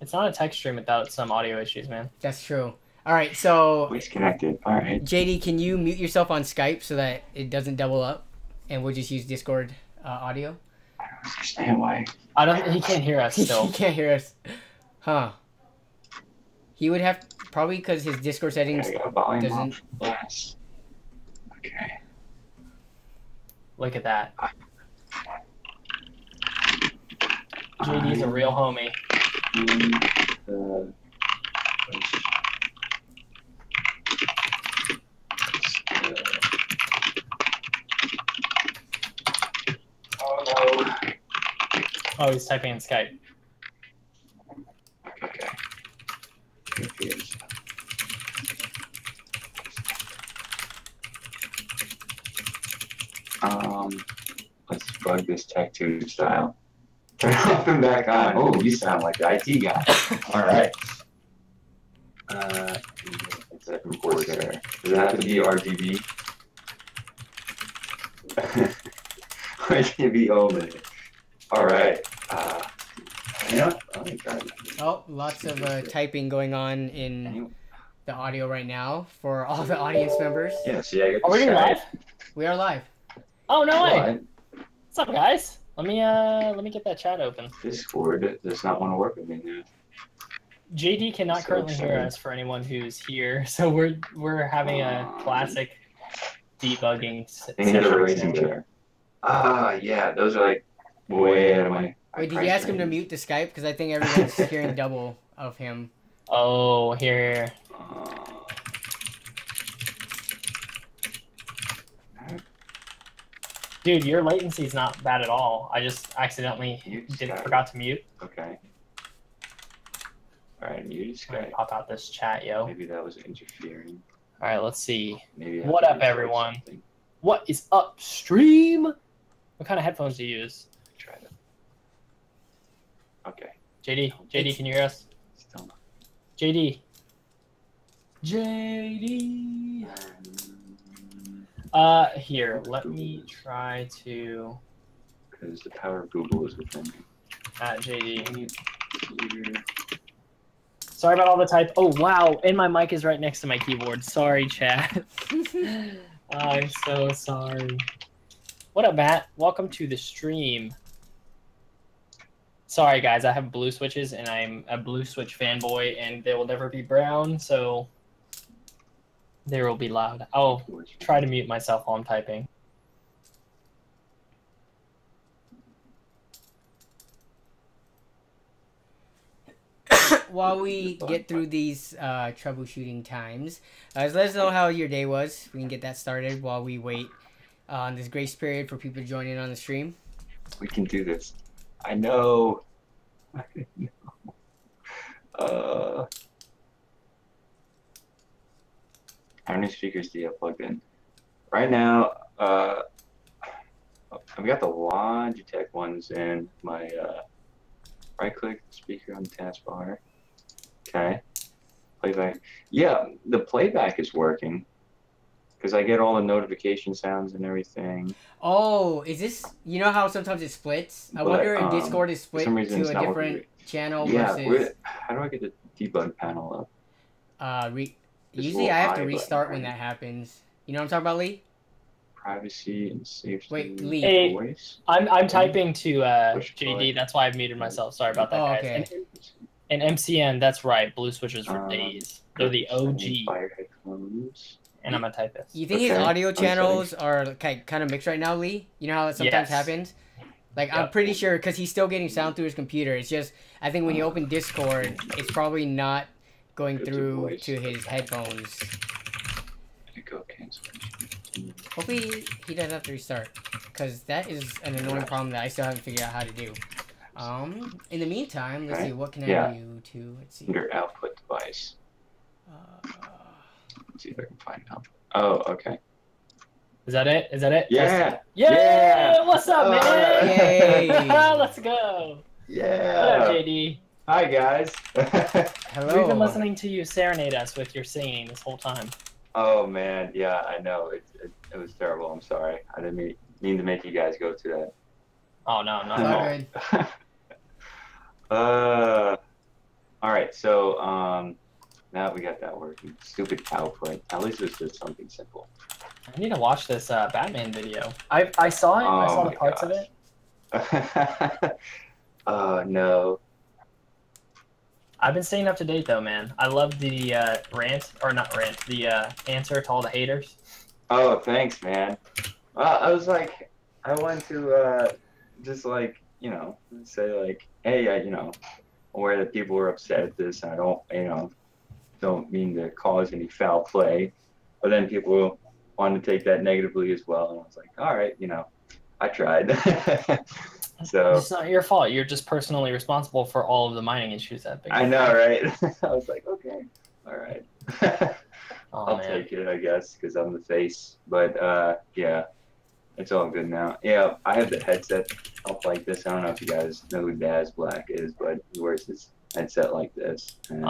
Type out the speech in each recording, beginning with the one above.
It's not a text stream without some audio issues, man. That's true. All right, so Voice connected. All right. JD, can you mute yourself on Skype so that it doesn't double up, and we'll just use Discord audio? I don't understand why. I don't. He can't hear us still. He can't hear us, huh? He would have probably because his Discord settings I got volume doesn't. off. Yes. Okay. Look at that. JD's a real homie. Oh no. Oh, he's typing in Skype. Okay. Confused. Let's bug this tech tube style. Turn it off and back on. Oh, you sound like the IT guy. All right. It's a recorder. Does it have to be RGB? RGB only. All right. You know what? Let me try it. Oh, lots of typing going on in the audio right now for all the audience members. Yeah, see, I get Are we live? We are live. Oh no way! What? What's up, guys? Let me get that chat open. Discord does not want to work with me now. JD cannot So currently hear excited. us for anyone who's here, so we're having a classic debugging They had a session. racing chair. Yeah, those are like way out of my. Wait, did you ask him to mute the Skype? Because I think everyone's hearing double of him. Oh, here. Dude, your latency is not bad at all. I just accidentally forgot to mute. Okay. All right, mute I'm gonna Skype. pop out this chat, yo. Maybe that was interfering. All right, let's see. Maybe I What have up, to restart everyone? something. What is up, stream? What kind of headphones do you use? Try that. Okay. JD, can you hear us? Still not. JD. JD. Here, let me try to Because the power of Google is within me. at JD. Sorry about all the type. Oh wow, and my mic is right next to my keyboard. Sorry, chat. I'm so sorry. What up, Matt? Welcome to the stream. Sorry, guys, I have blue switches, and I'm a blue switch fanboy, and they will never be brown, so they will be loud. I'll try to mute myself while I'm typing. While we get through these troubleshooting times, let us know how your day was. We can get that started while we wait on this grace period for people to join in on the stream. We can do this. I know. I know. How many speakers do you have plugged in? Right now, I've got the Logitech ones in my right-click speaker on the taskbar. Okay. Playback. Yeah, the playback is working because I get all the notification sounds and everything. Oh, is this? You know how sometimes it splits? I But, wonder if Discord is split some reason to it's a not different working. channel Yeah, versus. how do I get the debug panel up? This Usually little I have to eye button, restart when right? that happens. You know what I'm talking about, Lee? Privacy and safety. Wait, Lee. Hey, Voice. I'm typing to Push JD. play. That's why I've muted myself. Sorry about that, Oh, guys. okay. And MCN, that's right. Blue switches for days. They're the OG. Fire headphones. And I'm a typist. You think his Okay, audio I'm channels are kind of mixed right now, Lee? You know how that sometimes Yes. happens? Like, I'm Yep. pretty sure, because he's still getting sound through his computer. It's just, I think when you open Discord, it's probably not going Go to through voice. to his headphones. Go cancellation. Hopefully he doesn't have to restart, because that is an annoying problem that I still haven't figured out how to do. In the meantime, let's Okay. see, what can Yeah. I do to, let's see. Under output device. Uh, Let's see if I can find output. Oh, okay. Is that it? Is that it? Yeah. Yeah! Yeah. What's up, man? Yay. Let's go. What up, Yeah. JD? Hi, guys. hello. We've been listening to you serenade us with your singing this whole time. Oh, man. Yeah, I know. It was terrible. I'm sorry. I didn't mean to make you guys go through that. Oh, no, not It's at all all. good. All right, so now we got that working. Stupid cow play. At least it's just something simple. I need to watch this Batman video. I saw it. I Oh saw the my parts of it. gosh. No. I've been staying up to date though, man. I love the rant, or not rant, the answer to all the haters. Oh, thanks, man. I was like, I want to just like, say like, hey, I'm aware that people were upset at this, and I don't mean to cause any foul play, but then people wanted to take that negatively as well, and I was like, all right, I tried. So It's not your fault. You're just personally responsible for all of the mining issues that big. I know, right? I was like, okay, all right. Oh, I'll man. take it, I guess, because I'm the face. But yeah, it's all good now. Yeah, I have the headset up like this. I don't know if you guys know who Daz Black is, but he wears this headset like this, and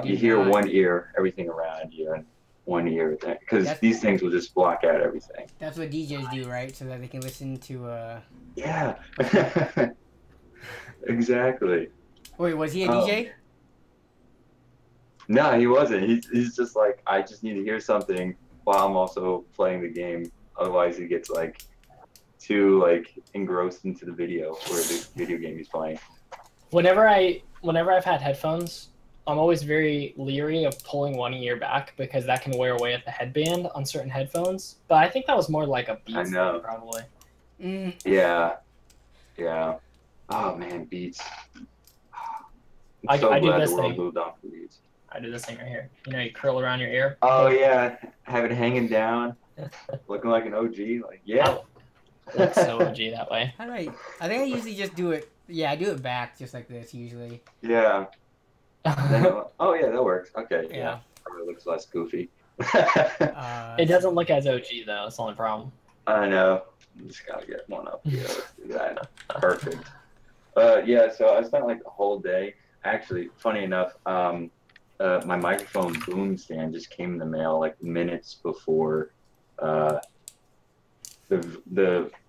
you hear one ear, everything around you, and one ear, because these things will just block out everything. That's what DJs do, right? So that they can listen to. Yeah. Exactly. Wait, was he a DJ? No, he wasn't. He's just like, I just need to hear something while I'm also playing the game. Otherwise, he gets like too like engrossed into the video or the video game he's playing. Whenever I've had headphones, I'm always very leery of pulling one ear back because that can wear away at the headband on certain headphones. But I think that was more like a Beats thing, probably. Yeah. Yeah. Oh man, Beats. I do this the world thing. moved on from Beats. I do this thing right here. You curl around your ear. Oh yeah, have it hanging down, looking like an OG. Like yeah. Looks so OG that way. How do I think I usually just do it. Yeah, I do it back just like this usually. Yeah. Oh yeah, that works. Okay. Yeah. Probably looks less goofy. It doesn't look as OG though. It's the only problem. I know. Just gotta get one up here. Let's do that. Perfect. Yeah. So I spent like the whole day. Actually, funny enough, my microphone boom stand just came in the mail like minutes before the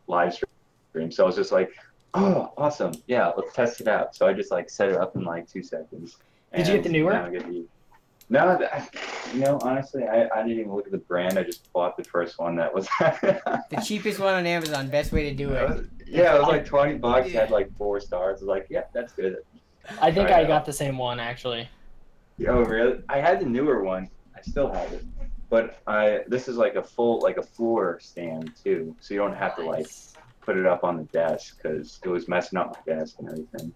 live stream. So I was just like, oh, awesome. Yeah, let's test it out. So I just like set it up in like 2 seconds. Did you get the newer? No, honestly, I didn't even look at the brand. I just bought the first one that was the cheapest one on Amazon. Best way to do it. Yeah, it was like $20. Had like 4 stars. I was like, yeah, that's good. I think I got the same one actually. Oh really? I had the newer one. I still have it, but this is like a floor stand too, so you don't have to like put it up on the desk because it was messing up my desk and everything.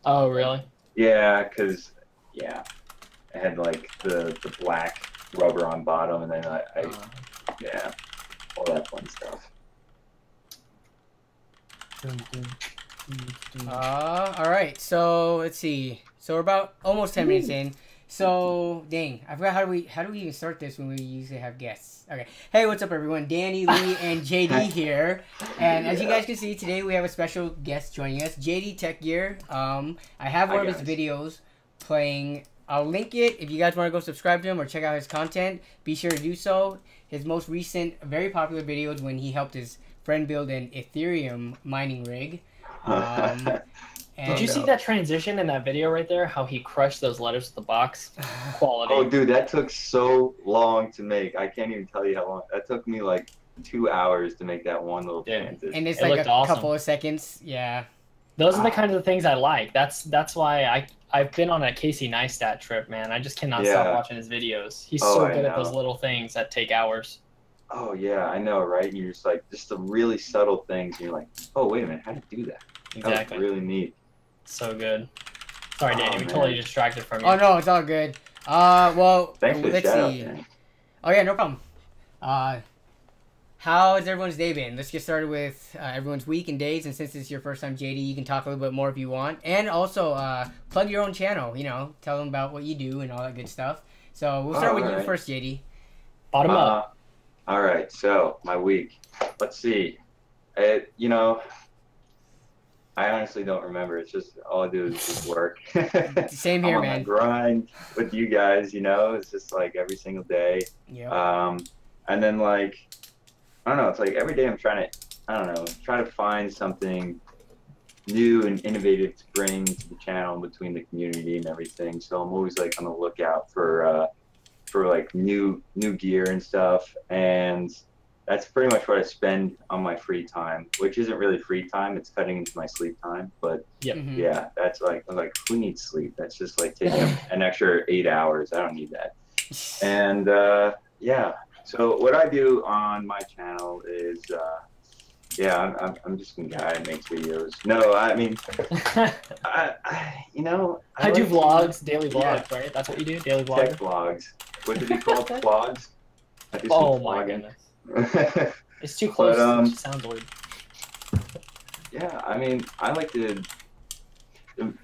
Oh really? Yeah, because it had like the black rubber on bottom, and then all that fun stuff. All right. So let's see. So we're about almost 10 minutes in. So dang, I forgot how do we even start this when we usually have guests. Okay. Hey, what's up everyone? Danny, Lee, and JD here. And as you guys can see, today we have a special guest joining us, JD Tech Gear. I have one of his videos playing. I'll link it if you guys want to go subscribe to him or check out his content. Be sure to do so. His most recent, very popular videos when he helped his friend build an Ethereum mining rig. Did you see that transition in that video right there? How he crushed those letters with the box? Quality. Oh, dude, that took so long to make. I can't even tell you how long. That took me like 2 hours to make that one little transition. And it's like a couple of seconds. Yeah. Those are the kinds of things I like. That's why I've been on a Casey Neistat trip, man. I just cannot stop watching his videos. He's so good at those little things that take hours. Oh yeah, I know, right? And you're just like, just the really subtle things. And you're like, oh wait a minute, how did you do that? Exactly. That was really neat. So good. Sorry, Danny, we totally distracted from you. Oh no, it's all good. Well, thanks for the shout out, man. Oh yeah, no problem. How has everyone's day been? Let's get started with everyone's week and days. And since it's your first time, JD, you can talk a little bit more if you want. And also, plug your own channel. Tell them about what you do and all that good stuff. So we'll start with you first, JD. Bottom up. All right. So my week. Let's see. I honestly don't remember. It's just all I do is just work. Same here, I'm on man. My grind with you guys. It's just like every single day. Yeah. And then I don't know. It's like every day I'm trying to find something new and innovative to bring to the channel between the community and everything. So I'm always like on the lookout for like new gear and stuff, and that's pretty much what I spend on my free time, which isn't really free time. It's cutting into my sleep time. But yeah, that's like, I'm like, who needs sleep? That's just like taking an extra 8 hours. I don't need that. And yeah, so what I do on my channel is, yeah, I'm just a guy who makes videos. No, I mean, you know, I do vlogs, daily vlogs, right? That's what you do, daily vlogs. Tech vlogs. What did he call vlogs? Oh my goodness. It's too close. It sounds weird. Yeah, I mean, I like to.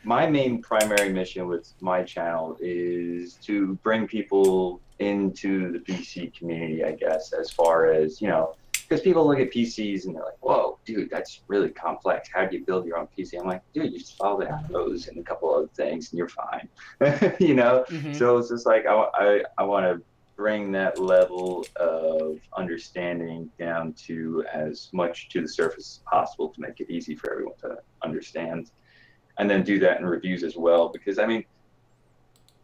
My main primary mission with my channel is to bring people into the PC community, I guess, as far as, you know, because people look at PCs and they're like, whoa, dude, that's really complex. How do you build your own PC? I'm like, dude, you just follow the arrows and a couple other things and you're fine. You know? So it's just like, I want to bring that level of understanding down to as much to the surface as possible to make it easy for everyone to understand. And then do that in reviews as well. Because, I mean,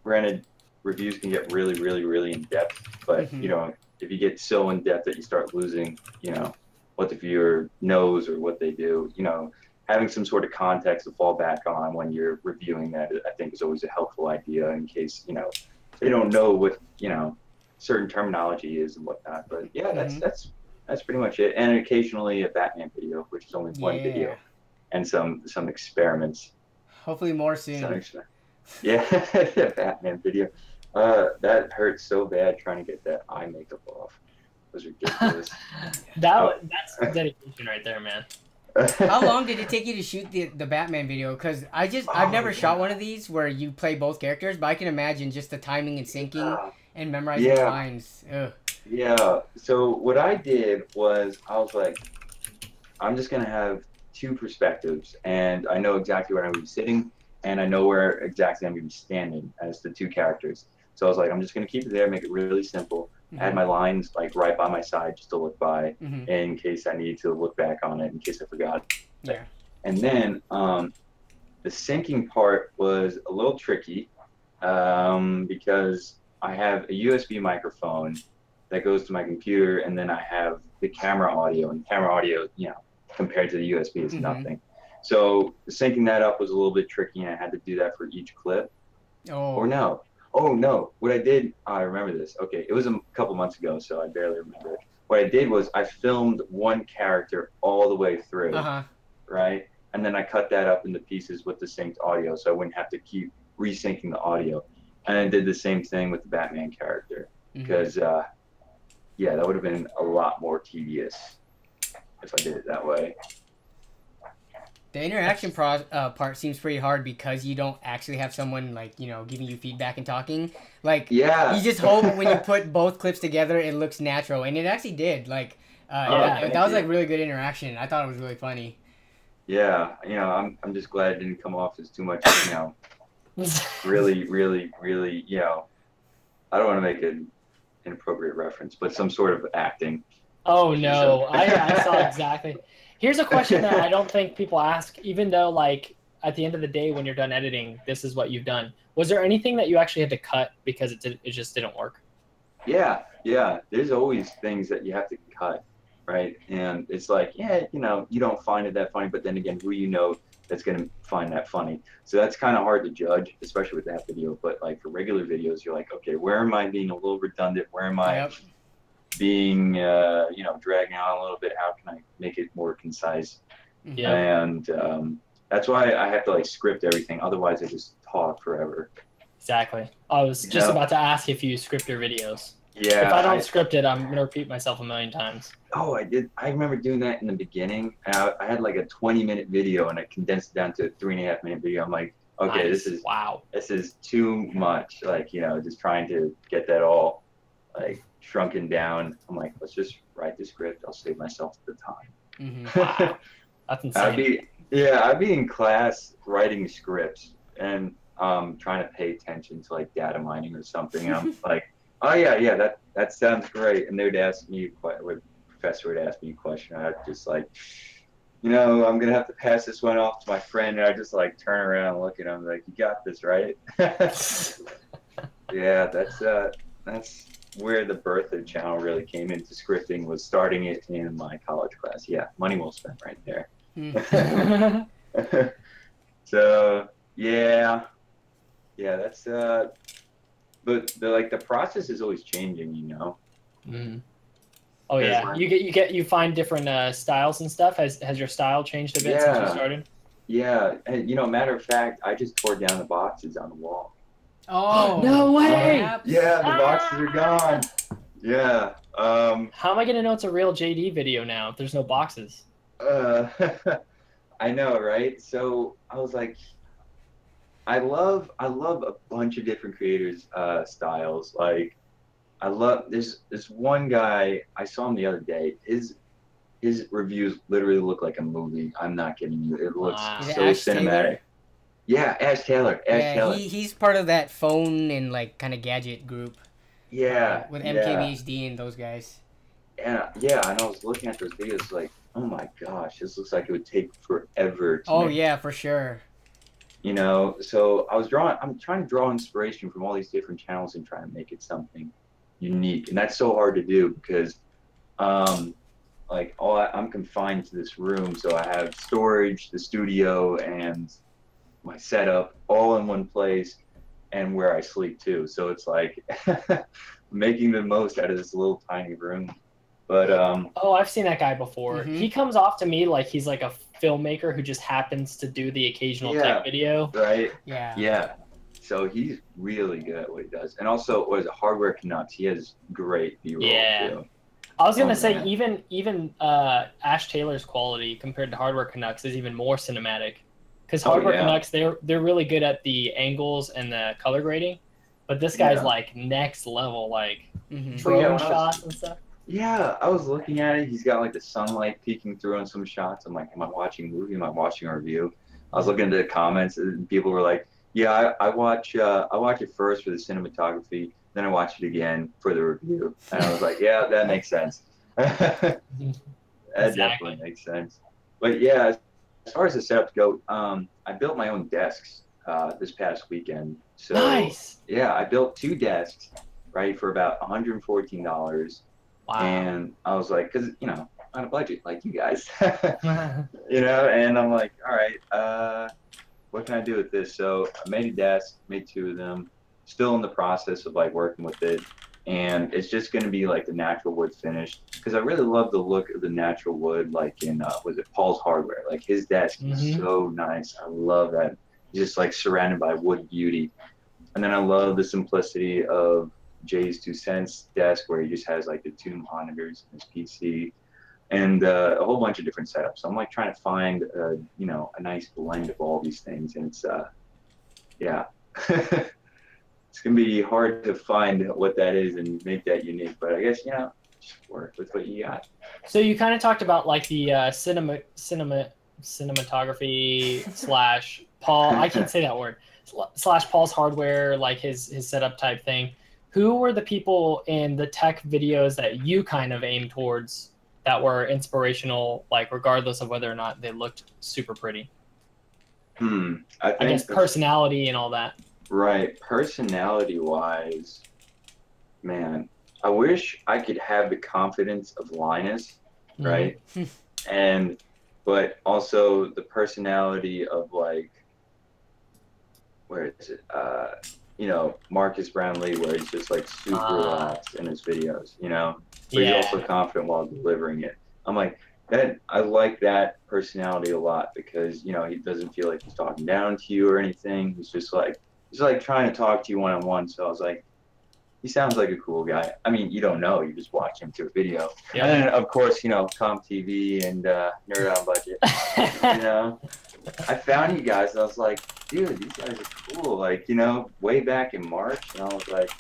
granted, reviews can get really, really, really in-depth. But, you know, if you get so in-depth that you start losing, you know, what the viewer knows or what they do, you know, having some sort of context to fall back on when you're reviewing that, I think, is always a helpful idea in case, you know, they don't know what, you know, certain terminology is and whatnot. But yeah, that's pretty much it. And occasionally a Batman video, which is only one video, and some experiments. Hopefully more soon. Yeah, the Batman video. That hurt so bad trying to get that eye makeup off. It was ridiculous. That's dedication right there, man. How long did it take you to shoot the Batman video? Because I've never shot one of these where you play both characters, but I can imagine just the timing and syncing and memorizing lines. Ugh. Yeah. So what I did was I was like, I'm just gonna have two perspectives, and I know exactly where I'm gonna be sitting, and I know where exactly I'm gonna be standing as the two characters. So I was like, I'm just gonna keep it there, make it really simple. Add my lines like right by my side just to look by in case I need to look back on it, in case I forgot. Yeah. And then the syncing part was a little tricky because I have a USB microphone that goes to my computer, and then I have the camera audio, and camera audio, you know, compared to the USB is nothing. So syncing that up was a little bit tricky, and I had to do that for each clip. Or no. Oh no, what I did, I remember this. Okay, it was a couple months ago, so I barely remember it. What I did was I filmed one character all the way through, right? And then I cut that up into pieces with the synced audio, so I wouldn't have to keep resyncing the audio. And I did the same thing with the Batman character, because yeah, that would have been a lot more tedious if I did it that way. The interaction part seems pretty hard because you don't actually have someone, like, you know, giving you feedback and talking. Like, you just hope when you put both clips together, it looks natural. And it actually did. Like, that was, like, really good interaction. I thought it was really funny. Yeah, you know, I'm just glad it didn't come off as too much, you know, really, you know, I don't want to make an inappropriate reference, but some sort of acting. Oh, no. I saw exactly. Here's a question that I don't think people ask, even though, like, at the end of the day, when you're done editing, this is what you've done. Was there anything that you actually had to cut because it just didn't work? Yeah. There's always things that you have to cut, right? And it's like, yeah, you know, you don't find it that funny, but then again, who you know that's going to find that funny? So that's kind of hard to judge, especially with that video. But, like, for regular videos, you're like, okay, where am I being a little redundant? Where am I being, you know, dragging out a little bit? How can I make it more concise? And that's why I have to, like, script everything. Otherwise, I just talk forever. Exactly. I was just about to ask if you script your videos. Yeah. If I don't script it, I'm going to repeat myself a million times. Oh, I did. I remember doing that in the beginning. I had like a 20-minute video, and I condensed it down to a 3.5-minute video. I'm like, okay, nice. This is too much. Like, you know, just trying to get that all, like, shrunken down. I'm like, let's just write the script. I'll save myself the time. Wow. That's insane. I'd be in class writing scripts and trying to pay attention to, like, data mining or something. And I'm like, oh yeah, that sounds great. And they would ask me, the professor would ask me a question. I'd just like, I'm gonna have to pass this one off to my friend, and I just like turn around and look at him like, you got this, right? Yeah, that's where the birth of the channel really came into scripting, was starting it in my college class. Yeah, money well spent right there. So yeah, that's but the process is always changing, Mm. Oh yeah, Like, you find different styles and stuff. Has your style changed a bit since you started? Yeah, and matter of fact, I just tore down the boxes on the wall. Oh no way! Yeah, the boxes are gone. Yeah. How am I gonna know it's a real JD video now if there's no boxes? I know, right? So I was like, I love a bunch of different creators' styles. Like, I love this one guy. I saw him the other day. His reviews literally look like a movie. I'm not kidding you. It looks so cinematic. Taylor? Yeah, Ash Taylor. Taylor. He's part of that phone and like kind of gadget group. Yeah. With MKBHD and those guys. And and I was looking at those videos like, oh my gosh, this looks like it would take forever to make. Yeah, for sure. So I'm trying to draw inspiration from all these different channels and try to make it something unique. And that's so hard to do because I'm confined to this room, so I have storage, the studio, and my setup all in one place, and where I sleep too. So it's like making the most out of this little tiny room. But I've seen that guy before. Mm-hmm. He comes off to me like he's like a filmmaker who just happens to do the occasional tech video. Right. Yeah. So he's really good at what he does. And also, what is it, Hardware Canucks? He has great B-roll too. I was gonna say even Ash Taylor's quality compared to Hardware Canucks is even more cinematic, because Hardware Canucks they're really good at the angles and the color grading, but this guy's like next level, like drone shots and stuff. Yeah, I was looking at it. He's got like the sunlight peeking through on some shots. I'm like, am I watching a movie? Am I watching a review? I was looking at the comments, and people were like, yeah, I watch it first for the cinematography, then I watch it again for the review. And I was like, yeah, that makes sense. That definitely makes sense. But yeah, as far as the setups go, I built my own desks this past weekend. So nice. Yeah, I built 2 desks, right, for about $114. Wow. And I was like, because on a budget like you guys, and I'm like, all right, what can I do with this? So I made a desk, made 2 of them, still in the process of like working with it. And it's just going to be like the natural wood finish, because I really love the look of the natural wood, like in, was it Paul's Hardware? Like his desk is so nice. I love that. Just like surrounded by wood beauty. And then I love the simplicity of Jay's 2 Cents desk, where he just has like the 2 monitors in his PC and a whole bunch of different setups. So I'm like trying to find a nice blend of all these things, and it's it's gonna be hard to find what that is and make that unique, but I guess just work with what you got. So you kind of talked about like the cinematography slash Paul, I can't say that word, slash Paul's Hardware, like his setup type thing. Who were the people in the tech videos that you kind of aimed towards that were inspirational, like regardless of whether or not they looked super pretty? I guess personality and all that. Right, personality-wise, man, I wish I could have the confidence of Linus, right? But also the personality of like, where is it? Marcus Brownlee, where he's just like super relaxed in his videos, but he's also confident while delivering it. I'm like, I like that personality a lot, because he doesn't feel like he's talking down to you or anything. He's like trying to talk to you one-on-one. So I was like, he sounds like a cool guy. I mean, you don't know, you just watch him to a video. And then of course, Comp TV and Nerd on Budget. I found you guys, and I was like, dude, these guys are cool. Like, way back in March, and I was like,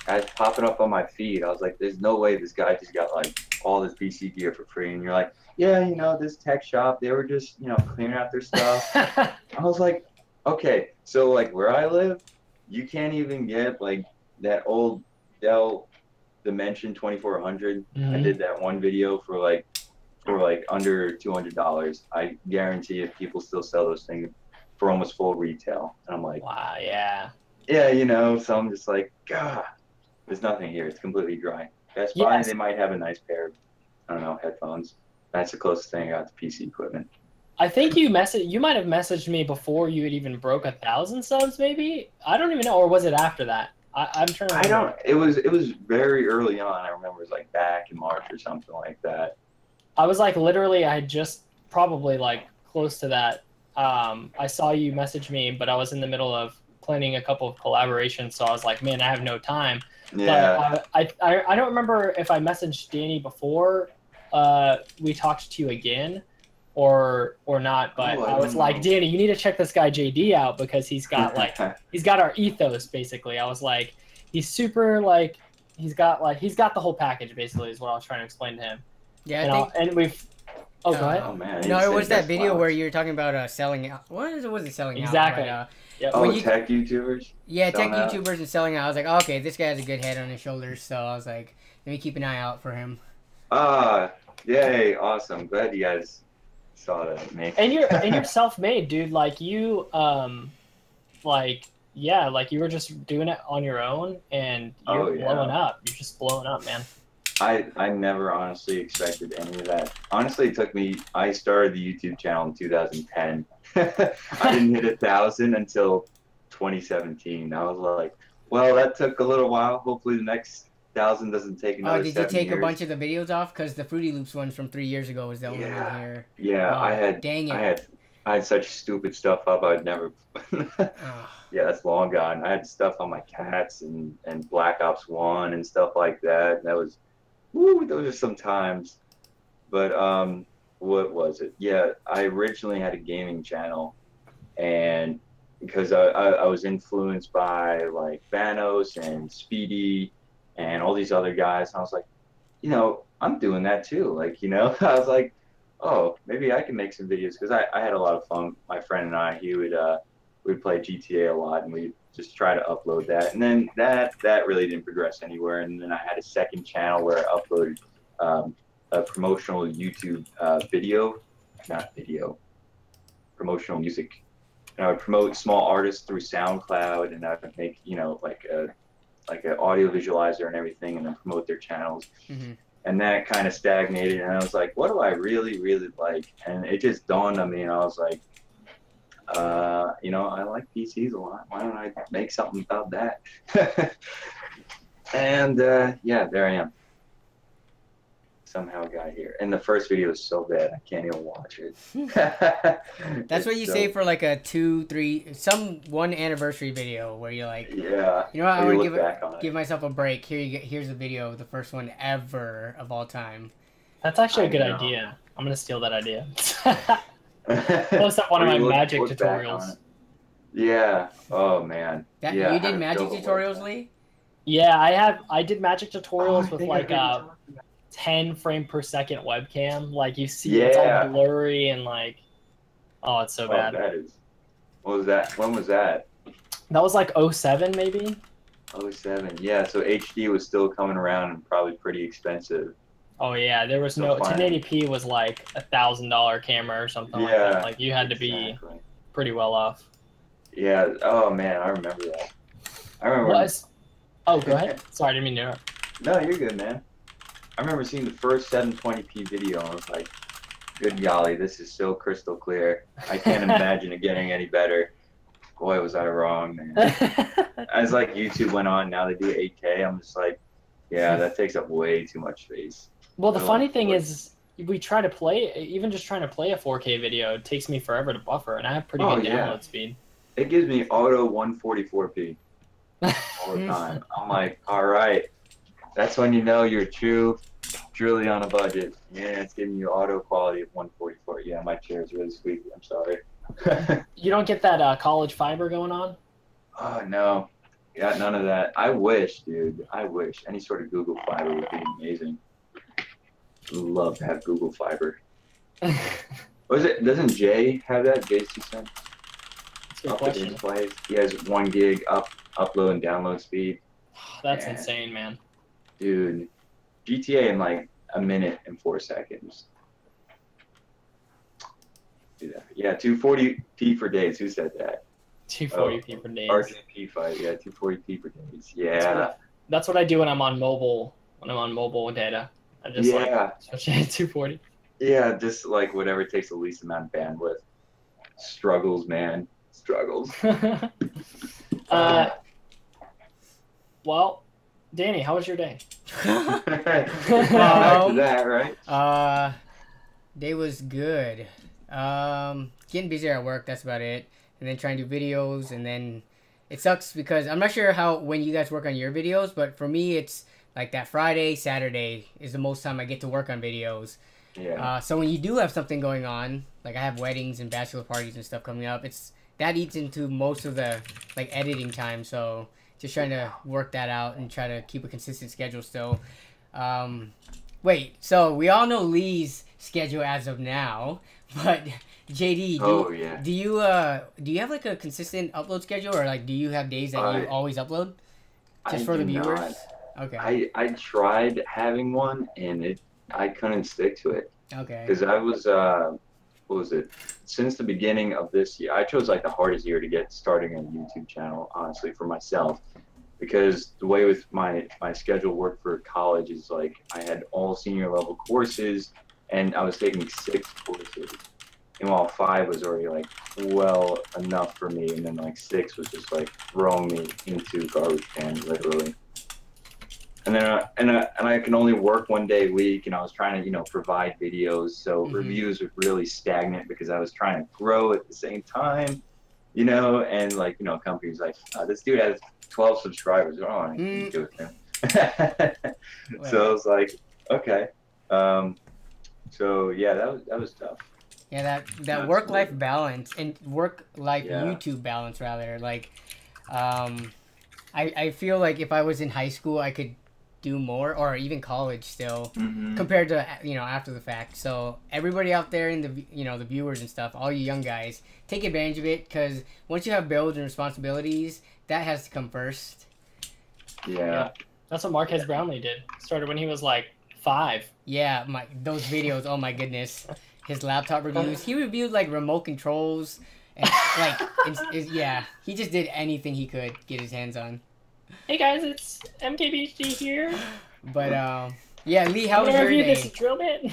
guys popping up on my feed. I was like, there's no way this guy just got like all this PC gear for free. And you're like, yeah, this tech shop, they were just, cleaning out their stuff. I was like, okay, so like where I live, you can't even get like that old Dell Dimension 2400. I did that one video for like for like under $200. I guarantee if people still sell those things for almost full retail. And I'm like, wow, yeah. Yeah, you know, so I'm just like, God, there's nothing here. It's completely dry. Best Buy, Yes. they might have a nice pair of, I don't know, headphones. That's the closest thing I got to PC equipment. I think you might have messaged me before you had even broke 1,000 subs, maybe. I don't even know, or was it after that? I'm trying to remember. I don't. It was very early on. I remember it was like back in March or something like that. I was like literally, I had just probably like close to that. I saw you message me, but I was in the middle of planning a couple of collaborations, so I was like, man, I have no time. Yeah. But I don't remember if I messaged Danny before we talked to you again or not, but I was like, Danny, you need to check this guy JD out because he's got like he's got our ethos basically. I was like, he's super like he's got the whole package basically is what I was trying to explain to him. Yeah, and, I think, and we've go ahead. Oh man. No, it was that video where you were talking about selling out. What was it selling exactly. out? Yep. Oh, tech YouTubers? Yeah, tech YouTubers and selling out. I was like, oh, okay, this guy has a good head on his shoulders, so I was like, let me keep an eye out for him. Yay, awesome. Glad you guys saw that. Me. And you're self-made, dude. Like you like you were just doing it on your own and you're blowing up. You're just blowing up, man. I never honestly expected any of that. Honestly, it took me, I started the YouTube channel in 2010. I didn't hit 1,000 until 2017. I was like, well, that took a little while. Hopefully the next 1,000 doesn't take another 7 years. Did you take a bunch of the videos off? Because the Fruity Loops one from 3 years ago was the only one here. Yeah, I had such stupid stuff up I'd never. Yeah, that's long gone. I had stuff on my cats and Black Ops 1 and stuff like that. That was, woo, those are some times. But what was it? Yeah, I originally had a gaming channel, and because I was influenced by like Vanos and Speedy and all these other guys, and I was like, you know, I'm doing that too. Like, you know, I was like, oh, maybe I can make some videos because I had a lot of fun. My friend and I, we'd play GTA a lot, and we just try to upload that. And then that really didn't progress anywhere. And then I had a second channel where I uploaded a promotional YouTube promotional music. And I would promote small artists through SoundCloud, and I would make, you know, like an audio visualizer and everything, and then promote their channels. Mm-hmm. And that kind of stagnated, and I was like, what do I really, really like? And it just dawned on me, and I was like, you know, I like PCs a lot. Why don't I make something about that? And yeah, there I am. Somehow got here. And the first video is so bad, I can't even watch it. That's what you say for like a 2, 3, one anniversary video where you're like, yeah, you know what, I want to give myself a break. Here's a video of the first one ever of all time. That's actually a good idea. I'm gonna steal that idea. Post up one of my magic tutorials. Yeah. Oh man. You did magic tutorials, Lee? Yeah, I did magic tutorials with like 10 frame per second webcam. Like you see, it's all blurry and like, oh, it's so bad. What was that? When was that? That was like 07 maybe. 07. Yeah. So HD was still coming around and probably pretty expensive. Oh yeah, there was no 1080p was like $1,000 camera or something like that. Like you had to be pretty well off. Yeah. Oh man, I remember that. I remember. Oh, go ahead. Sorry, I didn't mean to interrupt. No, you're good, man. I remember seeing the first 720p video, and I was like, good golly, this is so crystal clear. I can't imagine it getting any better. Boy, was I wrong, man. As like YouTube went on, now they do 8K, I'm just like, yeah, that takes up way too much space. Well, the funny thing is, we try to play, even just trying to play a 4K video, it takes me forever to buffer, and I have pretty good download speed. It gives me auto 144p all the time. I'm like, all right, that's when you know you're truly on a budget. Yeah, it's giving you auto quality of 144. Yeah, my chair is really squeaky. I'm sorry. You don't get that college fiber going on? Oh, no. Got none of that. I wish, dude. I wish. Any sort of Google Fiber would be amazing. Love to have Google Fiber. Was it? Doesn't Jay have that? Jay's 2 cents? That's a good question. Plays. He has 1 gig upload and download speed. That's insane, man. Dude, GTA in like a minute and 4 seconds. Yeah, 240p for days. Who said that? 240p for days. RTP fight. Yeah, 240p for days. Yeah. That's what I do when I'm on mobile. When I'm on mobile data, I just like switch it to 240. Yeah, just like whatever takes the least amount of bandwidth. Struggles, man. Struggles. Well, Danny, how was your day? Back to that, right? Day was good. Getting busier at work, that's about it. And then trying to do videos, and then it sucks because I'm not sure when you guys work on your videos, but for me it's like that Friday, Saturday is the most time I get to work on videos. Yeah. So when you do have something going on, like I have weddings and bachelor parties and stuff coming up, that eats into most of the like editing time. So just trying to work that out and try to keep a consistent schedule still. Wait, so we all know Lee's schedule as of now, but JD, do you have like a consistent upload schedule, or like do you have days that you always upload just for the viewers? Not. Okay. I tried having one and I couldn't stick to it. Okay. Because I was what was it? Since the beginning of this year, I chose like the hardest year to get starting a YouTube channel, honestly, for myself. Because the way with my schedule worked for college is like I had all senior level courses and I was taking 6 courses. And while 5 was already like well enough for me, and then like 6 was just like throwing me into garbage can, literally. And then and I can only work 1 day a week, and I was trying to provide videos, so reviews were really stagnant because I was trying to grow at the same time, and like companies like this dude has 12 subscribers. Oh, I can't do it now. So I was like, okay. So yeah, that was tough. Yeah, that work-life balance and work-life YouTube balance rather. Like, I feel like if I was in high school, I could do more, or even college still, compared to after the fact. So everybody out there in the the viewers and stuff, all you young guys, take advantage of it, because once you have bills and responsibilities, that has to come first. Yeah. That's what Marquez Brownlee did. Started when he was like 5. Yeah, those videos. Oh my goodness, his laptop reviews. He reviewed like remote controls, and like yeah, he just did anything he could get his hands on. Hey guys, it's MKBHD here. But yeah, Lee, how was your day? This drill bit.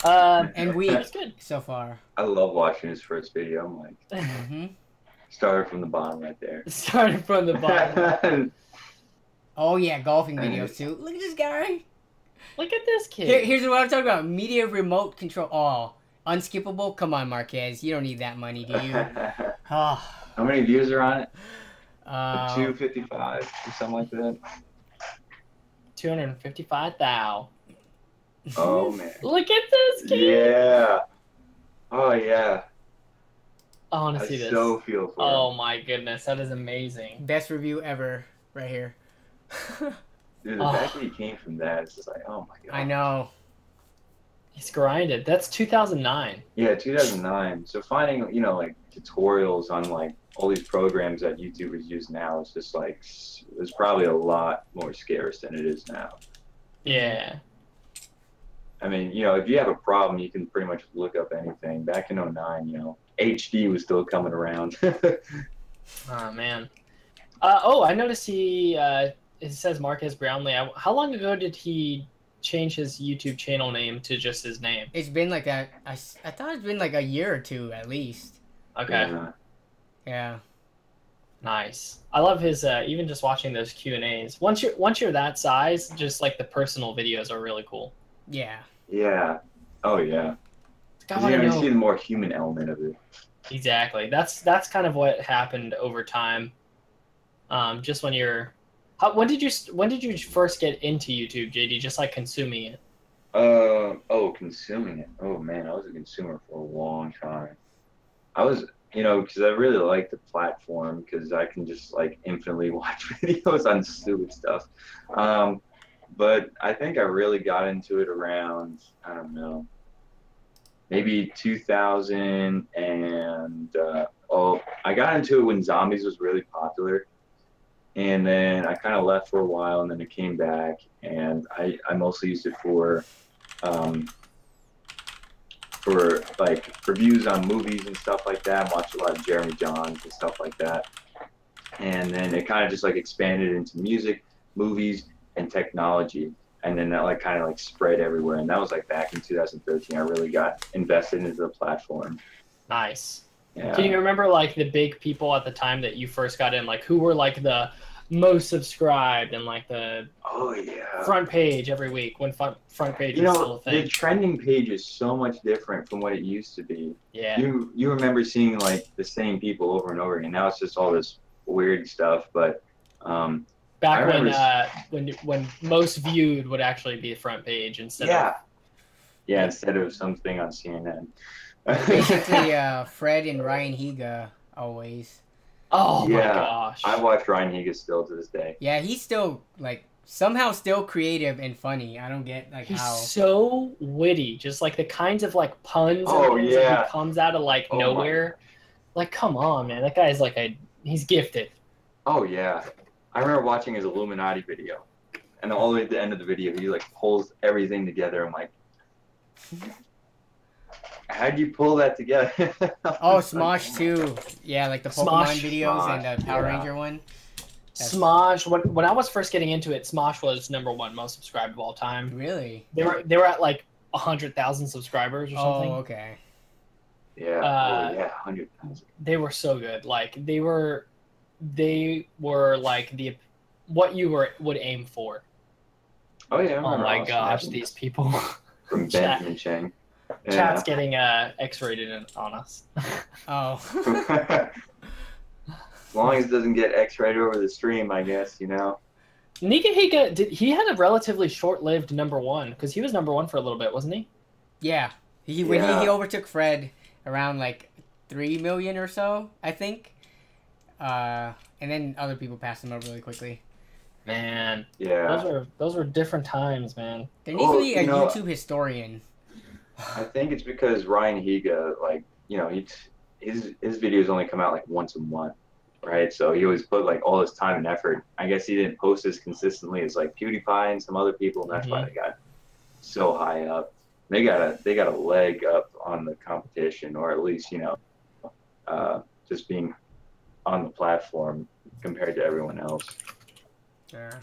And it's good so far. I love watching his first video. I'm like, started from the bottom right there. Started from the bottom. Oh yeah, golfing videos too. Look at this guy. Look at this kid. Here's what I'm talking about. Media remote control. Oh, unskippable. Come on, Marquez. You don't need that money, do you? How many views are on it? 255 or something like that. 255,000. Oh man. Look at this kid. Yeah. Oh yeah. I want to see this. I so feel for him. Oh my goodness, that is amazing. Best review ever, right here. Dude, the fact that he came from that, it's just like, oh my god. I know. He's grinded. That's 2009. Yeah, 2009. So finding, like tutorials on like all these programs that YouTubers use now is just like, it's probably a lot more scarce than it is now. Yeah. I mean, if you have a problem, you can pretty much look up anything. Back in 09, HD was still coming around. Oh man. I noticed it says Marquez Brownlee. How long ago did he change his YouTube channel name to just his name? It's been like that. I thought it's been like a year or two at least. Okay. Yeah. Nice. I love his even just watching those Q&As. Once you're that size, just like the personal videos are really cool. Yeah. Yeah. Oh yeah. You see the more human element of it. Exactly. That's kind of what happened over time. Just when you're when did you first get into YouTube, JD? Just like consuming it? Consuming it. Oh man, I was a consumer for a long time. I was, because I really like the platform because I can just like infinitely watch videos on stupid stuff. But I think I really got into it around, I don't know, maybe 2000 and I got into it when zombies was really popular. And then I kind of left for a while, and then it came back, and I mostly used it for for like reviews on movies and stuff like that. Watched a lot of Jeremy Jahns and stuff like that. And then it kind of just like expanded into music, movies, and technology. And then that like kind of like spread everywhere. And that was like back in 2013. I really got invested into the platform. Nice. Yeah. Can you remember like the big people at the time that you first got in? Like who were like the most subscribed and like the front page every week when front page was still a thing? The trending page is so much different from what it used to be. Yeah. You remember seeing like the same people over and over again. Now it's just all this weird stuff. But back when most viewed would actually be the front page instead of instead of something on CNN. Basically, Fred and Ryan Higa always. Oh my gosh! I watch Ryan Higa still to this day. Yeah, he's still like somehow still creative and funny. I don't get like he's how. He's so witty, just like the kinds of like puns and things that he comes out of like nowhere. Like, come on, man! That guy's like he's gifted. Oh yeah, I remember watching his Illuminati video, and all the way at the end of the video, he like pulls everything together. I'm like, how'd you pull that together? Oh, Smosh too. Yeah, like the Pokemon videos and the Power Ranger one. Smosh. When I was first getting into it, Smosh was #1 most subscribed of all time. Really? They were at like 100,000 subscribers or something. Oh, okay. Yeah. 100,000. They were so good. Like they were like what you would aim for. Oh yeah. Oh my gosh, these people. From Benjamin Chang. Chat's getting X-rated on us. Oh. As long as it doesn't get X-rated over the stream, I guess, you know. Higa, he had a relatively short-lived #1 because he was #1 for a little bit, wasn't he? Yeah. When he overtook Fred around like 3 million or so, I think. And then other people passed him up really quickly. Man. Yeah. Those were different times, man. There needs to be a YouTube historian. I think it's because Ryan Higa, like, you know, his videos only come out like once a month, right? So he always put like all his time and effort. I guess he didn't post as consistently as like PewDiePie and some other people, and that's why they got so high up. They got a leg up on the competition, or at least, you know, just being on the platform compared to everyone else. Sure.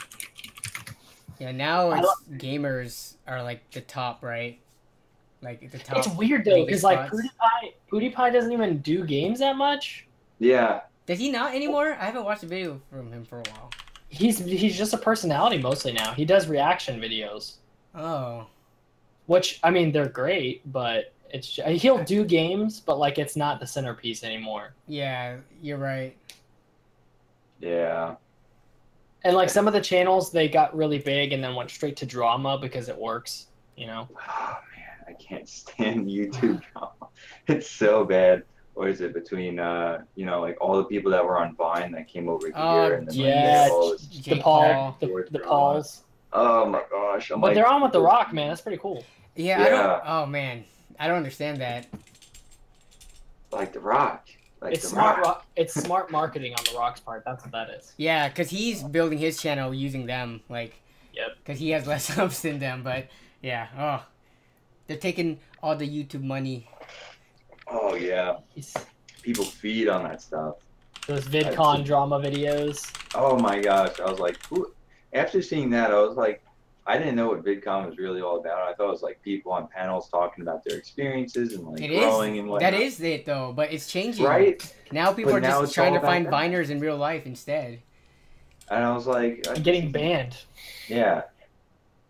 Yeah, now gamers are like the top, right? Like the top. It's weird though, because like PewDiePie doesn't even do games that much. Yeah. Does he not anymore? I haven't watched a video from him for a while. He's just a personality mostly now. He does reaction videos. Oh. Which, I mean, they're great, but he'll do games, but like it's not the centerpiece anymore. Yeah, you're right. Yeah. And like some of the channels, they got really big and then went straight to drama because it works, you know. Oh man, I can't stand YouTube drama. It's so bad. Or is it between you know, like all the people that were on Vine that came over here and then the Pauls. Oh my gosh. But they're on with The Rock, man. That's pretty cool. Yeah. Oh man, I don't understand that. Like The Rock. Like it's smart. It's smart marketing on The Rock's part. That's what that is. Yeah, because he's building his channel using them, like. Yep. Because he has less subs than them, but yeah. Oh, they're taking all the YouTube money. Oh yeah. People feed on that stuff. Those VidCon drama videos. Oh my gosh! I was like, after seeing that, I was like, I didn't know what VidCon was really all about. I thought it was like people on panels talking about their experiences and like growing and whatnot. That is it though, but it's changing. Right. Now people are just trying to find Viners in real life instead. And I was like, getting banned. Yeah.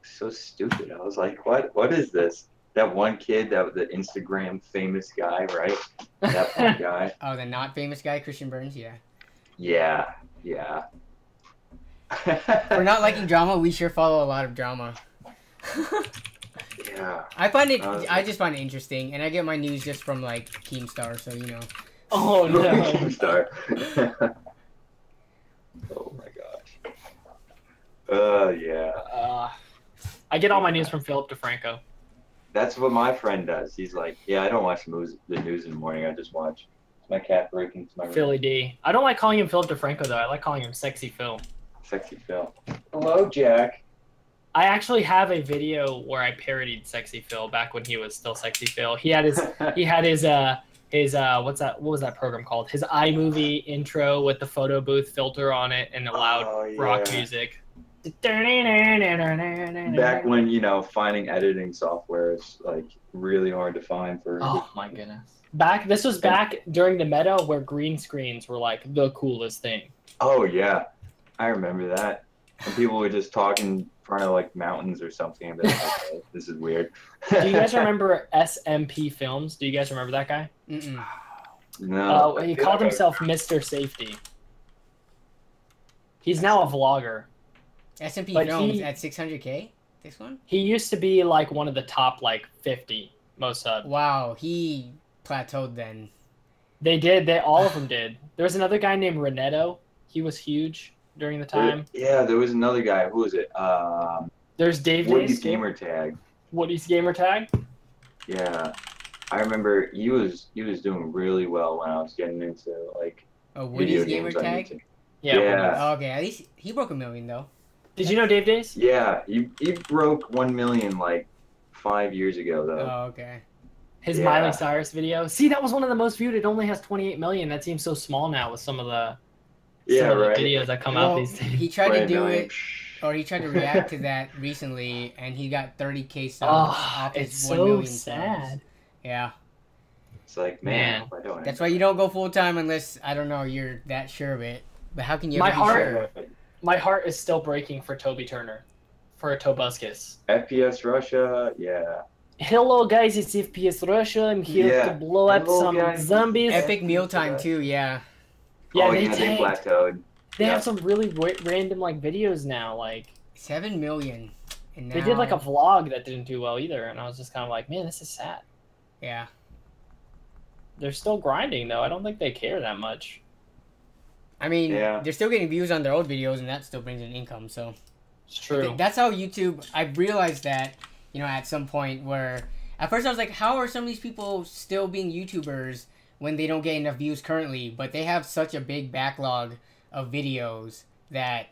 So stupid. I was like, what is this? That one kid, that was the Instagram famous guy, right? That one guy. Oh, the not famous guy, Christian Burns, yeah. Yeah. For not liking drama, we sure follow a lot of drama. Yeah. I just find it interesting, and I get my news just from like Keemstar, so you know. Oh no. Keemstar. Oh my gosh. Yeah. I get all my news from Philip DeFranco. That's what my friend does. He's like, yeah, I don't watch the news in the morning. I just watch my cat breaking into my room. Philly D. I don't like calling him Philip DeFranco though. I like calling him Sexy Phil. Sexy Phil. Hello, Jack. I actually have a video where I parodied Sexy Phil back when he was still Sexy Phil. He had his what was that program called? His iMovie intro with the photo booth filter on it and the loud rock music. Back when, you know, finding editing software is like really hard to find for. Oh my goodness. This was back during the meta where green screens were like the coolest thing. Oh yeah, I remember that. And people would just talk in front of like mountains or something. And be like, okay, this is weird. Do you guys remember SMP Films? Do you guys remember that guy? Mm-mm. No. He called himself Mr. Safety. He's now a vlogger. SMP Films at 600K. This one? He used to be like one of the top like 50 most subbed. Wow, he plateaued then. They did. All of them did. There was another guy named Renetto. He was huge during the time. Yeah, there was another guy. Who was it? There's Dave Woody's Gamer Tag. Woody's Gamer Tag? Yeah. I remember he was doing really well when I was getting into like Woody's Gamer Tag? Yeah. Oh, okay, at least he broke 1 million though. Did you know Dave Days? Yeah, he broke 1 million like 5 years ago though. Oh, okay. His Miley Cyrus video. See, that was one of the most viewed. It only has 28 million. That seems so small now with some of the videos that come out these days. He tried to do it, or he tried to react to that recently, and he got 30K subs off his 1 million sad. subs. Yeah. It's like, man. That's why you don't go full time unless, I don't know, you're that sure of it. But how can you My ever be sure? My heart is still breaking for Toby Turner, for Tobuscus. FPS Russia, yeah. Hello guys, it's FPS Russia. I'm here to blow up some zombies. Epic Mealtime too, yeah. Yeah, they plateaued. They have some really random like videos now, like 7 million. And now... They did like a vlog that didn't do well either, and I was just kind of like, man, this is sad. Yeah. They're still grinding though. I don't think they care that much. I mean, they're still getting views on their old videos, and that still brings in income. So it's true. That's how YouTube. I realized that, you know, at some point where at first I was like, how are some of these people still being YouTubers when they don't get enough views currently? But they have such a big backlog of videos that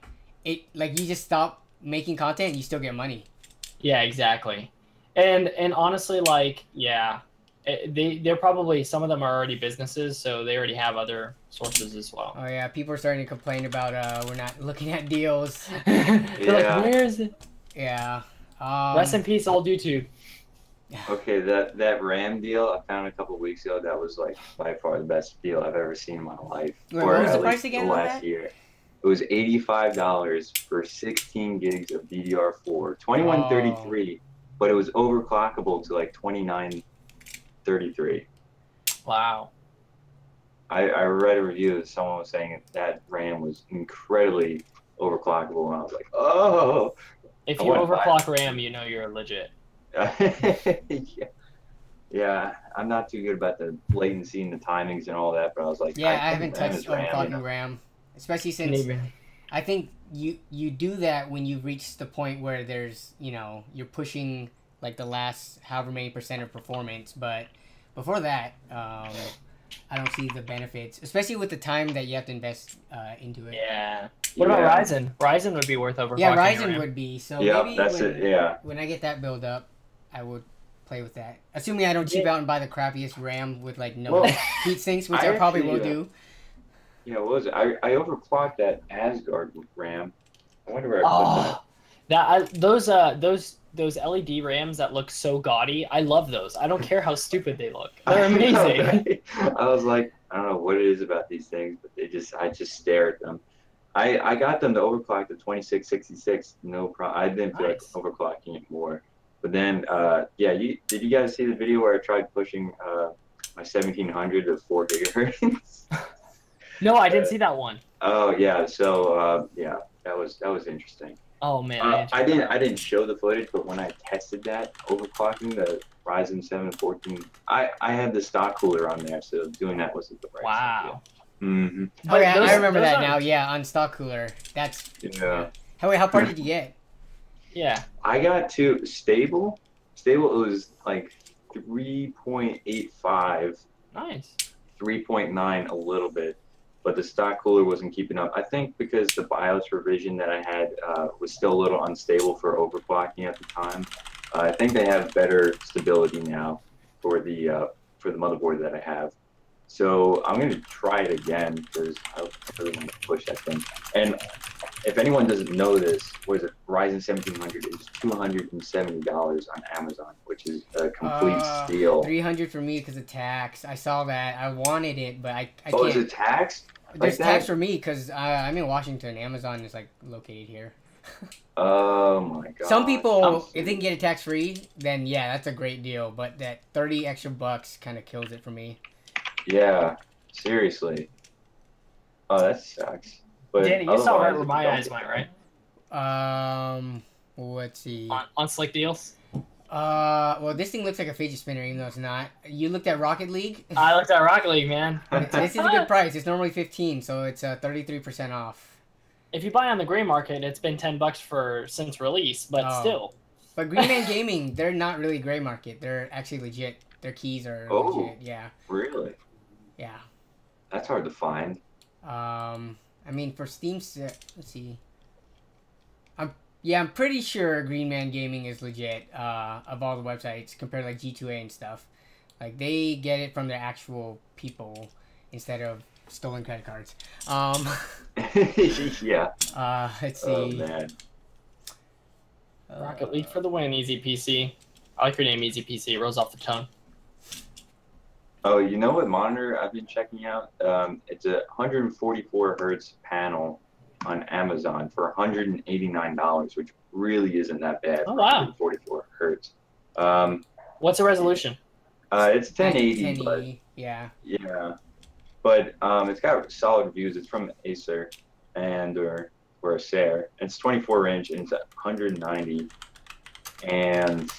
it like you just stop making content and you still get money. Yeah, exactly. And honestly, like, yeah, they're probably, some of them are already businesses, so they already have other sources as well. Oh yeah, people are starting to complain about we're not looking at deals. They're like, where is it? Yeah. Rest in peace, old YouTube. Okay, that RAM deal I found a couple of weeks ago, that was like by far the best deal I've ever seen in my life. Wait, what was the price again? Last year, it was $85 for 16 gigs of DDR4, 2133, but it was overclockable to like 2933. Wow. I read a review that someone was saying that RAM was incredibly overclockable, and I was like, oh. If you overclock RAM, you know you're legit. Yeah, I'm not too good about the latency and the timings and all that, but I was like, yeah, I haven't touched overclocking RAM, especially since I think you do that when you reach the point where there's, you know, you're pushing like the last however many % of performance, but before that, I don't see the benefits, especially with the time that you have to invest into it. Yeah. What about Ryzen? Ryzen would be worth overclocking. Yeah, Ryzen would be. So maybe that's when I get that build up, I would play with that. Assuming I don't cheap out and buy the crappiest RAM with like no heat sinks, which I probably will do. Yeah, what was it? I overclocked that Asgard RAM. I wonder where I put that. Those LED RAMs that look so gaudy, I love those. I don't care how stupid they look. They're amazing. I was like, I don't know what it is about these things, but I just stare at them. I got them to overclock to 2666, no problem. I didn't feel like overclocking it more. But then, did you guys see the video where I tried pushing my 1700 to 4 gigahertz? No, I didn't see that one. Oh yeah, so that was interesting. Oh man, I didn't show the footage, but when I tested that overclocking the Ryzen 7 14, I had the stock cooler on there, so doing that wasn't the right idea. Mm-hmm. Oh yeah, I remember that now. Yeah, on stock cooler. That's How far did you get? Yeah, I got to stable. Stable, it was like 3.85. Nice. 3.9 a little bit. but the stock cooler wasn't keeping up. I think because the BIOS revision that I had was still a little unstable for overclocking at the time. I think they have better stability now for the motherboard that I have. So I'm going to try it again because I really want to push that thing. And if anyone doesn't know this, what is it? Ryzen 1700 is $270 on Amazon, which is a complete steal. $300 for me because of tax. I saw that. I wanted it, but I oh, can't. Is it tax? There's tax for me because I'm in Washington. Amazon is like located here. Oh my god. Some people, if they can get it tax free, then yeah, that's a great deal. But that 30 extra bucks kind of kills it for me. Yeah, seriously. Oh, that sucks. But Danny, you saw right where my eyes went, right? Let's see. On Slick Deals? Well, this thing looks like a fidget spinner, even though it's not. You looked at Rocket League? I looked at Rocket League, man. This is a good price. It's normally 15, so it's 33% off. If you buy on the gray market, it's been $10 since release, but still. But Green Man Gaming, they're not really gray market. They're actually legit. Their keys are legit. Yeah. Really? Yeah. That's hard to find. I mean, for Steam, let's see. I'm pretty sure Green Man Gaming is legit. Of all the websites compared to like G2A and stuff, like they get it from their actual people instead of stolen credit cards. Yeah. Let's see. Oh man. Rocket League for the win, Easy PC. I like your name, Easy PC. It rolls off the tongue. Oh, you know what monitor I've been checking out? It's a 144 hertz panel on Amazon for $189, which really isn't that bad. Oh, wow. 144 hertz. What's the resolution? It's 1080. 1080, but, yeah. Yeah. But it's got solid reviews. It's from Acer or Acer. It's 24 inch and it's at 190. And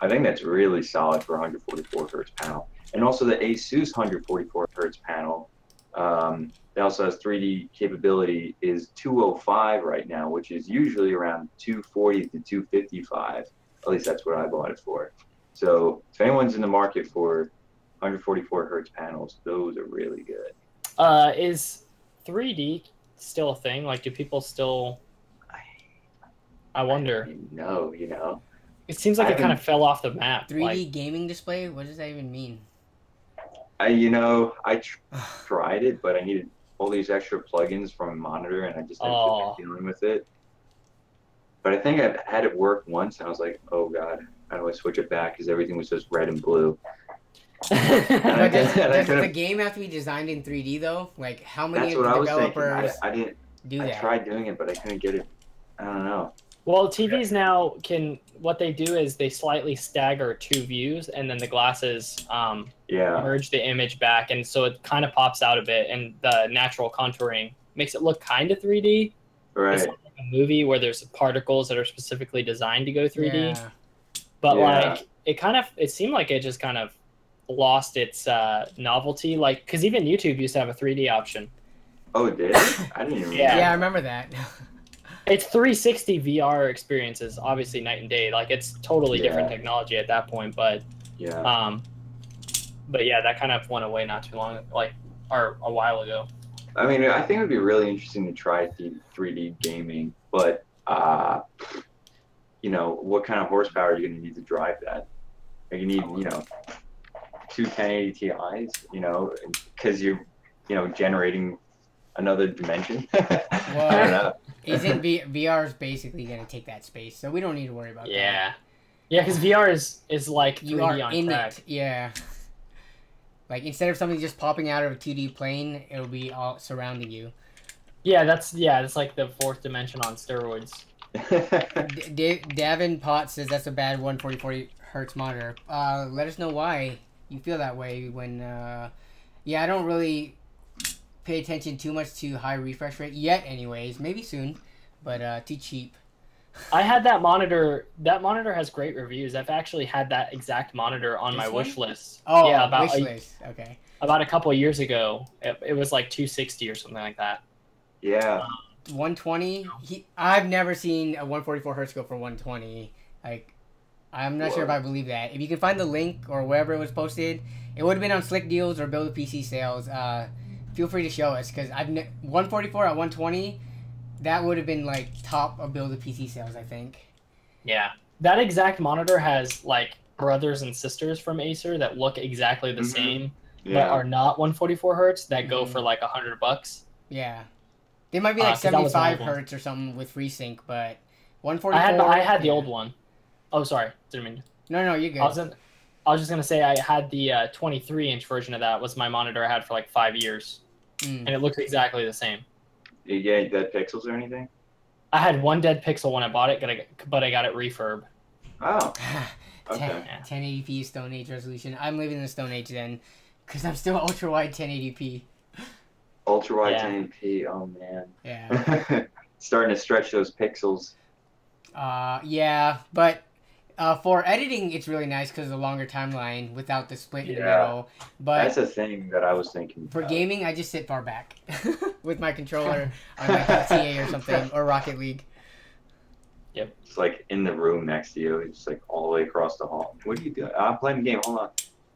I think that's really solid for a 144 hertz panel. And also the Asus 144 hertz panel, it also has 3D capability, is 205 right now, which is usually around 240 to 255. At least that's what I bought it for. So if anyone's in the market for 144 hertz panels, those are really good. Is 3D still a thing? Like, do people still? I wonder. No, you know. It seems like it kind of fell off the map. 3D gaming display? What does that even mean? I tried it, but I needed all these extra plugins from a monitor, and I just didn't feel like dealing with it. But I think I've had it work once, and I was like, oh god, how do I switch it back? Because everything was just red and blue. Does the game have to be designed in 3D though? Like, how many developers do that? I tried doing it, but I couldn't get it. I don't know. Well, TVs now what they do is they slightly stagger two views, and then the glasses merge the image back, and so it kind of pops out a bit, and the natural contouring makes it look kind of 3D. Right. It's not like a movie where there's particles that are specifically designed to go 3D. Yeah. But like it seemed like it just kind of lost its novelty, like because even YouTube used to have a 3D option. Oh, it did? I didn't even. Yeah, I remember that. It's 360 VR experiences, obviously night and day. Like it's totally different technology at that point, but but yeah, that kind of went away not too long, or a while ago. I mean, I think it would be really interesting to try 3D gaming, but you know, what kind of horsepower are you going to need to drive that? Like you need, you know, two 1080 Ti's, you know, because you're, you know, generating another dimension. Well, I don't know. Isn't VR is basically going to take that space, so we don't need to worry about that. Yeah, because VR is like 3D you are on in crack. it. Yeah. Like instead of something just popping out of a 2D plane, it'll be all surrounding you. Yeah, it's like the fourth dimension on steroids. Davin Pot says that's a bad 144 hertz monitor. Let us know why you feel that way. When yeah, I don't really pay attention too much to high refresh rate yet. Anyways, maybe soon, but too cheap. I had that monitor. That monitor has great reviews. I've actually had that exact monitor on my wish list. Oh, yeah, about wish list. Okay. About a couple of years ago, it was like 260 or something like that. Yeah. 120. I've never seen a 144 hertz go for 120. Like, I'm not sure if I believe that. If you can find the link or wherever it was posted, it would have been on Slick Deals or Build a PC sales. feel free to show us because 144 at 120. That would have been like top of build a PC sales, I think. Yeah, that exact monitor has like brothers and sisters from Acer that look exactly the same, but are not 144 hertz that go for like $100. Yeah, they might be like 75 hertz or something with FreeSync, but 144. I had the old one. Oh, sorry, didn't mean. No, you're good. I was just gonna say I had the 23-inch version of that. Was my monitor I had for like 5 years, and it looked exactly the same. You get dead pixels or anything? I had one dead pixel when I bought it, but I got it refurb. Oh. Okay. 1080p Stone Age resolution. I'm living in the Stone Age then, because I'm still ultra wide 1080p. Ultra wide 1080p. Oh man. Yeah. Starting to stretch those pixels. Yeah, but for editing, it's really nice because of the longer timeline without the split in the middle. But that's a thing that I was thinking. For gaming, I just sit far back with my controller on like GTA or something, or Rocket League. Yep. It's like in the room next to you. It's like all the way across the hall. What are you doing? I'm playing the game. Hold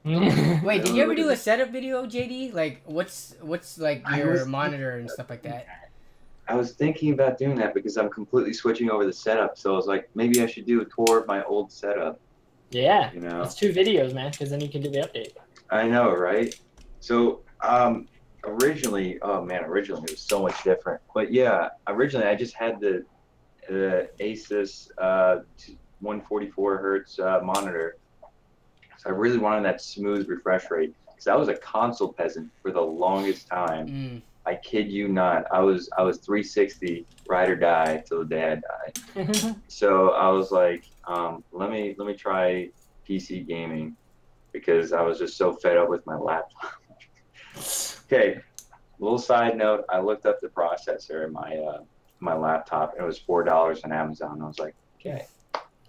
on. Wait, did you ever do a setup video, JD? Like, what's like your monitor and stuff like that? I was thinking about doing that because I'm completely switching over the setup. So I was like, maybe I should do a tour of my old setup. Yeah. You know, it's 2 videos, man, because then you can do the update. I know, right? So originally it was so much different. But yeah, originally I just had the Asus 144 hertz monitor. So I really wanted that smooth refresh rate because I was a console peasant for the longest time. I kid you not. I was 360 ride or die till the day I died. So I was like, let me try PC gaming because I was just so fed up with my laptop. Okay, little side note. I looked up the processor in my laptop and it was $4 on Amazon. I was like, okay,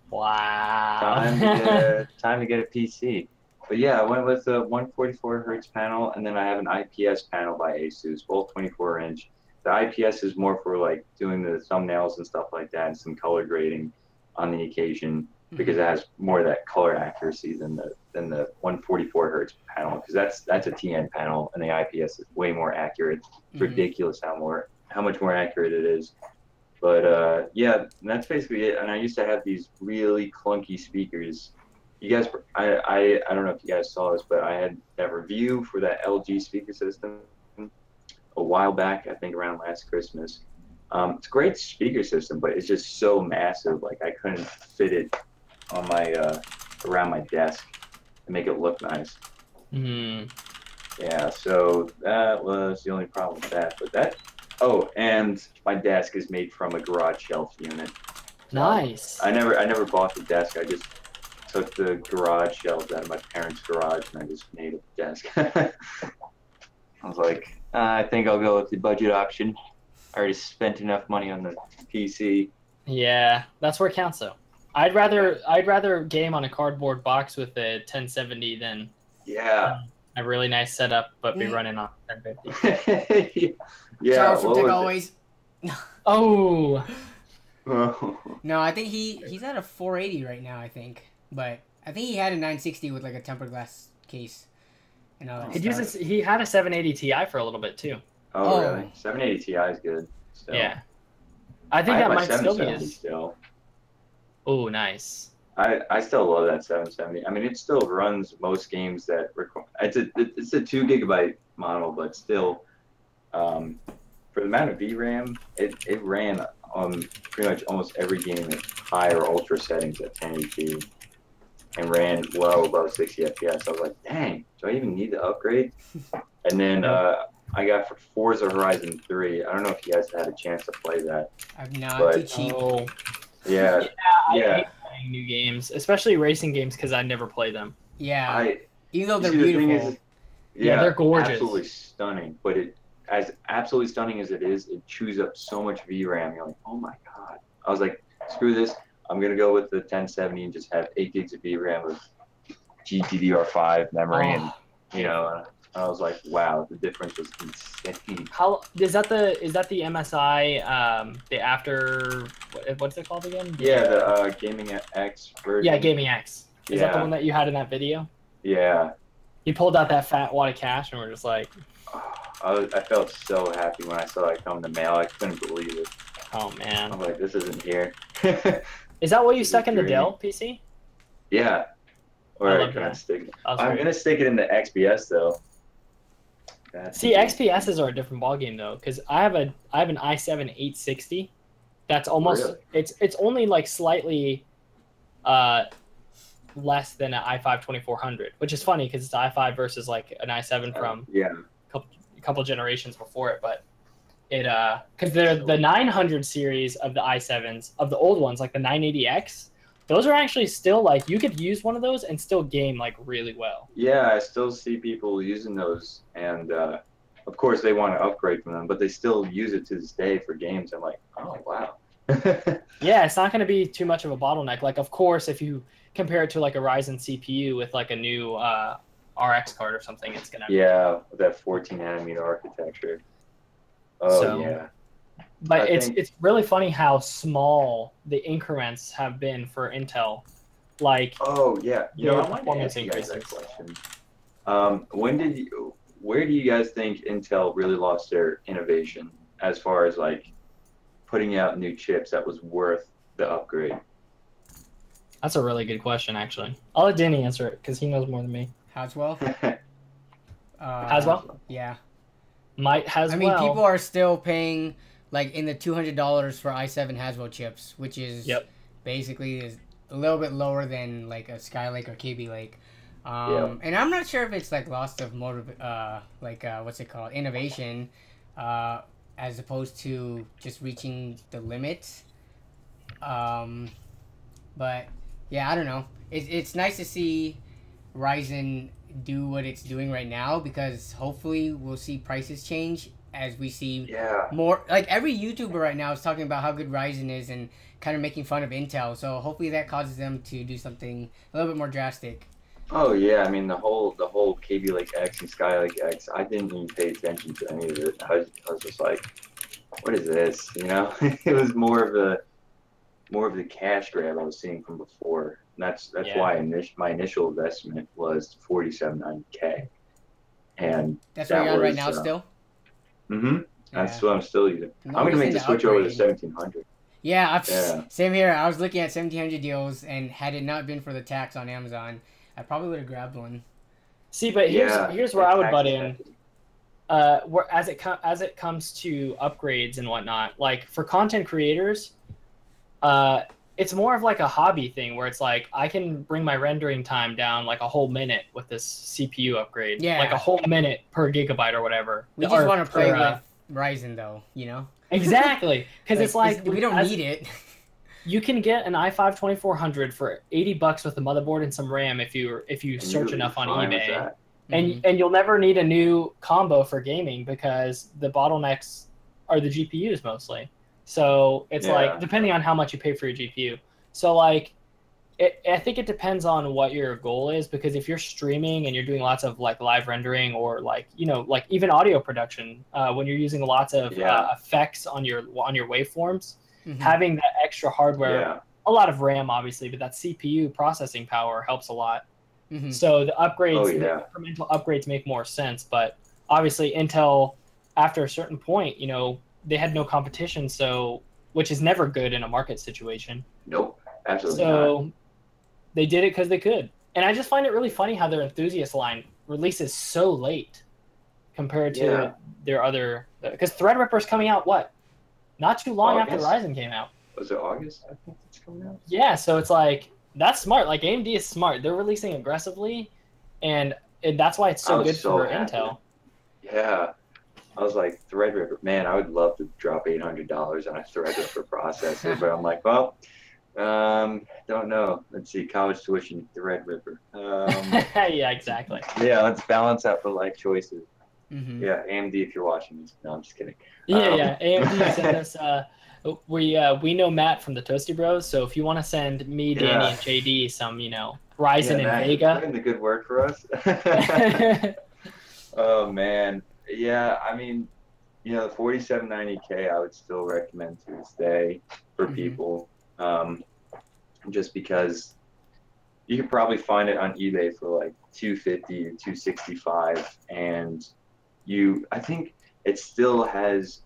wow, time to get a PC. But yeah, I went with the 144 hertz panel, and then I have an IPS panel by Asus, both 24-inch. The IPS is more for like doing the thumbnails and stuff like that, and some color grading on the occasion because it has more of that color accuracy than the 144 hertz panel. Because that's a TN panel, and the IPS is way more accurate. It's ridiculous how much more accurate it is. But yeah, that's basically it. And I used to have these really clunky speakers. You guys, I don't know if you guys saw this, but I had that review for that LG speaker system a while back, I think around last Christmas. It's a great speaker system, but it's just so massive. Like I couldn't fit it on my around my desk to make it look nice. Yeah, so that was the only problem with that. But and my desk is made from a garage shelf unit. Nice. I never bought the desk. I just took the garage shelves out of my parents' garage and I just made a desk. I was like, I think I'll go with the budget option. I already spent enough money on the PC. Yeah, that's where it counts though. I'd rather game on a cardboard box with a 1070 than a really nice setup, but be running on 1050. Yeah. Charles from Tech Always. Oh. No, I think he's at a 480 right now. I think. But I think he had a 960 with like a tempered glass case and all that stuff. He had a 780 Ti for a little bit too. Oh, really? 780 Ti is good. Still. Yeah. I think that might still be his. Still. Oh, nice. I still love that 770. I mean, it still runs most games that require. It's a 2 GB model, but still, for the amount of VRAM, it ran on pretty much almost every game at high or ultra settings at 1080p. And ran well above 60 FPS. I was like, dang, do I even need to upgrade? And then I got for Forza Horizon 3. I don't know if you guys had a chance to play that. I've not. Too cheap. Yeah. I hate playing new games, especially racing games, because I never play them. Yeah. Even though they're beautiful. They're gorgeous. Absolutely stunning. But as absolutely stunning as it is, it chews up so much VRAM. You're like, oh my God. I was like, screw this. I'm going to go with the 1070 and just have 8 gigs of VRAM with GDDR5 memory. And, you know, I was like, wow, the difference was insane. How is that the MSI, the after, what's it called again? The Gaming X version. Yeah, Gaming X. Is that the one that you had in that video? Yeah. He pulled out that fat wad of cash and we're just like, I felt so happy when I saw it come in the mail. I couldn't believe it. Oh man. I'm like, this isn't here. Is that what you This stuck is in the great. Dell PC? Yeah. Or I I love couldn't that. stick it. That was I'm great. gonna stick it in the XPS though. See, XPSs are a different ballgame though, because I have an i7 860. That's almost Really? it's only like slightly less than an i5 2400, which is funny because it's i5 versus like an i7 from Yeah. a couple generations before it, but it because they're the 900 series of the i7s of the old ones, like the 980X. Those are actually still like you could use one of those and still game like really well. Yeah, I still see people using those, and of course they want to upgrade from them, but they still use it to this day for games. I'm like, oh wow. Yeah, it's not going to be too much of a bottleneck. Like, of course, if you compare it to like a Ryzen CPU with like a new RX card or something, it's going to Yeah, with that 14 nanometer architecture. Oh so, yeah. But it's really funny how small the increments have been for Intel. Like, oh yeah, you know, I wanted to performance ask you guys that increases. question. Where do you guys think Intel really lost their innovation as far as like putting out new chips that was worth the upgrade? That's a really good question, actually. I'll let Danny answer it because he knows more than me. Haswell. Haswell? Yeah. I mean, people are still paying like in the $200 for i7 Haswell chips, which is basically a little bit lower than like a Skylake or KB Lake. And I'm not sure if it's like loss of what's it called, innovation, as opposed to just reaching the limits. But yeah, I don't know. It's nice to see Ryzen do what it's doing right now, because hopefully we'll see prices change as we see more. Like every YouTuber right now is talking about how good Ryzen is and kind of making fun of Intel. So hopefully that causes them to do something a little bit more drastic. Oh yeah, I mean the whole KB Lake X and Skylake X, I didn't even pay attention to any of it. I was just like, what is this? You know, it was more of the cash grab I was seeing from before. And that's why my initial investment was $47.90K, and that's what you're on right now still. That's what I'm still using. No I'm gonna make the switch over to 1700. Yeah, same here. I was looking at 1700 deals, and had it not been for the tax on Amazon, I probably would have grabbed one. See, but here's where I would butt in. As it comes to upgrades and whatnot, like for content creators, it's more of like a hobby thing where it's like I can bring my rendering time down like a whole minute with this CPU upgrade. Yeah, like a whole minute per gigabyte or whatever. We just want to play with Ryzen though, you know. Exactly, because it's like we don't need it. You can get an i5 2400 for $80 with a motherboard and some RAM if you search enough on eBay, and you'll never need a new combo for gaming because the bottlenecks are the GPUs mostly. So it's like depending on how much you pay for your GPU. So like, I think it depends on what your goal is, because if you're streaming and you're doing lots of like live rendering or like like even audio production, when you're using lots of effects on your waveforms. Having that extra hardware, a lot of RAM obviously, but that CPU processing power helps a lot. So the upgrades, the incremental upgrades make more sense. But obviously Intel, after a certain point, they had no competition, so which is never good in a market situation. Nope, absolutely not. So they did it because they could. And I just find it really funny how their enthusiast line releases so late compared to their other, because Threadripper's coming out not too long after Ryzen came out. Was it August? I think it's coming out. Yeah, so it's like, that's smart. Like, AMD is smart. They're releasing aggressively, and that's why it's so good for Intel. Yeah. I was like, Threadripper. Man, I would love to drop $800 on a Threadripper processor, but I'm like, well, don't know. Let's see, college tuition, Threadripper. Yeah, exactly. Yeah, let's balance out the life choices. Yeah, AMD, if you're watching this. No, I'm just kidding. Yeah, AMD sent us. We know Matt from the Toasty Bros, so if you want to send me, Danny, and JD some, Ryzen and Matt, Vega. Put in the good word for us. Oh man, yeah. I mean, the 4790K, I would still recommend to this day for people, just because you could probably find it on eBay for like $250 or $265, and I think it still has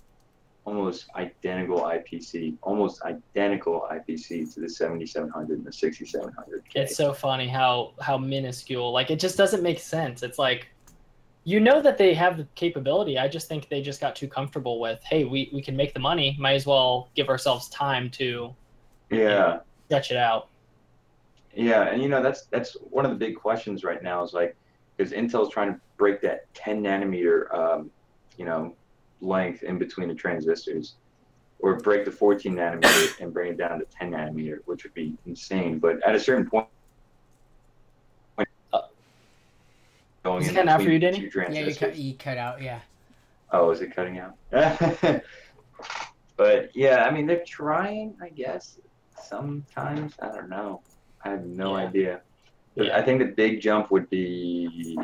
almost identical IPC to the 7700 and the 6700K. It's so funny how minuscule. Like, it just doesn't make sense. It's like, you know that they have the capability. I just think they just got too comfortable with, hey, we can make the money. Might as well give ourselves time to stretch it out. Yeah, and that's one of the big questions right now is like, because Intel's trying to break that 10 nanometer length in between the transistors, or break the 14 nanometer and bring it down to 10 nanometer, which would be insane. But at a certain point, going is it cutting out for you, Denny? Yeah, you cut out. Yeah. Oh, is it cutting out? But yeah, I mean, they're trying, I guess. Sometimes, I don't know. I have no idea. I think the big jump would be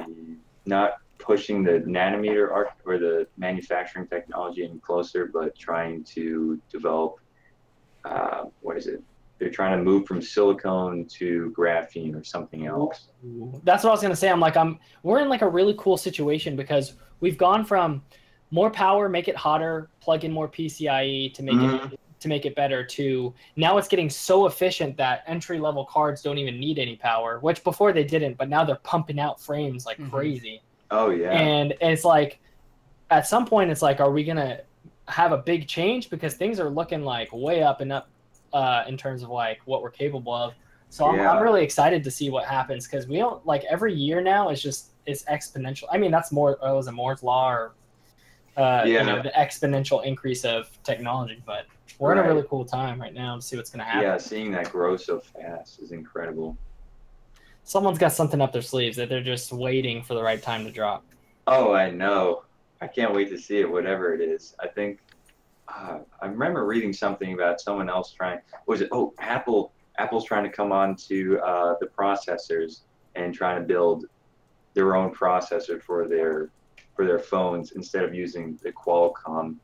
not pushing the nanometer arc or the manufacturing technology any closer, but trying to develop, what is it? They're trying to move from silicone to graphene or something else. That's what I was going to say. We're in like a really cool situation because we've gone from more power, make it hotter, plug in more PCIe to make it better, to now it's getting so efficient that entry-level cards don't even need any power, which before they didn't, but now they're pumping out frames like crazy. Oh, yeah. And it's like, at some point, it's like, are we going to have a big change? Because things are looking like way up and up in terms of like what we're capable of. So I'm really excited to see what happens, because we don't, like, every year now it's exponential. I mean, that's more, was it Moore's Law, or the exponential increase of technology, but we're in a really cool time right now to see what's going to happen. Yeah, seeing that grow so fast is incredible. Someone's got something up their sleeves that they're just waiting for the right time to drop. Oh, I know. I can't wait to see it, whatever it is. I think, I remember reading something about someone else Apple's trying to come on to the processors and trying to build their own processor for their phones instead of using the Qualcomm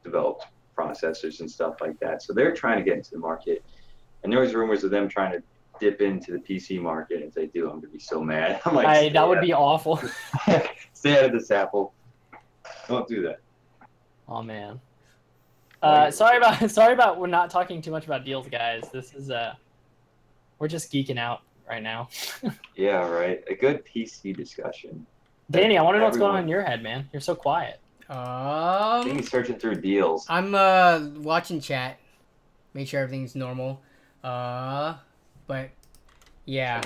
developed processors and stuff like that. So they're trying to get into the market. And there was rumors of them trying to dip into the PC market. If they do, I'm going to be so mad. I'm like, that would be awful. Stay out of this, Apple. Don't do that. Oh, man. Sorry about we're not talking too much about deals, guys. This is we're just geeking out right now. Yeah, right. A good PC discussion. Danny, I want to know what's going on in your head, man. You're so quiet. I think he's searching through deals. I'm watching chat, make sure everything's normal. But yeah,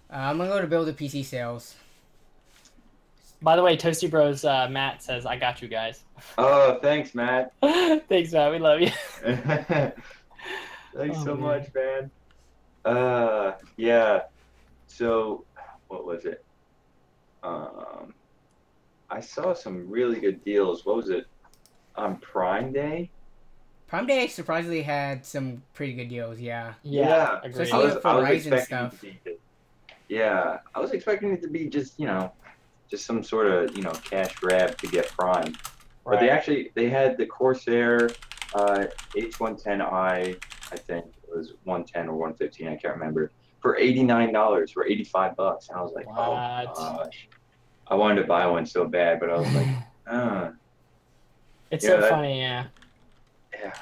I'm gonna go to build a PC sales. By the way, Toasty Bros Matt says, "I got you guys." Oh, thanks, Matt. Thanks, Matt. We love you. Thanks so much, man. Yeah. So, what was it? I saw some really good deals. What was it? On Prime Day? Prime Day surprisingly had some pretty good deals, yeah. Yeah. Especially for Ryzen stuff. Yeah. I was expecting it to be just some sort of, cash grab to get Prime. But they had the Corsair H110i, I think it was 110 or 115, I can't remember, for $89, for $85. And I was like, oh gosh. I wanted to buy one so bad, but I was like, It's so funny, yeah. Yeah.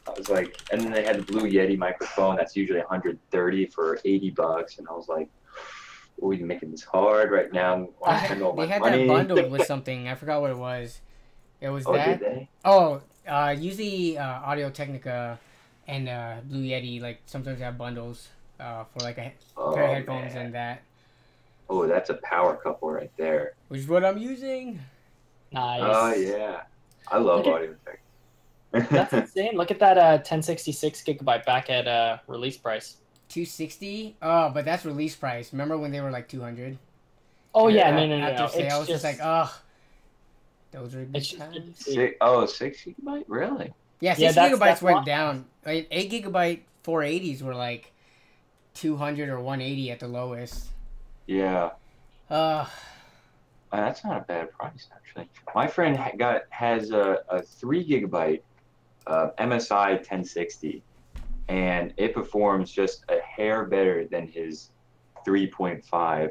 I was like, and then they had the Blue Yeti microphone that's usually $130 for $80, and I was like, "Are you making this hard right now?" They had that bundled with something. I forgot what it was. It was that. Did they? Oh, usually Audio Technica and Blue Yeti sometimes have bundles for a pair of headphones and that. Oh, that's a power couple right there. Which is what I'm using. Nice. Oh yeah, I love Audio Technica. That's insane. Look at that 1066 gigabyte back at release price. 260? Oh, but that's release price. Remember when they were like 200? Oh yeah, no. After sale, I was just like, ugh. Those are good times. 6 gigabyte? Really? Yeah, 6 gigabytes went down. 8 gigabyte 480s were like 200 or 180 at the lowest. Yeah. That's not a bad price, actually. My friend has a 3 gigabyte MSI 1060, and it performs just a hair better than his 3.5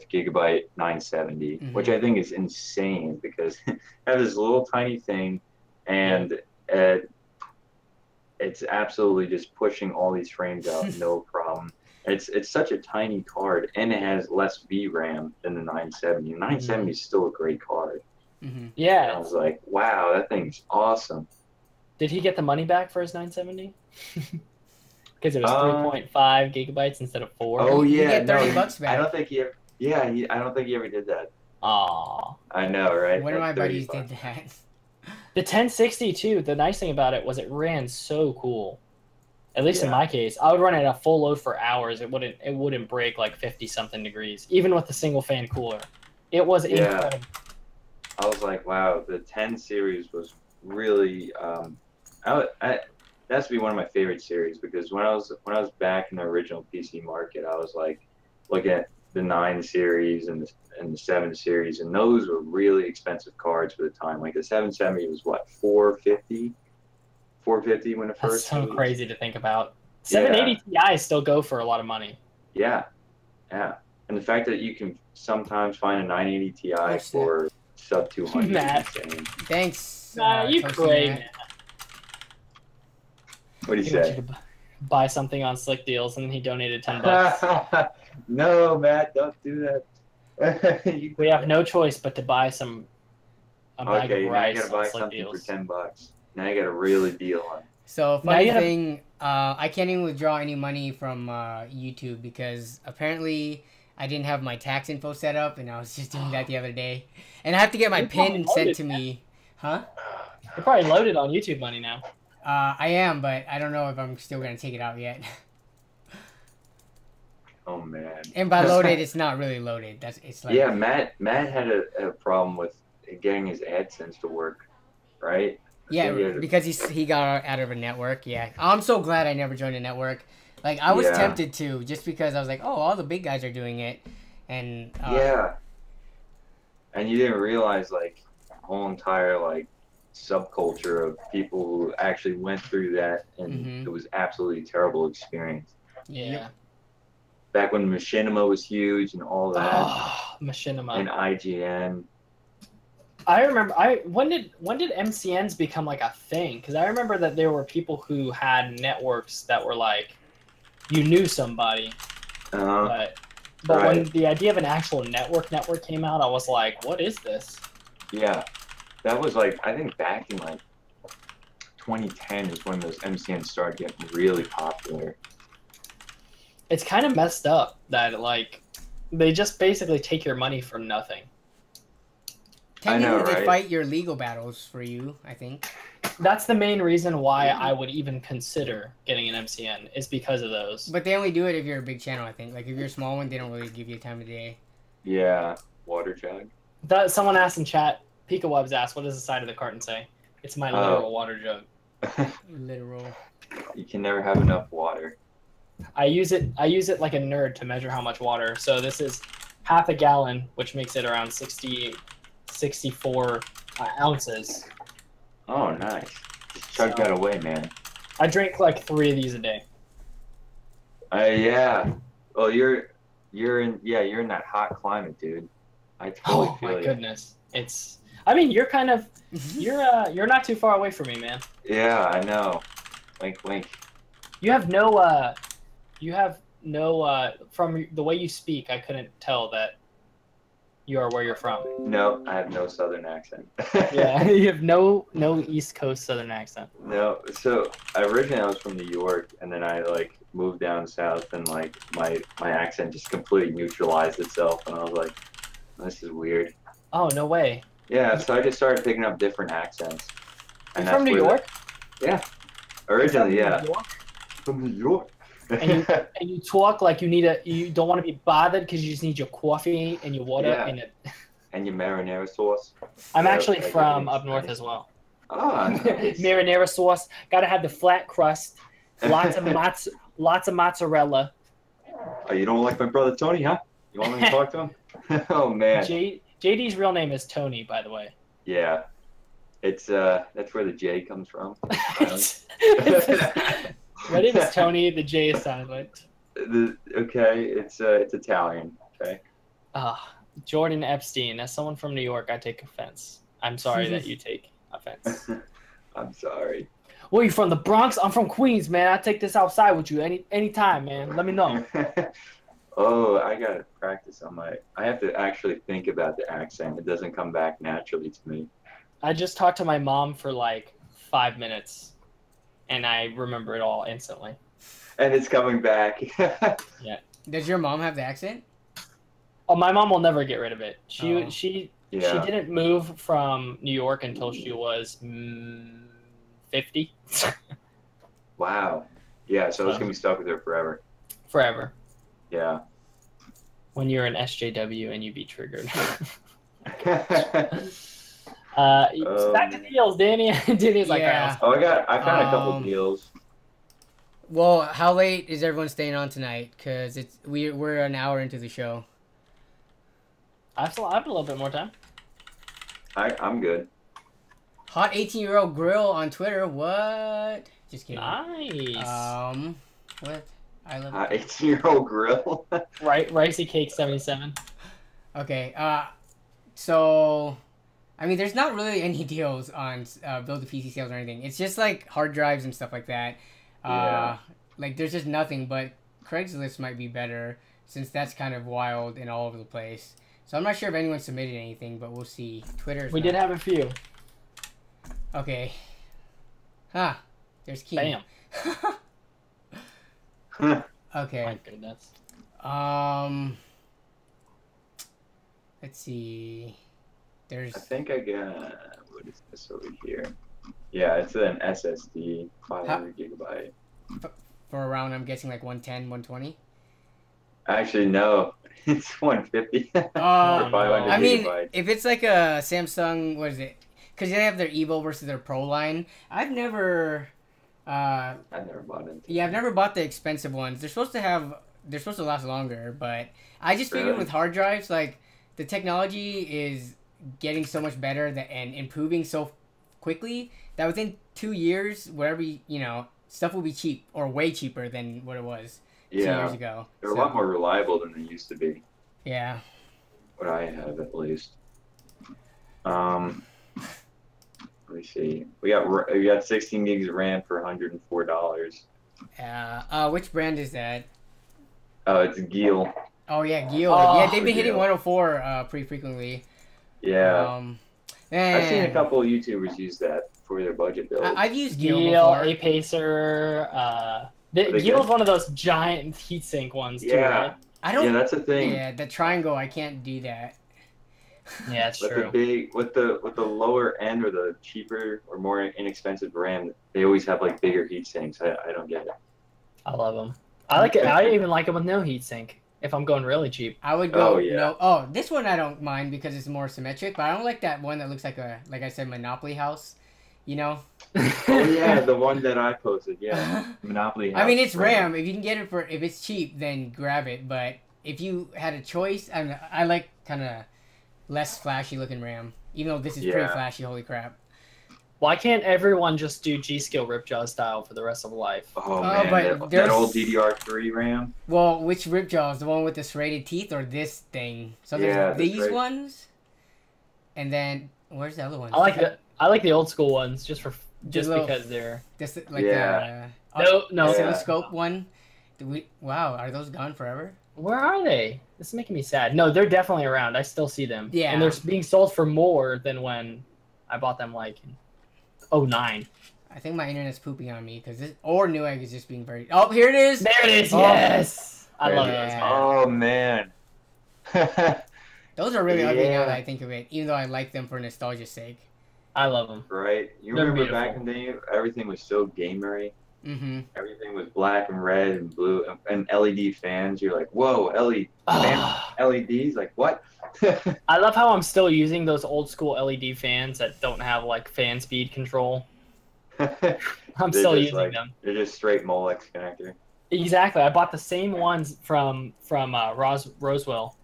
gigabyte 970, which I think is insane because I have this little tiny thing, and it's absolutely just pushing all these frames out, no problem. It's such a tiny card, and it has less VRAM than the 970. 970 is still a great card. Yeah. And I was like, wow, that thing's awesome. Did he get the money back for his 970? Because it was 3.5 gigabytes instead of 4. Oh yeah, you get $30 back. I don't think he ever. Yeah, I don't think he ever did that. Aw. I know, right? One of my buddies did that. The 1060 too. The nice thing about it was it ran so cool. At least in my case, I would run it at full load for hours. It wouldn't break like 50 something degrees, even with the single fan cooler. It was incredible. I was like, wow, the 10 series was really. That has to be one of my favorite series because when I was back in the original PC market, I was like looking at the 9 series and the 7 series, and those were really expensive cards for the time. Like the 770 was what, $450 when it first. That's so crazy to think about. 780 Ti still go for a lot of money. Yeah, and the fact that you can sometimes find a 980 Ti for sub 200 is insane. Thanks. You crazy, man. What do you say? You buy something on Slick Deals, and then he donated $10. No, Matt, don't do that. We have no choice but to buy a bag of rice. Now you gotta buy something deals. For $10. Now you got a really deal on. So funny thing, I can't even withdraw any money from YouTube because apparently I didn't have my tax info set up, and I was just doing that the other day, and I have to get my PIN sent to me. Huh? You're probably loaded on YouTube money now. I am, but I don't know if I'm still gonna take it out yet. Oh man! And by loaded, it's not really loaded. It's like Matt had a problem with getting his AdSense to work, right? Yeah, because he got out of a network. Yeah, I'm so glad I never joined a network. Like I was tempted to, just because I was like, oh, all the big guys are doing it, and and you didn't realize like the whole entire like subculture of people who actually went through that, and it was absolutely a terrible experience. Yeah. Back when Machinima was huge and all that. Oh, Machinima. And IGN. I remember. When did MCNs become like a thing? Because I remember that there were people who had networks that were like, you knew somebody. But when the idea of an actual network came out, I was like, what is this? Yeah, that was like, I think back in like 2010 is when those MCNs started getting really popular. It's kind of messed up that like they just basically take your money for nothing. Technically, they fight your legal battles for you, I think. That's the main reason why I would even consider getting an MCN, is because of those. But they only do it if you're a big channel, I think. Like, if you're a small one, they don't really give you time of day. Yeah, water jug. Someone asked in chat, Pika Webs asked, what does the side of the carton say? It's my literal water jug. Literal. You can never have enough water. I use it like a nerd to measure how much water. So this is half a gallon, which makes it around 64 ounces. Oh, nice. Just chug that away, man. I drink like 3 of these a day. Yeah. Well, you're in that hot climate, dude. I totally feel you. Oh my goodness. I mean, you're kind of you're not too far away from me, man. Yeah, I know. Wink, wink. You have no from the way you speak, I couldn't tell that you are where you're from. No, I have no southern accent. Yeah, you have no East Coast southern accent. No, so originally I was from New York, and then I like moved down south, and like my accent just completely neutralized itself, and I was like, this is weird. Oh, no way. Yeah, so I just started picking up different accents. And you're from New York? Yeah. Originally, yeah. From New York? and you talk like you don't want to be bothered because you just need your coffee and your water and your marinara sauce. I'm actually from up north as well. Oh, nice. Marinara sauce. Gotta have the flat crust. Lots of mozzarella. Oh, you don't like my brother Tony, huh? You want me to talk to him? Oh man. JD's real name is Tony, by the way. Yeah. It's that's where the J comes from. My name is Tony. The J is silent. Okay, it's Italian. Okay. Jordan Epstein. As someone from New York, I take offense. I'm sorry that you take offense. I'm sorry. Where you from? The Bronx? I'm from Queens, man. I take this outside with you anytime, man. Let me know. Oh, I gotta practice on my. I have to actually think about the accent. It doesn't come back naturally to me. I just talked to my mom for like 5 minutes, and I remember it all instantly. And it's coming back. Yeah. Does your mom have the accent? Oh, my mom will never get rid of it. She Yeah. didn't move from New York until she was 50. Wow. Yeah, so it's gonna be stuck with her forever. Forever. Yeah. When you're an SJW and you be triggered. So back to deals, Danny. Danny's like, Yeah. Oh, I found a couple deals. Well, how late is everyone staying on tonight? Because we're an hour into the show. I have a little bit more time. I'm good. Hot 18-year-old grill on Twitter. What? Just kidding. Nice. What? I love 18-year-old grill. Right, Ricey Cake 77. Okay. So, I mean, there's not really any deals on build a PC sales or anything. It's just like hard drives and stuff like that. Yeah. Like there's just nothing. But Craigslist might be better since that's kind of wild and all over the place. So I'm not sure if anyone submitted anything, but we'll see. We did have a few. Okay. Huh. There's Key. Bam. Okay. My goodness. Let's see. There's. I think I got. What is this over here? Yeah, it's an SSD, 500 gigabyte. For around, I'm guessing like 110, 120. Actually, no. It's 150 for 500 I mean, gigabytes. if it's like a Samsung, what is it? Because they have their Evo versus their Pro line. I've never I've never bought into. Yeah, I've never bought the expensive ones. They're supposed to last longer, but I just figured with hard drives, like the technology is getting so much better and improving so quickly that within 2 years, whatever stuff will be cheap or way cheaper than what it was 2 years ago. They're a lot more reliable than they used to be. Yeah. What I have, at least. Let me see. We got 16 gigs of RAM for $104. Which brand is that? Oh, it's Giel. Oh yeah, Giel. Oh, yeah, they've been hitting 104 pretty frequently. Yeah. I've seen a couple of YouTubers use that for their budget builds. I've used Giel Giel, before. A-Pacer. Giel's one of those giant heatsink ones too, right? I don't. Yeah, that's a thing. Yeah, the triangle. I can't do that. Yeah, it's true. With the lower end or the cheaper or more inexpensive RAM, they always have like bigger heat sinks. I don't get it. I love them. I like it. I even like them with no heatsink if I'm going really cheap. I would go. Oh, yeah. No. Oh, this one I don't mind because it's more symmetric, but I don't like that one that looks like like I said, Monopoly house. You know. Oh yeah, the one that I posted. Yeah, Monopoly House. I mean, it's RAM. If you can get it if it's cheap, then grab it. But if you had a choice, I like kind of less flashy looking RAM. Even though this is pretty flashy. Holy crap! Why can't everyone just do G-Skill Ripjaw style for the rest of life? Oh man, but that old DDR3 RAM. Well, which Ripjaw is the one with the serrated teeth or this thing? So there's these ones, and then where's the other one? I like the old school ones just because they're no oscilloscope one. Wow, are those gone forever? Where are they? This is making me sad. No, they're definitely around. I still see them. Yeah, and they're being sold for more than when I bought them like in 2009. I think my internet's pooping on me because Newegg is just being very. Oh, here it is. There it is. Yes, I love those. Oh man. Those are really ugly now that I think of it. Even though I like them for nostalgia's sake. I love them. Right? You remember back in the day, everything was so gamery. Mm-hmm. Everything was black and red and blue and LED fans. You're like, whoa, LEDs? Like what? I love how I'm still using those old school LED fans that don't have like fan speed control. I'm still using them. They're just straight Molex connector. Exactly. I bought the same ones from Roswell.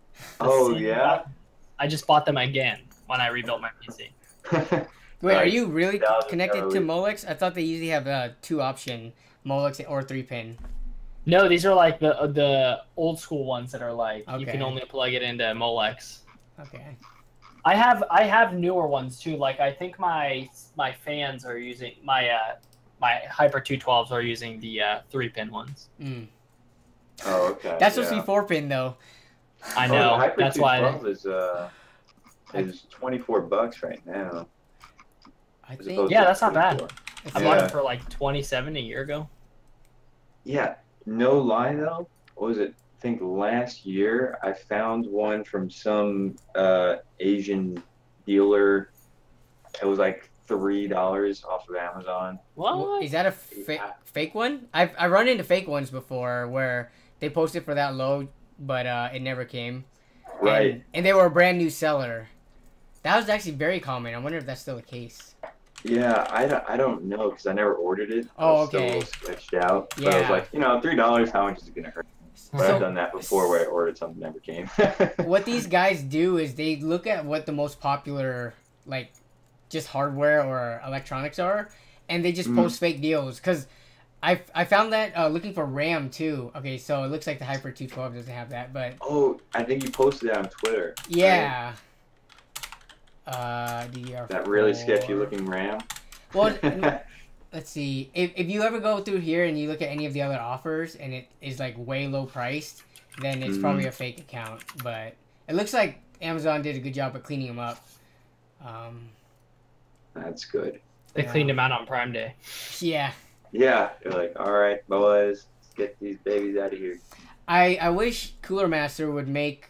Yeah? I just bought them again when I rebuilt my PC. Wait, are you really connected to Molex? I thought they usually have a 2-option Molex or 3-pin. No, these are like the old school ones that are like you can Okay. only plug it into Molex. Okay. I have newer ones too. Like I think my fans are using my Hyper 212s are using the 3-pin ones. Mm. Oh, okay. That's supposed to be 4-pin though. I Oh, the know. Hyper That's why 212 is $24 right now. I As think. opposed Yeah, to that's not bad. 24. It's I like, bought them for like 27 a year ago. Yeah, no lie though. What was it? I think last year I found one from some Asian dealer. It was like $3 off of Amazon. What? is that a fake one? I've run into fake ones before where they posted for that low, but it never came. Right. And they were a brand new seller. That was actually very common. I wonder if that's still the case. Yeah, I don't know because I never ordered it. I Oh, was still a okay. little sketched out. But I was Yeah. like, $3, how much is it gonna hurt? But So- I've done that before where I ordered something that never came. What these guys do is they look at what the most popular, like, just hardware or electronics are, and they just post fake deals. Because I found that looking for RAM too. Okay, so it looks like the Hyper 212 doesn't have that, but Oh, I think you posted it on Twitter. yeah. DDR4. That really sketchy looking RAM. Well, let's see. If you ever go through here and you look at any of the other offers and it is like way low priced, then it's probably a fake account. But it looks like Amazon did a good job of cleaning them up. That's good. They cleaned them out on Prime Day. Yeah. Yeah, you're like, all right, boys, let's get these babies out of here. I wish Cooler Master would make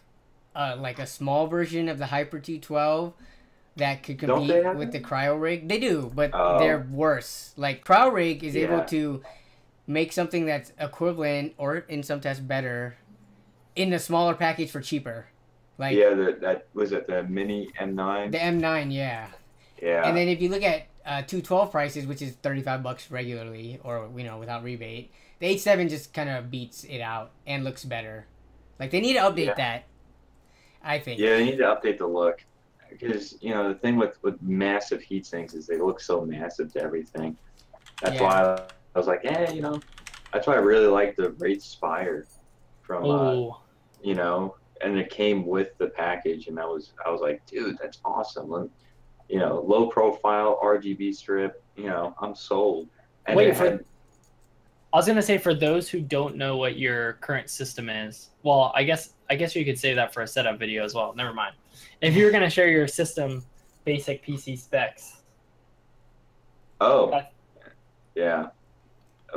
like a small version of the Hyper 212 that could compete with the Cryo Rig. They do, but they're worse. Like Cryo Rig is able to make something that's equivalent or in some tests better in a smaller package for cheaper. Like that was it, the mini M9. The M9, yeah. Yeah. And then if you look at 212 prices, which is $35 regularly, or without rebate, the H7 just kind of beats it out and looks better. Like they need to update that. I think. Yeah, they need to update the look because the thing with massive heat sinks is they look so massive to everything. That's why I was like, that's why I really like the Wraith Spire from and it came with the package, and I was like, dude, that's awesome. Low profile RGB strip. I'm sold. And I was gonna say, for those who don't know what your current system is, well, I guess you could save that for a setup video as well. Never mind. If you were gonna share your system basic PC specs. Oh. Yeah.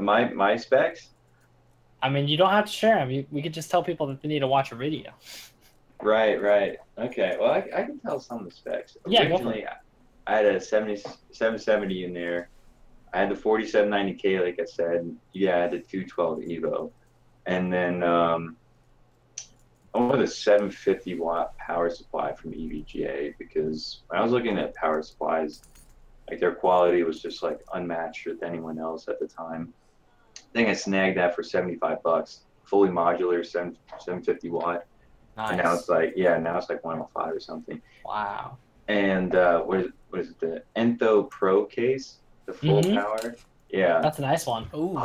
My specs? I mean, you don't have to share them. We could just tell people that they need to watch a video. Right. Okay. Well, I can tell some of the specs. Yeah, originally, I had a 770 in there. I had the 4790K, like I said. Yeah, I had the 212 Evo. And then I wanted a 750 watt power supply from EVGA because when I was looking at power supplies, like their quality was just like unmatched with anyone else at the time. I think I snagged that for $75, fully modular 750 watt. Nice. And now it's like 105 or something. Wow. And what is it? The Entho Pro case, the full power. Yeah. That's a nice one. Ooh.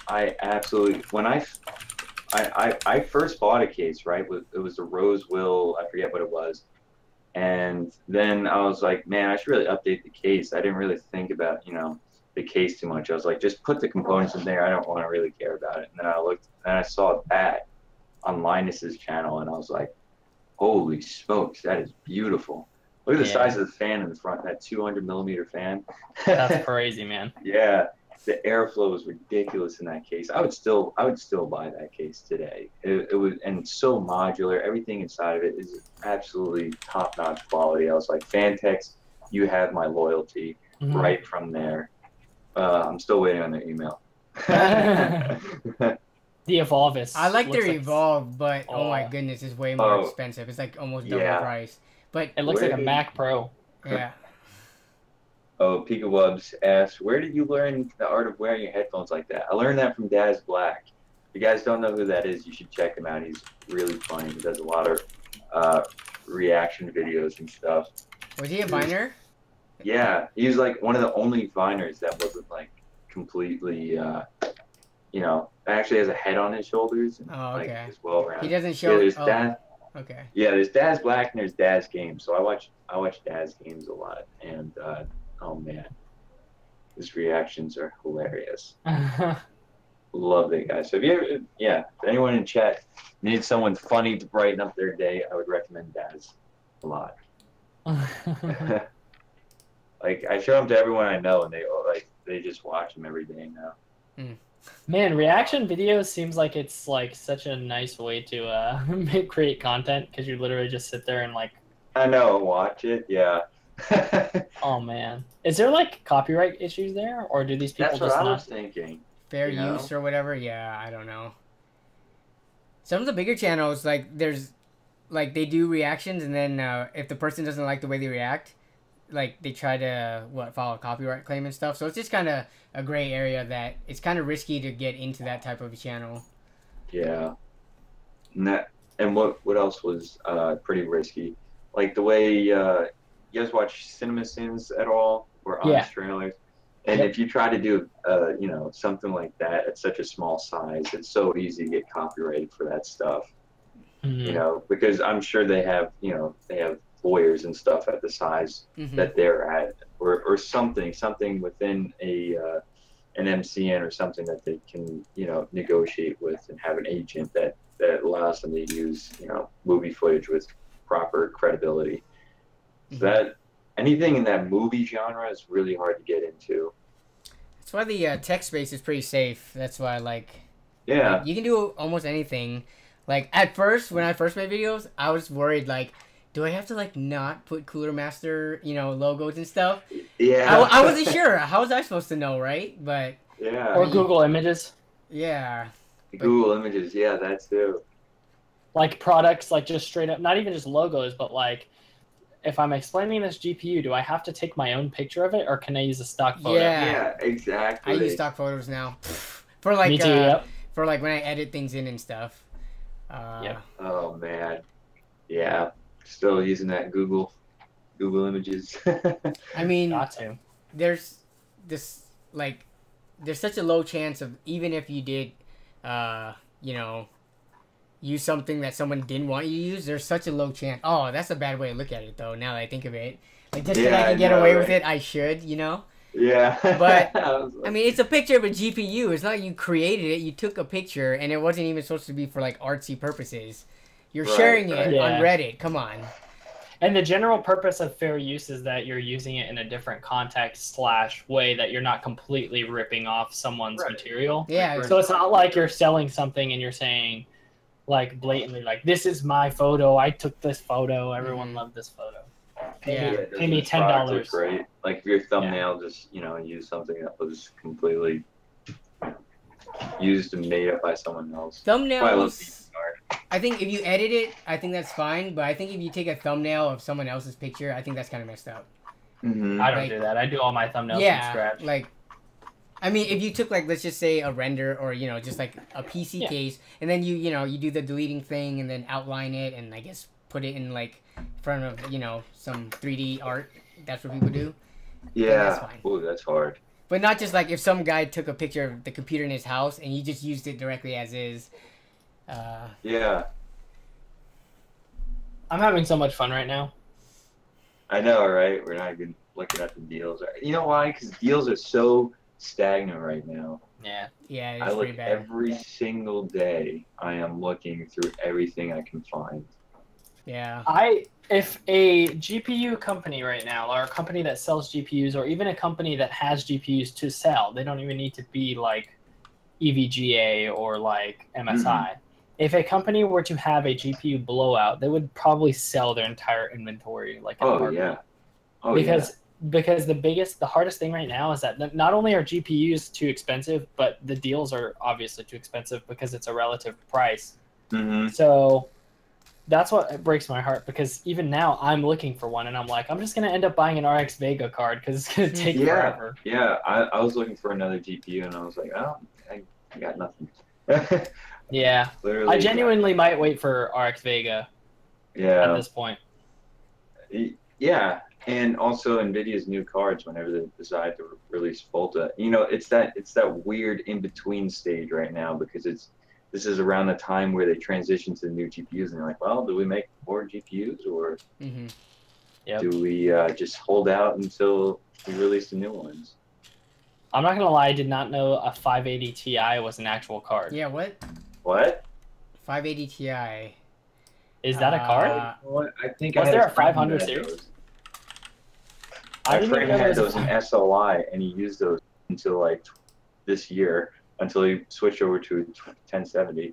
I absolutely when I first bought a case, right? It was a Rosewill, I forget what it was. And then I was like, man, I should really update the case. I didn't really think about, the case too much. I was like, just put the components in there. I don't want to really care about it. And then I looked and I saw that on Linus's channel, and I was like, holy smokes, that is beautiful. Look at the size of the fan in the front, that 200 millimeter fan. That's crazy, man. Yeah, the airflow was ridiculous in that case. I would still buy that case today. It was, and it's so modular. Everything inside of it is absolutely top-notch quality. I was like, Fantex, you have my loyalty right from there. I'm still waiting on their email. The Evolvus. I like their Evolve, but oh my goodness, it's way more expensive. It's like almost double the price. But it looks like a Mac Pro. Yeah. Oh, Pika Wubs asks, where did you learn the art of wearing your headphones like that? I learned that from Daz Black. If you guys don't know who that is, you should check him out. He's really funny. He does a lot of reaction videos and stuff. Was he a Viner? Yeah, he was like one of the only Viners that wasn't like completely you know, actually has a head on his shoulders and Oh, like okay. is well rounded. He doesn't show. Yeah, there's Oh, Dad. okay. Yeah, there's Dad's Black and there's Dad's Games. So I watch Dad's Games a lot, and oh man, his reactions are hilarious. Love that guy. So if you ever, yeah, if anyone in chat needs someone funny to brighten up their day, I would recommend Dad's a lot. Like I show them to everyone I know, and they just watch them every day now. Mm. Man, reaction videos seems like it's like such a nice way to create content because you literally just sit there and like. I know, watch it, yeah. Oh man, is there like copyright issues there, or do these people That's what just I not? was thinking. Fair You know? use or whatever. Yeah, I don't know. Some of the bigger channels, like there's, like they do reactions, and then if the person doesn't like the way they react, like they try to file a copyright claim and stuff. So it's just kind of a gray area that it's kind of risky to get into that type of a channel. Yeah. And what else was pretty risky? Like the way you guys watch Cinema Sins at all or Honest Trailers? And if you try to do you know, something like that at such a small size, it's so easy to get copyrighted for that stuff. Mm-hmm. You know, because I'm sure they have lawyers and stuff at the size that they're at, or something within an MCN or something that they can, you know, negotiate with and have an agent that allows them to use, you know, movie footage with proper credibility. So that anything in that movie genre is really hard to get into. That's why the tech space is pretty safe. That's why, like, you can do almost anything. Like, at first, when I first made videos, I was worried, like, do I have to, like, not put Cooler Master, you know, logos and stuff? Yeah. I wasn't sure. How was I supposed to know, right? But... Yeah. Or Google Images. Yeah. Google Images, yeah, that too. Like products, like just straight up, not even just logos, but like, if I'm explaining this GPU, do I have to take my own picture of it, or can I use a stock photo? Yeah, exactly. I use stock photos now. For like, me too, for like when I edit things in and stuff. Oh man, yeah. Still using that Google Images. I mean, got to. There's this like, there's such a low chance of, even if you did, you know, use something that someone didn't want you to use, there's such a low chance. Oh, that's a bad way to look at it, though, now that I think of it. Like, just because I can get away with it, I should, you know? Yeah. But, I mean, it's a picture of a GPU. It's not like you created it. You took a picture, and it wasn't even supposed to be for, like, artsy purposes. You're sharing it on Reddit. Come on. And the general purpose of fair use is that you're using it in a different context / way, that you're not completely ripping off someone's material. Yeah. So it's not like you're selling something and you're saying, like, blatantly, like, this is my photo. I took this photo. Everyone loved this photo. Pay me $10. Great. Like if your thumbnail just, you know, use something that was completely used and made up by someone else. Thumbnails. I think if you edit it, I think that's fine. But I think if you take a thumbnail of someone else's picture, I think that's kind of messed up. I don't do that. I do all my thumbnails from scratch. Like, I mean, if you took, like, let's just say a render, or, you know, just like a PC case, and then you know, you do the deleting thing and then outline it and I guess put it in, like, in front of, you know, some 3D art. That's what people do. Yeah. That's fine. Ooh, that's hard. But not just like if some guy took a picture of the computer in his house and you just used it directly as is. Yeah. I'm having so much fun right now. I know, right? We're not even looking at the deals. You know why? Because deals are so stagnant right now. Yeah. Yeah, it's I look pretty bad. every single day. I am looking through everything I can find. Yeah. If a GPU company right now, or a company that sells GPUs, or even a company that has GPUs to sell, they don't even need to be like EVGA or like MSI. If a company were to have a GPU blowout, they would probably sell their entire inventory like in a market. Because the hardest thing right now is that not only are GPUs too expensive, but the deals are obviously too expensive because it's a relative price. So that's what breaks my heart, because even now I'm looking for one and I'm like, I'm just going to end up buying an RX Vega card because it's going to take forever. Yeah, I was looking for another GPU and I was like, oh, I got nothing. Yeah, Literally, I genuinely might wait for RX Vega at this point. Yeah, And also Nvidia's new cards, whenever they decide to release Volta, you know, it's that weird in between stage right now because this is around the time where they transition to the new GPUs, and they're like, well, do we make more GPUs or do we just hold out until we release the new ones? I'm not gonna lie, I did not know a 580 Ti was an actual card. Yeah, what? What? 580 Ti. Is that a card? What? I think was I had there a 500 series? Those. My friend had those in SLI, and he used those until like this year, until he switched over to 1070.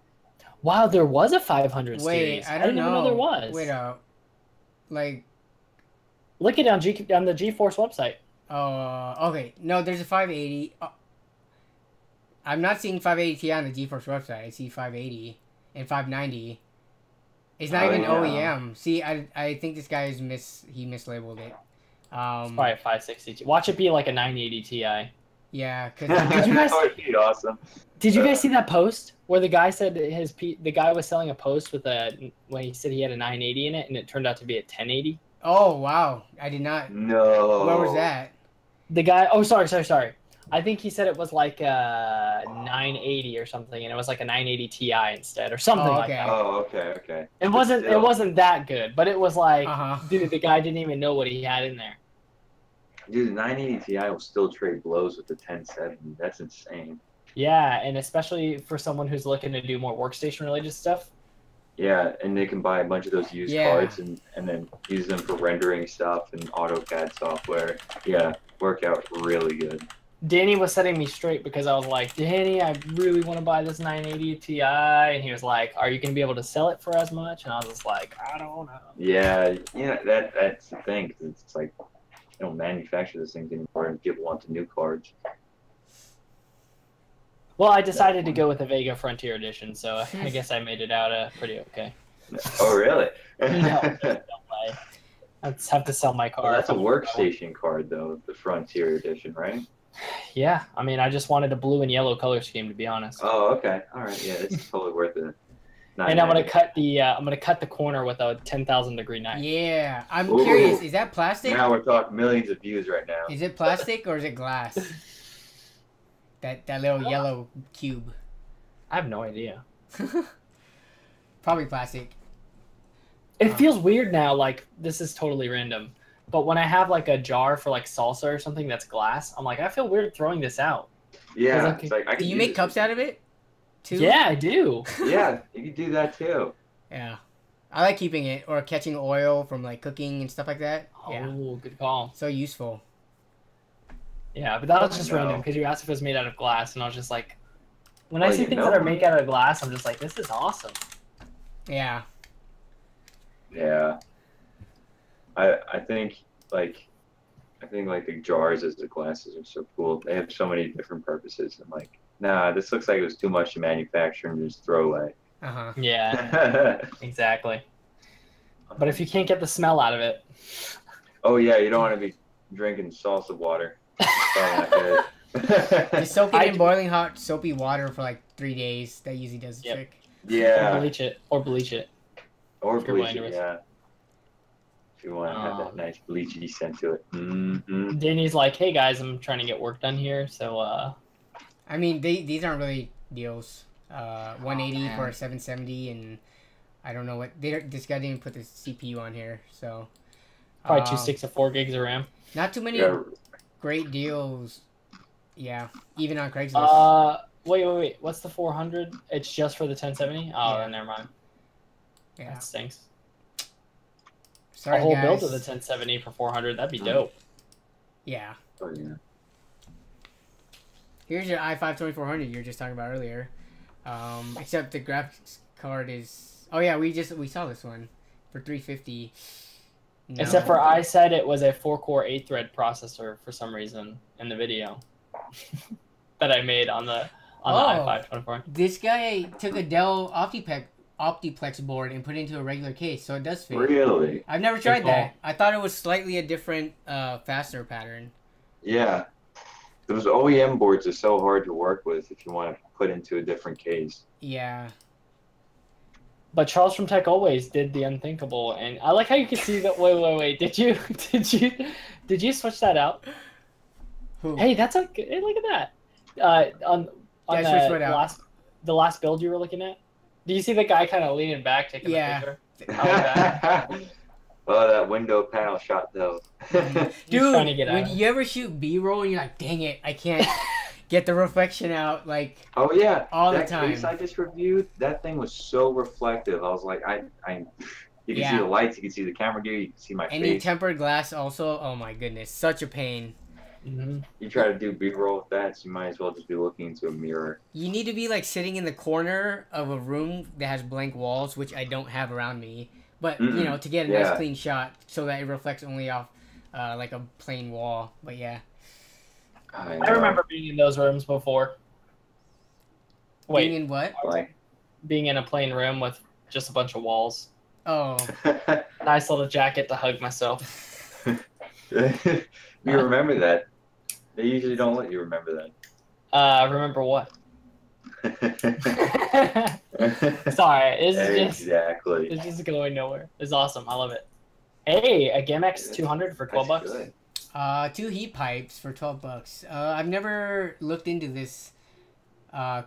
Wow, there was a 500 Wait, series. I don't didn't even know there was. Wait, like... Look it on the GeForce website. Oh, okay. No, there's a 580. I'm not seeing 580 Ti on the GeForce website. I see 580 and 590. It's not even OEM. See, I think this guy he mislabeled it. It's probably a 560. Watch it be like a 980 Ti. Yeah, because did you guys? That would be awesome. Did you guys see that post where the guy said the guy was selling a post with when he said he had a 980 in it, and it turned out to be a 1080? Oh wow, I did not. No. Where was that? The guy. Oh, sorry. I think he said it was like a 980 or something, and it was like a 980 Ti instead, or something like that. Oh, okay. It wasn't that good, but it was like, dude, the guy didn't even know what he had in there. Dude, the 980 Ti will still trade blows with the 1070. That's insane. Yeah, and especially for someone who's looking to do more workstation-related stuff. Yeah, and they can buy a bunch of those used cards and then use them for rendering stuff and AutoCAD software. Yeah, work out really good. Danny was setting me straight because I was like, Danny, I really want to buy this 980 Ti, and he was like, are you going to be able to sell it for as much? And I was just like, I don't know. Yeah, that's the thing. It's like, they don't manufacture those things anymore, and people want the new cards. Well, I decided to go with the Vega Frontier Edition, so I guess I made it out pretty okay. Oh, really? No way. I just have to sell my car. Well, that's a workstation card, though, the Frontier Edition, right? Yeah, I mean, I just wanted a blue and yellow color scheme, to be honest. Oh, okay. All right, yeah, it's totally worth it. And I'm gonna cut the corner with a 10,000 degree knife. Yeah, I'm curious. Is that plastic? Now we're talking millions of views right now. Is it plastic or is it glass? that little yellow cube. I have no idea. Probably plastic. It feels weird now. Like, this is totally random, but when I have like a jar for like salsa or something that's glass, I'm like, I feel weird throwing this out. Yeah. It's like, do you make cups out of it? Too? Yeah, I do. Yeah, you can do that too. Yeah, I like keeping it or catching oil from like cooking and stuff like that. Oh, good call. So useful. Yeah, but that was just random because you asked if it was made out of glass, and I was just like, when I see things that are made out of glass, I'm just like, this is awesome. Yeah. Yeah. I think the jars as the glasses are so cool. They have so many different purposes. I'm like, nah, this looks like it was too much to manufacture and just throw away. Yeah. Exactly. But if you can't get the smell out of it. Oh yeah, you don't want to be drinking salsa water. Just soak it in boiling hot soapy water for like 3 days. That usually does the trick. Yeah. Or bleach it. Or bleach it, yeah. If you want to have that nice bleachy scent to it. Mm-hmm. Danny's like, hey guys, I'm trying to get work done here, so I mean, these aren't really deals. 180 for a 770, and I don't know what this guy didn't put the CPU on here, so probably 2 sticks of 4 gigs of RAM. Not too many great deals. Yeah, even on Craigslist. Wait. What's the 400? It's just for the 1070? Oh, yeah. Never mind. Yeah. That stinks. Sorry, a whole guys. build of the 1070 for 400. That'd be dope. Yeah. Oh yeah. Here's your i5-2400 you were just talking about earlier. Except the graphics card is... Oh yeah, we saw this one for 350. No. Except for I said it was a 4-core 8-thread processor for some reason in the video that I made on the i5-2400. This guy took a Dell Optiplex board and put it into a regular case, so it does fit. Really? I've never tried that. I thought it was slightly a different fastener pattern. Yeah. Those OEM boards are so hard to work with if you want to put into a different case. Yeah. But Charles from Tech Always did the unthinkable, and I like how you can see that. Wait. Did you switch that out? Who? Hey, that's a. Hey, look at that. On the last build you were looking at. Do you see the guy kind of leaning back, taking the picture? Oh, that window panel shot though. Dude, when you ever shoot B-roll and you're like, dang it, I can't get the reflection out, like. Oh yeah, all the time. That case I just reviewed, that thing was so reflective. I was like, you can see the lights, you can see the camera gear, you can see my face. Any tempered glass also, oh my goodness, such a pain. Mm-hmm. You try to do B-roll with that, so you might as well just be looking into a mirror. You need to be like sitting in the corner of a room that has blank walls, which I don't have around me. But, you know, to get a nice clean shot so that it reflects only off like a plain wall. But yeah. I remember being in those rooms before. Being in what? Like being in a plain room with just a bunch of walls. Oh. Nice little jacket to hug myself. You remember that. They usually don't let you remember that. Remember what? Sorry, it's just going nowhere. It's awesome. I love it. Hey, a GameX 200 for $12. 2 heat pipes for $12. I've never looked into this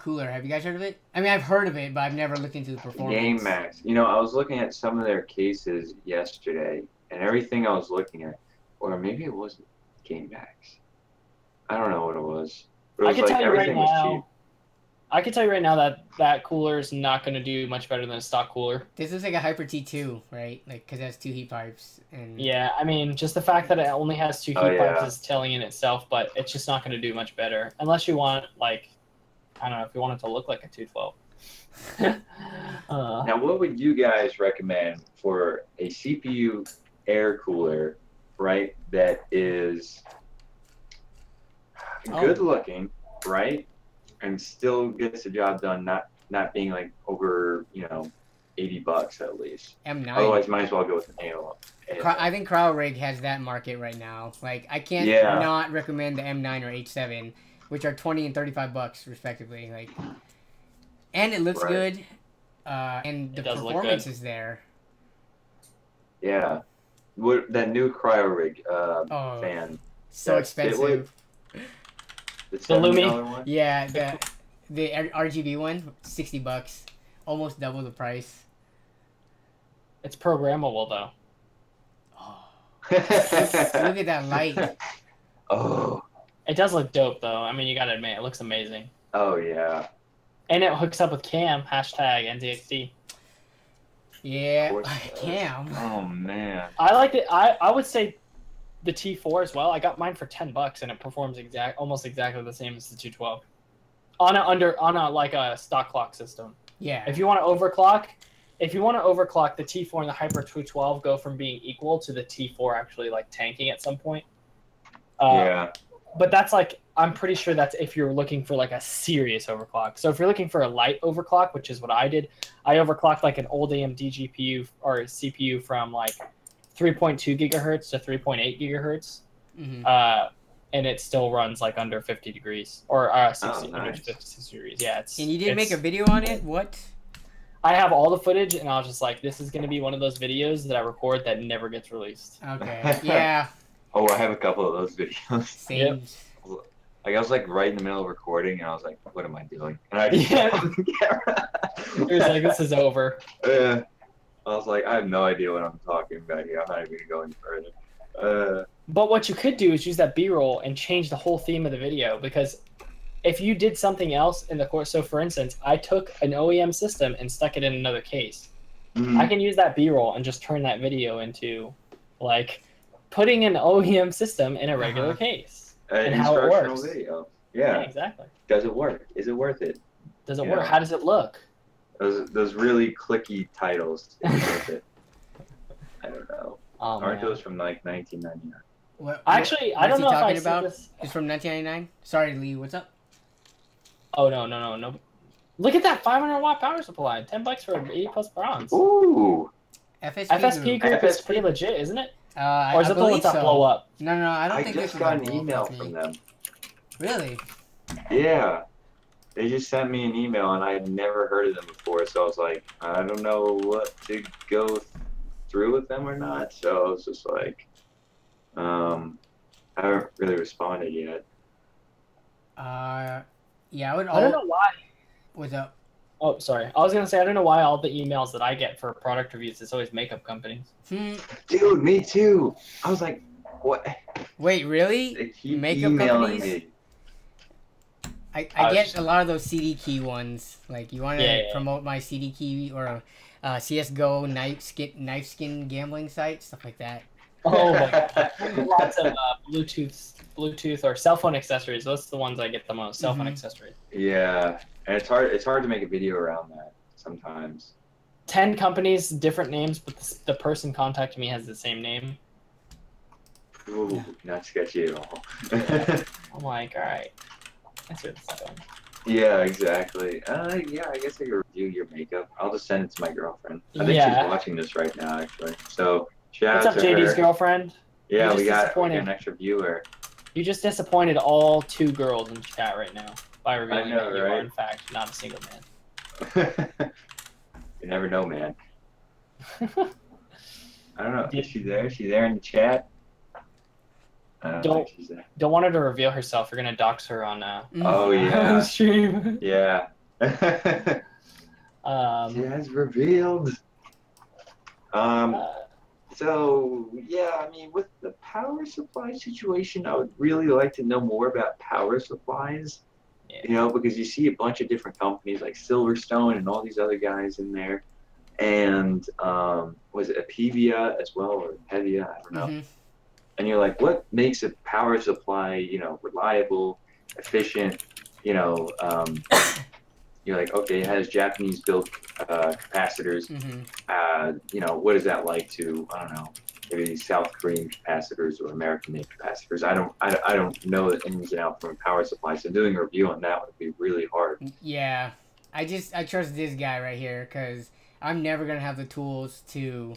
cooler. Have you guys heard of it? I mean, I've heard of it, but I've never looked into the performance. GameX. You know, I was looking at some of their cases yesterday, and everything I was looking at, or maybe it wasn't GameX. I don't know what it was. But it was like everything was cheap. I can tell you right now that that cooler is not going to do much better than a stock cooler. This is like a Hyper T2, right? Like, because it has 2 heat pipes. And yeah, I mean, just the fact that it only has 2 heat pipes is telling in itself, but it's just not going to do much better. Unless you want, like, I don't know, if you want it to look like a 212. Now, what would you guys recommend for a CPU air cooler, right, that is good looking, right? And still gets the job done, not being like over, you know, $80 at least. M9. Otherwise, might as well go with an AOL. I think CryoRig has that market right now. Like, I can't not recommend the M9 or H7, which are $20 and $35 respectively. Like, and it looks good, and the performance is there. Yeah, that new CryoRig fan. So expensive. The $70 one? Yeah, the RGB one, $60, almost double the price. It's programmable though. Oh. Look at that light. Oh. It does look dope though. I mean, you gotta admit, it looks amazing. Oh yeah. And it hooks up with Cam, #NZXD. Yeah, Cam. Oh man. I like it. I would say the T4 as well. I got mine for $10 and it performs almost exactly the same as the 212 on a like a stock clock system. Yeah. If you want to overclock, the T4 and the Hyper 212 go from being equal to the T4 actually like tanking at some point. Yeah. But that's like, I'm pretty sure that's if you're looking for like a serious overclock. So if you're looking for a light overclock, which is what I did, I overclocked like an old AMD GPU or CPU from like 3.2 gigahertz to 3.8 gigahertz, and it still runs like under 50 degrees or 60 degrees. Yeah, and you didn't make a video on it? What? I have all the footage, and I was just like, this is going to be one of those videos that I record that never gets released. Okay. Yeah. Oh, I have a couple of those videos. Same. Yep. Like I was like right in the middle of recording, and I was like, "What am I doing?" And I just on the camera. It was like, "This is over." Yeah. I was like, I have no idea what I'm talking about here. I'm not even gonna go any further. But what you could do is use that B-roll and change the whole theme of the video, because if you did something else in the course, so for instance, I took an OEM system and stuck it in another case. I can use that B-roll and just turn that video into like putting an OEM system in a regular case and how it works. Video. Yeah, exactly. Does it work? Is it worth it? Does it work? How does it look? Those really clicky titles. It. I don't know. Aren't those from like 1999? Actually, I don't know if I about. It's from 1999. Sorry, Lee. What's up? Oh no! Look at that 500-watt power supply. $10 for 80+ bronze. Ooh. FSP group is pretty legit, isn't it? Or is it the ones that blow up? No, I don't think I just got an email from them. Really? Yeah. They just sent me an email, and I had never heard of them before, so I was like, I don't know what to go through with them or not. So I was just like, I haven't really responded yet. Yeah, I don't know why. What's up? Oh, sorry. I was gonna say I don't know why all the emails that I get for product reviews it's always makeup companies. Dude, me too. I was like, what? Wait, really? They keep Makeup emailing companies? me. I get a lot of those CD key ones. Like, you want to promote my CD key or CS:GO knife skin gambling site, stuff like that. Oh my god. Lots of Bluetooth or cell phone accessories. Those are the ones I get the most. Cell phone accessories. Yeah, and it's hard to make a video around that sometimes. 10 companies, different names, but the person contacting me has the same name. Ooh, not sketchy at all. I'm like, all right. That's where this is going. Yeah, exactly. Yeah, I guess I could review your makeup. I'll just send it to my girlfriend. I think she's watching this right now, actually. So, shout out to her. What's up, JD's girlfriend? Yeah, we got an extra viewer. You just disappointed all 2 girls in chat right now by revealing that you right? are, in fact, not a single man. You never know, man. I don't know. Is she there? Is she there in the chat? I don't think she's there. Don't want her to reveal herself. We're gonna dox her on stream. Yeah. She has revealed. So yeah, I mean, with the power supply situation, I would really like to know more about power supplies. Yeah. You know, because you see a bunch of different companies like Silverstone and all these other guys in there, and was it Apevia as well or Hevia? I don't know. And you're like, what makes a power supply, you know, reliable, efficient? You know, you're like, okay, it has Japanese-built capacitors. You know, what is that like to, I don't know, maybe South Korean capacitors or American-made capacitors? I don't know the ins and outs from a power supply, so doing a review on that would be really hard. Yeah, I trust this guy right here because I'm never gonna have the tools to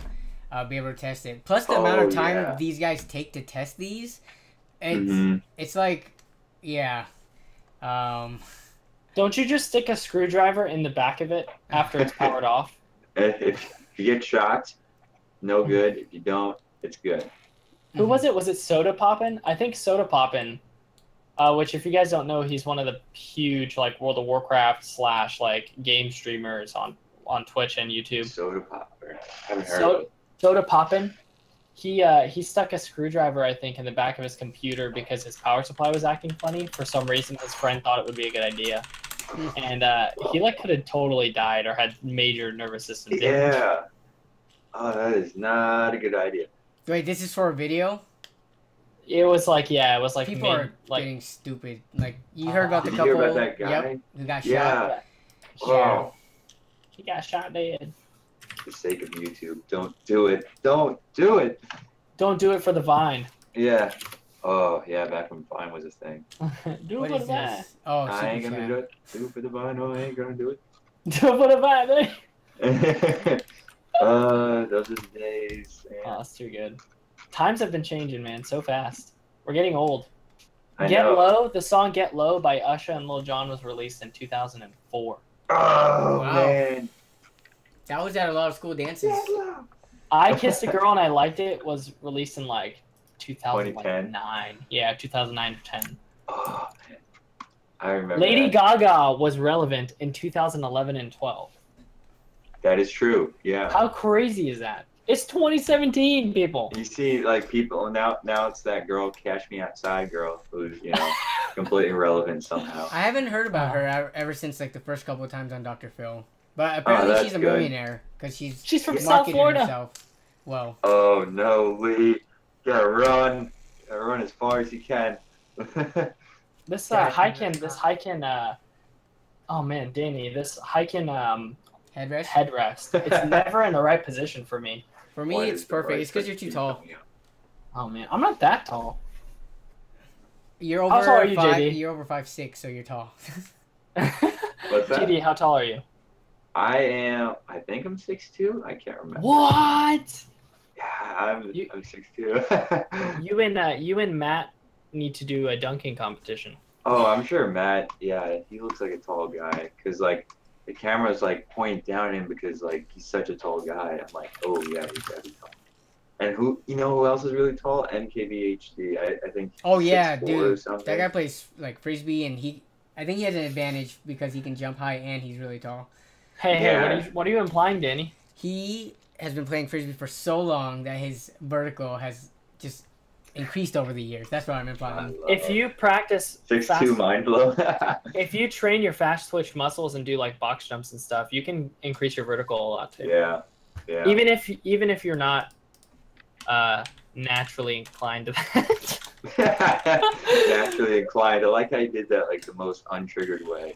be able to test it. Plus, the amount of time these guys take to test these, it's like, yeah. Don't you just stick a screwdriver in the back of it after it's powered off? If you get shocked, no good. If you don't, it's good. Who was it? Was it Soda Poppin'? I think Soda Poppin', which if you guys don't know, he's one of the huge like World of Warcraft / like game streamers on Twitch and YouTube. Soda Poppin'. Haven't heard of it. Soda Poppin'. He stuck a screwdriver, I think, in the back of his computer because his power supply was acting funny. For some reason, his friend thought it would be a good idea. And he like could have totally died or had major nervous system damage. Yeah. Oh, that is not a good idea. Wait, this is for a video? It was like, yeah, it was like people are getting stupid. Like, you heard about the couple? You hear about that guy? Who got shot? Yeah. Wow. He got shot dead. For the sake of YouTube, don't do it. Don't do it. Don't do it for the Vine. Yeah. Oh, yeah, back when Vine was a thing. Do it for the Vine. Oh, I ain't gonna do it. Do it for the Vine. No, I ain't gonna do it. Do it for the Vine, eh? Those are the days. Man. Oh, that's too good. Times have been changing, man, so fast. We're getting old. Get Low, the song Get Low by Usher and Lil Jon was released in 2004. Oh, wow. Man. That was at a lot of school dances. I Kissed a Girl and I Liked It was released in like 2009. Yeah, 2009 or 10. Oh, man. I remember Lady Gaga was relevant in 2011 and 12. That is true, yeah. How crazy is that? It's 2017, people. You see, like, people, now it's that girl, Cash Me Outside girl, who's, you know, completely irrelevant somehow. I haven't heard about her ever since, like, the first couple of times on Dr. Phil. But apparently she's a millionaire, because she's from South Florida. Herself. Well. Oh, no, Lee. Gotta run. Gotta run as far as you can. This Hyken, oh man, Danny, this Hyken, headrest. It's never in the right position for me. For me, it's perfect. It's because you're too tall. Oh man, I'm not that tall. You're over. How tall are you, JD? You're over 5'6", so you're tall. What's that? JD, how tall are you? I think I'm 6'2". I can't remember. What? Yeah, I'm 6'2". You and Matt need to do a dunking competition. Oh, I'm sure Matt. Yeah, he looks like a tall guy because like the camera's like pointing down at him because like he's such a tall guy. I'm like, oh yeah, he's gotta be tall. And who else is really tall? MKBHD. I think Oh he's yeah, 6'4" or dude, something. that guy plays like frisbee, and I think he has an advantage because he can jump high and he's really tall. Hey, Yeah. what are you implying, Danny? He has been playing frisbee for so long that his vertical has just increased over the years. That's what I'm implying. If you practice 6'2" mind blow. if you train your fast twitch muscles and do like box jumps and stuff, you can increase your vertical a lot too. Yeah. Yeah. Even if you're not naturally inclined to that. Naturally inclined. I like how you did that like the most untriggered way.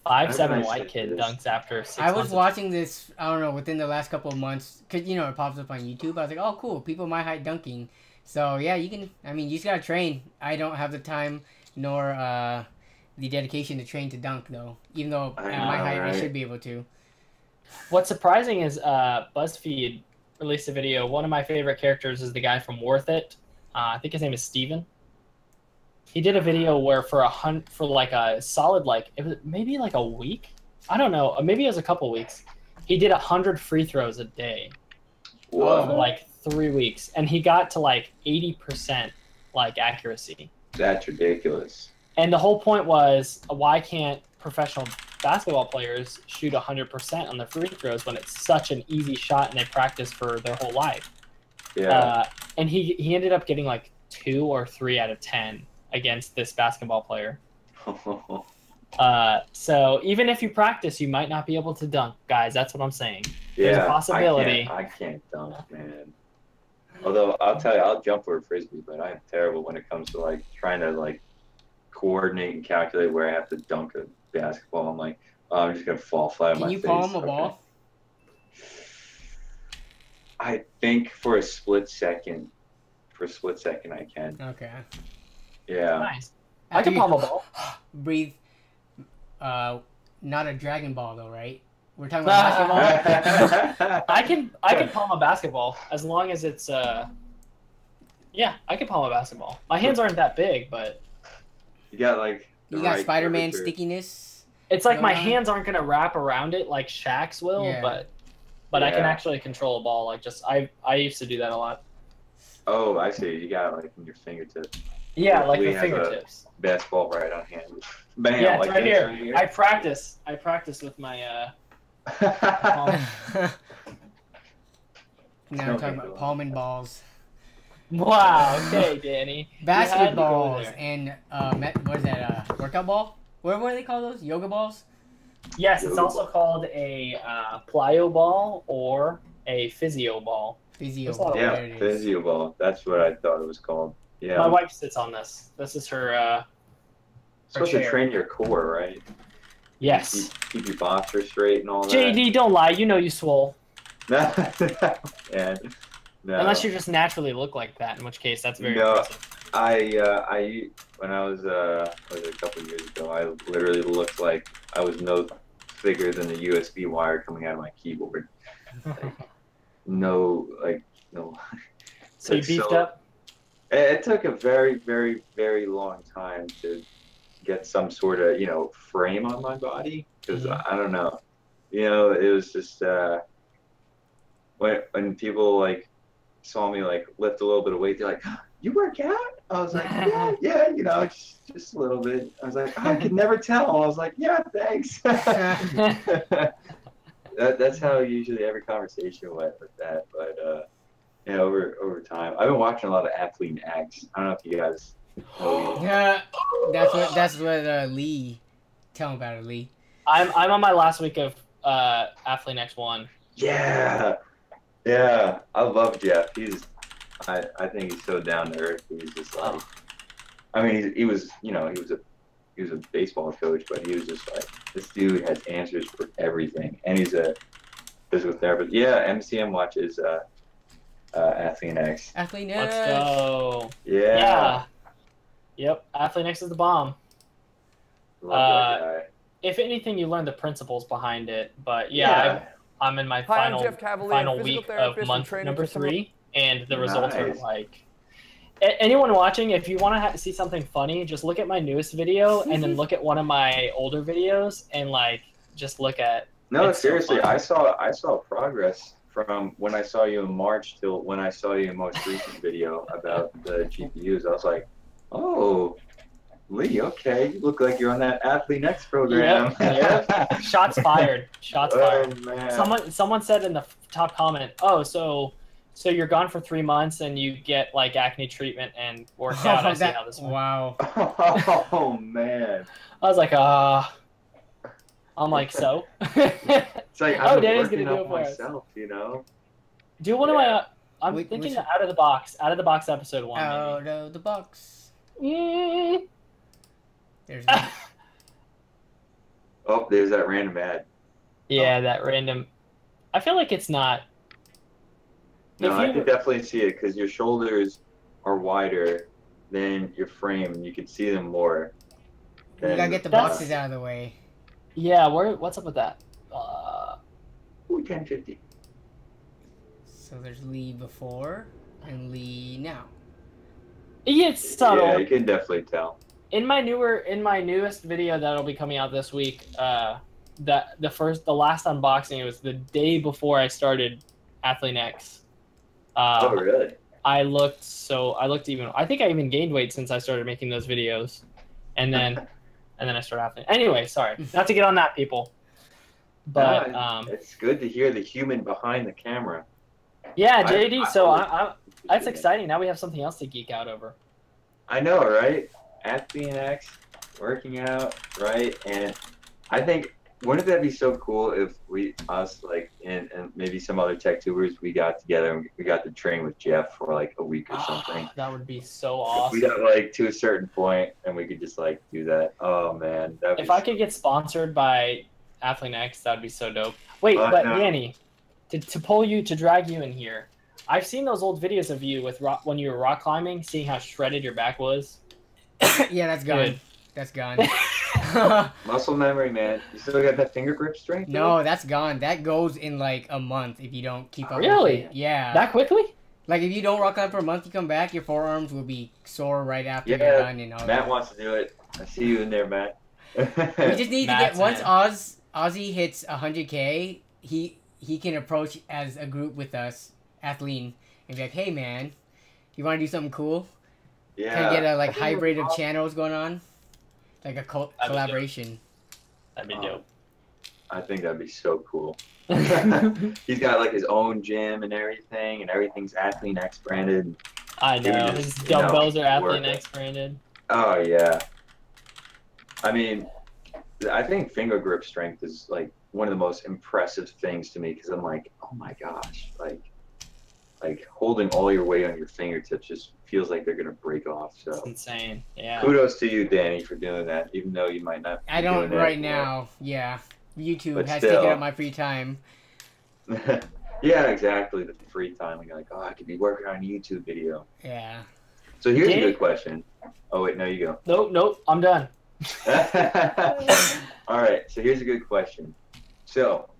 5'7" white kid dunks after 6 months. I was watching this, I don't know, within the last couple of months, because, you know, it pops up on YouTube. I was like, oh, cool, people my height dunking. So, yeah, you can, I mean, you just gotta train. I don't have the time nor the dedication to train to dunk, though. Even though at my height, I should be able to. What's surprising is BuzzFeed released a video. One of my favorite characters is the guy from Worth It. I think his name is Steven. He did a video where for like a solid, like, it was maybe like a week. I don't know. Maybe it was a couple weeks. He did 100 free throws a day. Whoa. For like 3 weeks. And he got to like 80% like accuracy. That's ridiculous. And the whole point was, why can't professional basketball players shoot 100% on their free throws when it's such an easy shot and they practice for their whole life? Yeah. And he ended up getting like 2 or 3 out of 10 against this basketball player. So even if you practice, you might not be able to dunk, guys. That's what I'm saying. There's a possibility. I can't dunk, man. Although I'll tell you, I'll jump for a frisbee, but I'm terrible when it comes to like trying to like coordinate and calculate where I have to dunk a basketball. I'm like, oh, I'm just gonna fall flat on my face. Can you palm a ball? I think for a split second I can. Okay. Yeah. Nice. I can palm a ball. Breathe. Not a Dragon Ball though, right? We're talking about basketball. I can palm a basketball as long as it's yeah, I can palm a basketball. My hands aren't that big, but you got like you got Spider-Man stickiness. It's like my hands aren't gonna wrap around it like Shaq's will, but I can actually control a ball. Like I used to do that a lot. Oh, I see. You got it like in your fingertips. Yeah, like the fingertips. Basketball right on hand. Bam, yeah, it's like right here. I practice with my Now we're talking about palming balls. Wow. Okay, Danny. Basketballs and what is that? Workout ball? What do they call those? Yoga balls? Yes, it's also called a plyo ball or a physio ball. Physio ball. Yeah, physio ball. That's what I thought it was called. Yeah. My wife sits on this. This is her. Supposed to train your core, right? Yes. Keep your posture straight and all that. JD, don't lie. You know you swole. And no. Unless you just naturally look like that, in which case that's very impressive. I when I was a couple of years ago, I literally looked like I was no bigger than the USB wire coming out of my keyboard. No. So you beefed up? It took a very, very, very long time to get some sort of, frame on my body. Because I don't know. It was just, when people, like, saw me, like, lift a little bit of weight, they're like, you work out? I was like, yeah, just a little bit. I was like, I could never tell. I was like, yeah, thanks. That's how usually every conversation went with that. But, over time, I've been watching a lot of Athlete X. I don't know if you guys know. Yeah, that's what Lee. Tell him about it, Lee. I'm on my last week of Athlete X1. Yeah, I love Jeff. I think he's so down to earth. He's just like, I mean, he was a baseball coach, but he was just like, this dude has answers for everything, and he's a physical therapist. Yeah, MCM watches Athlete X. Athlete X. Let's go. Yeah. Yep. Athlete X is the bomb. Love that guy. If anything, you learn the principles behind it. But I'm in my final week of month number 3, and the results are like Anyone watching, if you want to see something funny, just look at my newest video and then look at one of my older videos and like just look at. No, It's so seriously, funny. I saw progress from when I saw you in March till when I saw your most recent video about the GPUs. I was like, oh, Lee, okay, you look like you're on that Athlete Next program. Yep. Shots fired. Shots fired. Oh man. Someone said in the top comment, oh, so you're gone for 3 months and you get like acne treatment and work out. I see how this works. Wow. Oh man. I was like, I'm like, so. It's like I'm Danny's working gonna do up it for myself, you know. Do one of my. I'm thinking out of the box episode 1. Out maybe. of the box. Mm. There's. Oh, there's that random ad. Yeah, that random. I feel like it's not. No, I could definitely see it because your shoulders are wider than your frame, and you can see them more. We gotta get the boxes out of the way. Yeah, what's up with that? Ooh, 1050. So there's Lee before and Lee now. It's subtle. Yeah, you can definitely tell. In my newest video that'll be coming out this week, the last unboxing, it was the day before I started Athlete Next. Oh really? I think I even gained weight since I started making those videos, and then I started Athlete. Anyway, sorry, not to get on that, people. But it's good to hear the human behind the camera. Yeah, JD. That's exciting. Now we have something else to geek out over. I know, right? Athlete Next, working out, right? And I think, wouldn't that be so cool if us, like, and maybe some other tech tubers, we got together and we got to train with Jeff for like a week or something. That would be so awesome. We got like to a certain point and we could just like do that. Oh man. If I could get sponsored by Athlete Next, that'd be so dope. Wait, but no. Danny, to drag you in here, I've seen those old videos of you with when you were rock climbing, seeing how shredded your back was. Yeah, that's gone. Good. That's gone. Muscle memory, man. You still got that finger grip strength? No, that's gone. That goes in like a month if you don't keep up. Really? With it. Yeah. That quickly? Like if you don't rock climb for a month, you come back, your forearms will be sore right after you're done. And all Matt wants to do it. I see you in there, Matt. We just need to get once Ozzy hits 100K, he can approach as a group with us, Athleen, and be like, hey man, you want to do something cool? Yeah. Can I get a hybrid of channels going on? Like a collaboration. That'd be dope. I think that'd be so cool. He's got like his own gym and everything's Athlete Next branded. I know. His dumbbells are Athlete Next branded. Oh yeah. I mean, I think finger grip strength is like one of the most impressive things to me because I'm like, oh my gosh, like holding all your weight on your fingertips just feels like they're gonna break off. So it's insane. Yeah. Kudos to you, Danny, for doing that, even though you might not. I don't right now. Yeah, YouTube has taken up my free time. Yeah, exactly. The free time, and you're like, oh, I could be working on a YouTube video. Yeah. So here's a good question. Oh wait, no, you go. Nope, I'm done. All right, so here's a good question. So,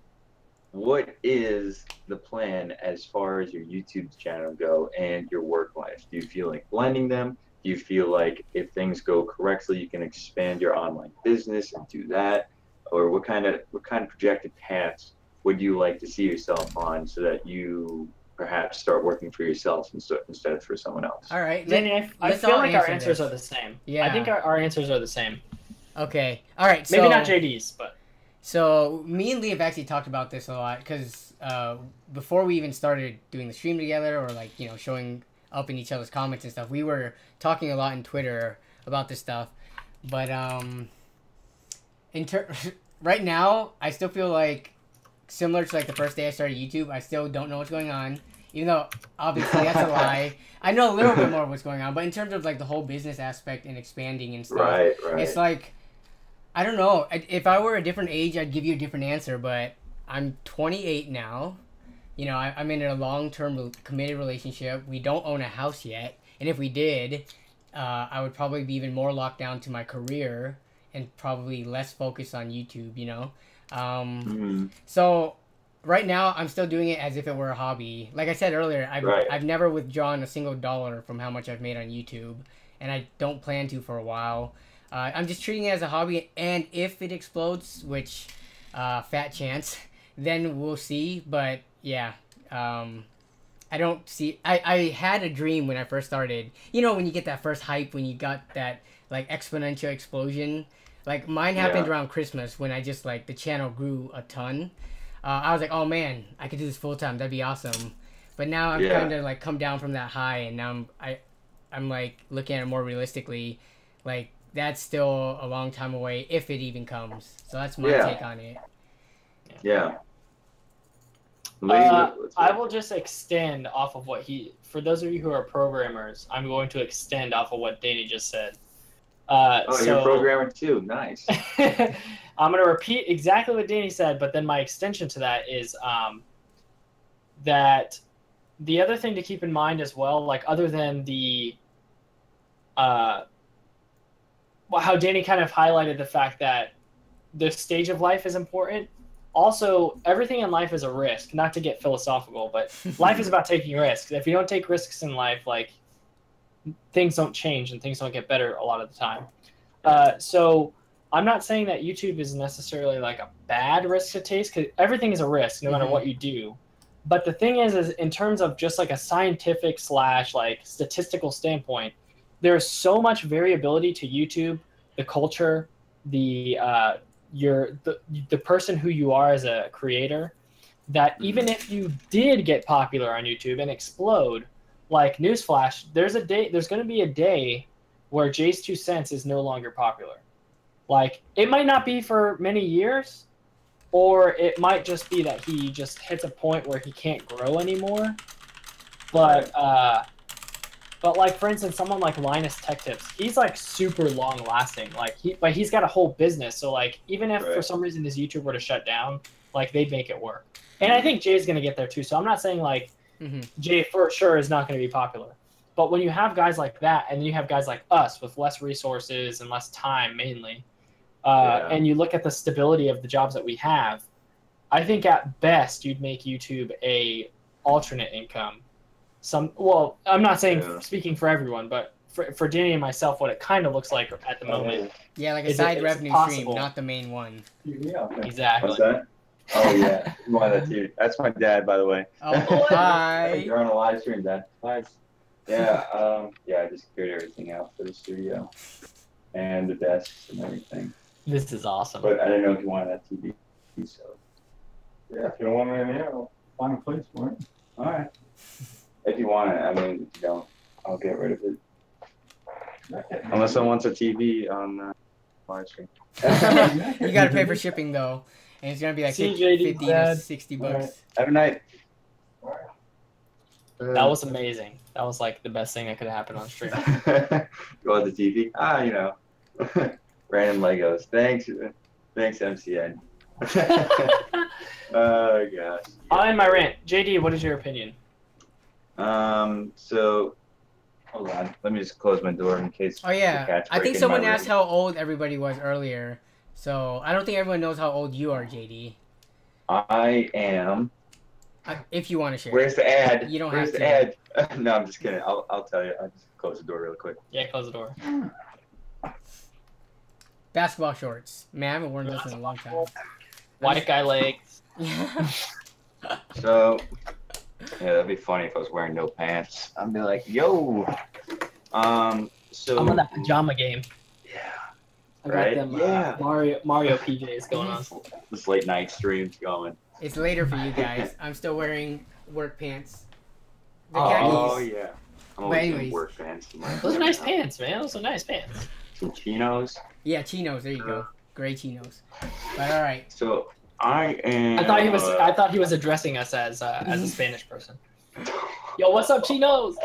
what is the plan as far as your YouTube channel go and your work life? Do you feel like blending them? Do you feel like if things go correctly, you can expand your online business and do that? Or what kind of projected paths would you like to see yourself on so that you perhaps start working for yourself instead of for someone else? All right, Danny, I feel like our answers are the same. Yeah, I think our answers are the same. Okay, all right. So, maybe not JD's, but. So me and Lee have actually talked about this a lot because before we even started doing the stream together or like showing up in each other's comments and stuff, we were talking a lot in Twitter about this stuff. But right now, I still feel like similar to like the first day I started YouTube, I still don't know what's going on. Even though obviously that's a lie, I know a little bit more of what's going on. But in terms of like the whole business aspect and expanding and stuff, right. It's like. I don't know. If I were a different age, I'd give you a different answer, but I'm 28 now. I'm in a long-term committed relationship. We don't own a house yet. And if we did, I would probably be even more locked down to my career and probably less focused on YouTube, So right now I'm still doing it as if it were a hobby. Like I said earlier, I've never withdrawn a single dollar from how much I've made on YouTube, and I don't plan to for a while. I'm just treating it as a hobby, and if it explodes, which fat chance, then we'll see. But yeah, I don't see. I had a dream when I first started. You know, when you get that first hype, when you got that like exponential explosion. Like mine happened around Christmas when I just like the channel grew a ton. I was like, oh man, I could do this full time. That'd be awesome. But now I've kind of like come down from that high, and now I'm like looking at it more realistically. Like that's still a long time away if it even comes. So that's my take on it. Yeah. I will just extend off of what for those of you who are programmers, I'm going to extend off of what Danny just said. You're a programmer too. Nice. I'm going to repeat exactly what Danny said, but then my extension to that is that the other thing to keep in mind as well, like other than how Danny kind of highlighted the fact that the stage of life is important. Also, everything in life is a risk. Not to get philosophical, but life is about taking risks. If you don't take risks in life, like things don't change and things don't get better a lot of the time. So I'm not saying that YouTube is necessarily like a bad risk to take, because everything is a risk no matter what you do. But the thing is in terms of just like a scientific / like statistical standpoint, there's so much variability to YouTube, the culture, the person who you are as a creator, that even if you did get popular on YouTube and explode, like newsflash, there's going to be a day where Jay's 2 cents is no longer popular. Like it might not be for many years, or it might just be that he just hits a point where he can't grow anymore. But like for instance, someone like Linus Tech Tips, he's like super long lasting. Like he's got a whole business. So like even if for some reason his YouTube were to shut down, like they'd make it work. And I think Jay's gonna get there too. So I'm not saying like Jay for sure is not gonna be popular. But when you have guys like that, and then you have guys like us with less resources and less time mainly, and you look at the stability of the jobs that we have, I think at best you'd make YouTube a alternate income. Well, I'm not saying speaking for everyone, but for Danny and myself, what it kind of looks like at the moment. Yeah, like a side revenue stream, not the main one. Yeah, exactly. What's that? Oh yeah, that too. That's my dad, by the way. Oh, hi. You're on a live stream, Dad. Nice. Yeah, I just cleared everything out for the studio and the desks and everything. This is awesome. But I didn't know if you wanted that TV, so yeah, if you don't want it in here, I'll find a place for it. All right. If you want it, I mean, if you don't, I'll get rid of it. Unless someone wants a TV on live stream. You gotta pay for shipping though, and it's gonna be like 50 to 60 bucks. Right. Have a night. That was amazing. That was like the best thing that could have happened on stream. Go on the TV. You know, random Legos. Thanks, MCN. Oh gosh. I'll end my rant. JD, what is your opinion? So, hold on. Let me just close my door in case. Oh yeah, I think someone asked how old everybody was earlier. So I don't think everyone knows how old you are, JD. I am. If you want to share. Where's the ad? You don't Where's have the to. ad? No, I'm just kidding. I'll tell you. I'll just close the door real quick. Yeah, close the door. Basketball shorts. Man, I haven't worn those in a long time. White guy legs. So, yeah, that'd be funny if I was wearing no pants. I'd be like, yo. So. I'm on that pajama game. Yeah. I got them Mario PJs going on. This late night stream's going. It's later for you guys. I'm still wearing work pants. Oh yeah. I'm always anyways. work pants. Those are nice pants, man. Those are nice pants. Some chinos. Yeah, chinos. There you go. Gray chinos. But all right. So I am. I thought he was addressing us as a Spanish person. Yo, what's up, chinos?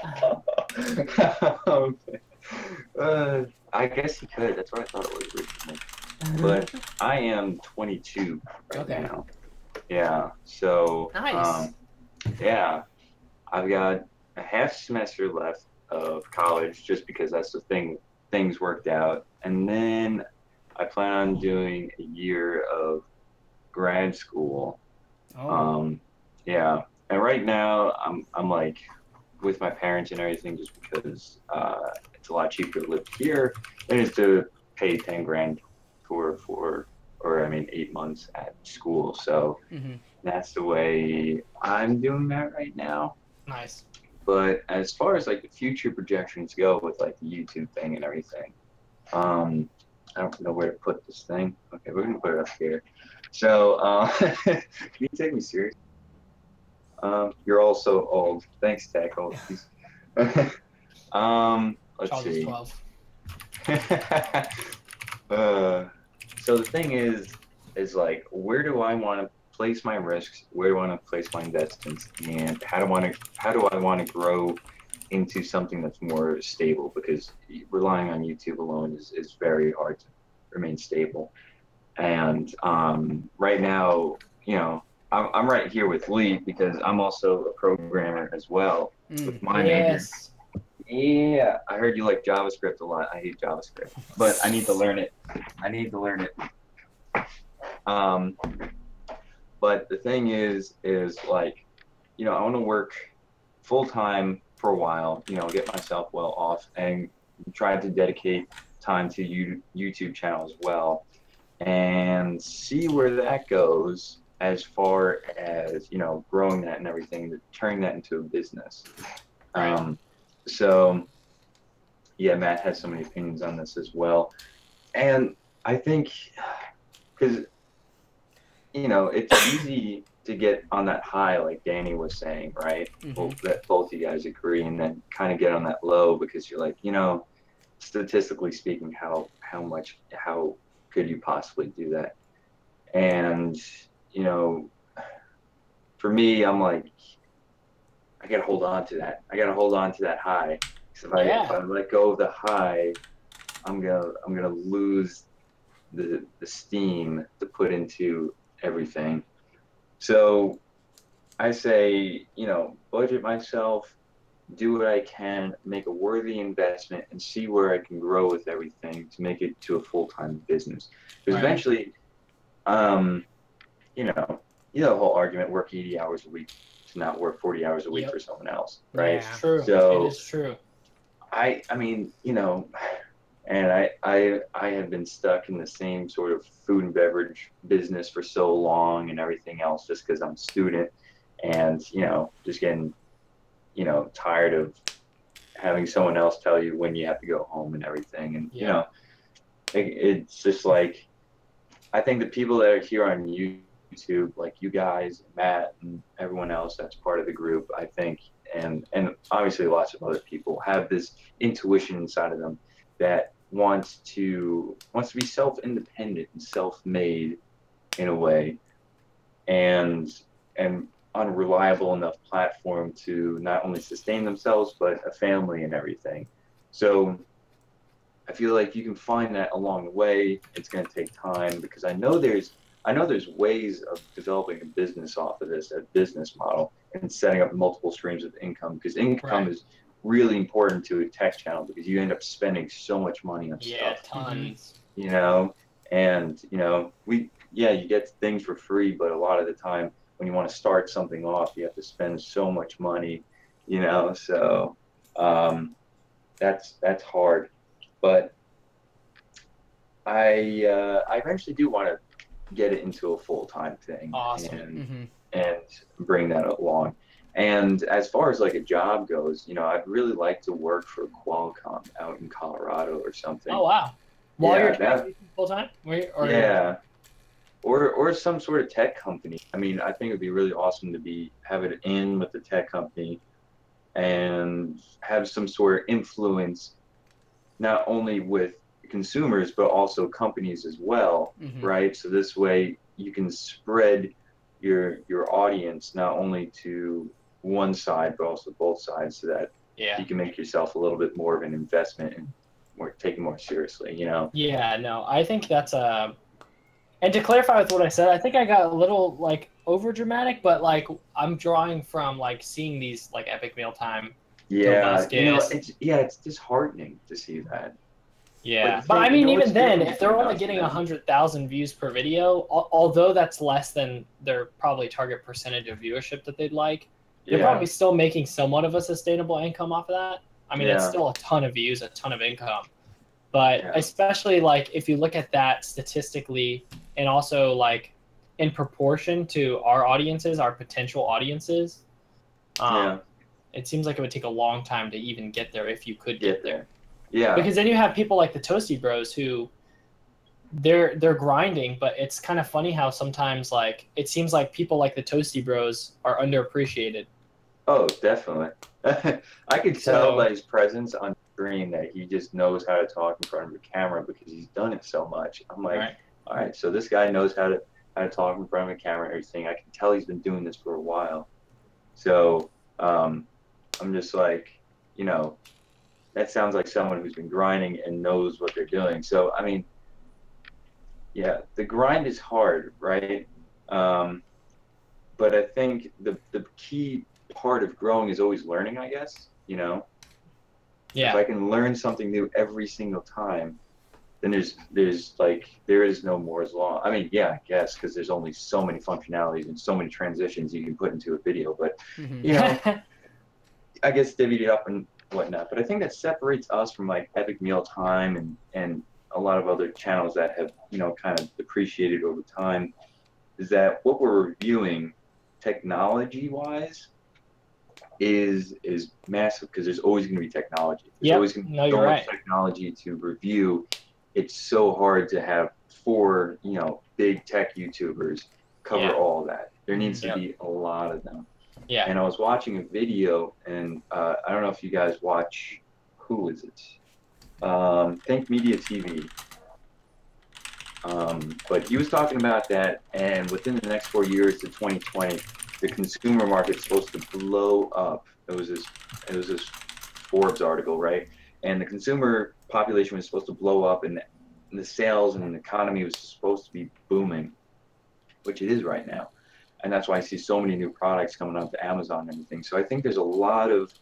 Okay. I guess he could. That's what I thought it was originally. But I am 22 right now. Yeah. So. Nice. Yeah. I've got a half semester left of college just because that's the thing. Things worked out, and then I plan on doing a year of grad school. Oh. Yeah, and right now I'm like with my parents and everything just because it's a lot cheaper to live here than it is to pay 10 grand or I mean 8 months at school. So Mm-hmm. that's the way I'm doing that right now. Nice. But as far as like the future projections go with like the YouTube thing and everything, I don't know where to put this thing. Okay, we're gonna put it up here. So, can you take me serious? You're all so old. Thanks, Tech. Let's Charles is see. 12. So the thing is like, where do I want to place my risks? Where do I want to place my investments? And how do I want to grow into something that's more stable? Because relying on YouTube alone is very hard to remain stable. And right now, you know, I'm right here with Lee because I'm also a programmer as well with my major. Yes. Yeah, I heard you like JavaScript a lot. I hate JavaScript, but I need to learn it. I need to learn it. Um, but the thing is like, you know, I want to work full time for a while, you know, get myself well off and try to dedicate time to YouTube channel as well and see where that goes as far as, you know, growing that and everything, turning that into a business. Right. So yeah, Matt has so many opinions on this as well. And I think because, you know, it's easy to get on that high, like Danny was saying, right? Well, that both you guys agree, and then kind of get on that low because you're like, you know, statistically speaking, how could you possibly do that? And, you know, for me, I'm like, I gotta hold on to that. I gotta hold on to that high. Because if I let go of the high, I'm gonna lose the steam to put into everything. So I say, you know, budget myself, do what I can, make a worthy investment, and see where I can grow with everything to make it to a full-time business. Because eventually, you know the whole argument: work 80 hours a week to not work 40 hours a week for someone else, right? Yeah. True. So it is true. I mean, you know, and I have been stuck in the same sort of food and beverage business for so long and everything else just because I'm a student and, you know, just getting, you know, tired of having someone else tell you when you have to go home and everything. And, you know, it's just like, I think the people that are here on YouTube, like you guys, Matt, and everyone else that's part of the group, I think, and obviously lots of other people have this intuition inside of them that wants to be self-independent and self-made in a way, and on a reliable enough platform to not only sustain themselves but a family and everything. So I feel like you can find that along the way. It's going to take time because I know there's ways of developing a business off of this, a business model, and setting up multiple streams of income, because income is really important to a tech channel because you end up spending so much money on stuff. Yeah, tons. You know, and you know, you get things for free, but a lot of the time when you want to start something off, you have to spend so much money, you know, so that's hard. But I eventually do want to get it into a full-time thing. Awesome. And bring that along. And as far as like a job goes, you know, I'd really like to work for Qualcomm out in Colorado or something. Oh wow! While you're full-time, or some sort of tech company. I mean, I think it'd be really awesome to have it in with the tech company and have some sort of influence, not only with consumers but also companies as well, right? So this way you can spread your audience not only to one side but also both sides, so that you can make yourself a little bit more of an investment and take it more seriously, you know? Yeah, no, I think that's and to clarify with what I said, I think I got a little like over dramatic, but like I'm drawing from like seeing these like epic mealtime. Yeah, you know, it's disheartening to see that. Yeah, but I mean, even then, if they're only getting 100,000 views per video, although that's less than their probably target percentage of viewership that they'd like, they're probably still making somewhat of a sustainable income off of that. I mean, it's still a ton of views, a ton of income. But especially, like, if you look at that statistically and also, like, in proportion to our audiences, our potential audiences, it seems like it would take a long time to even get there if you could get there. Yeah. Because then you have people like the Toasty Bros who they're grinding, but it's kind of funny how sometimes, like, it seems like people like the Toasty Bros are underappreciated. Oh, definitely. I could tell by his presence on screen that he just knows how to talk in front of a camera because he's done it so much. I'm like, all right, so this guy knows how to talk in front of a camera and everything. I can tell he's been doing this for a while. So I'm just like, you know, that sounds like someone who's been grinding and knows what they're doing. So, I mean, yeah, the grind is hard, right? But I think the key part of growing is always learning, I guess, you know? Yeah. If I can learn something new every single time, then there is no Moore's Law. I mean, yeah, I guess, because there's only so many functionalities and so many transitions you can put into a video, but, you know, I guess divvied it up and whatnot. But I think that separates us from, like, Epic Meal Time and a lot of other channels that have, you know, kind of depreciated over time, is that what we're reviewing technology-wise is massive, because there's always going to be technology. There's always going to be so much technology to review. It's so hard to have 4, you know, big tech YouTubers cover all that. There needs to be a lot of them. Yeah. And I was watching a video, and I don't know if you guys watch, who is it? Think Media TV. But he was talking about that, and within the next 4 years to 2020, the consumer market's supposed to blow up. It was this Forbes article, right? And the consumer population was supposed to blow up, and the sales and the economy was supposed to be booming, which it is right now. And that's why I see so many new products coming up to Amazon and everything. So I think there's a lot of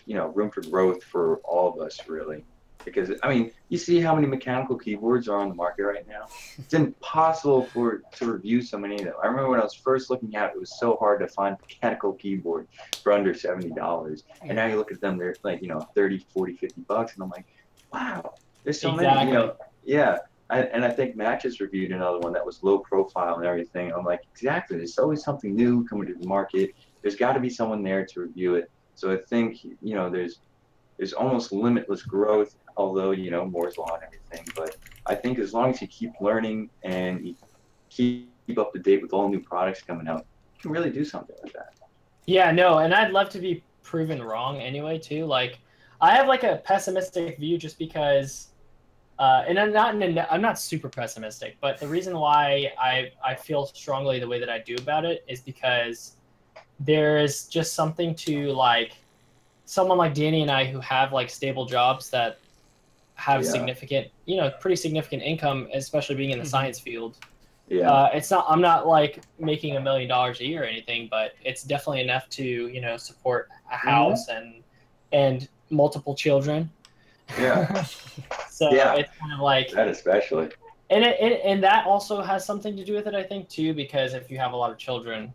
you know, room for growth for all of us, really. Because, I mean, you see how many mechanical keyboards are on the market right now? It's impossible to review so many of them. I remember when I was first looking at it, it was so hard to find a mechanical keyboard for under $70. And now you look at them, they're like, you know, 30, 40, 50 bucks. And I'm like, wow, there's so many, you know. Yeah. And I think Matt just reviewed another one that was low profile and everything. I'm like, exactly. There's always something new coming to the market. There's got to be someone there to review it. So I think, you know, there's almost limitless growth, although, you know, Moore's Law and everything. But I think as long as you keep learning and you keep up to date with all new products coming out, you can really do something like that. Yeah, no, and I'd love to be proven wrong anyway, too. Like, I have, like, a pessimistic view just because, and I'm not super pessimistic, but the reason why I feel strongly the way that I do about it is because there is just something to, like, someone like Danny and I who have, like, stable jobs that have significant, you know, pretty significant income, especially being in the science field. Yeah. I'm not, like, making $1 million a year or anything, but it's definitely enough to, you know, support a house and multiple children. Yeah. So it's kind of like that, especially. And that also has something to do with it, I think, too, because if you have a lot of children,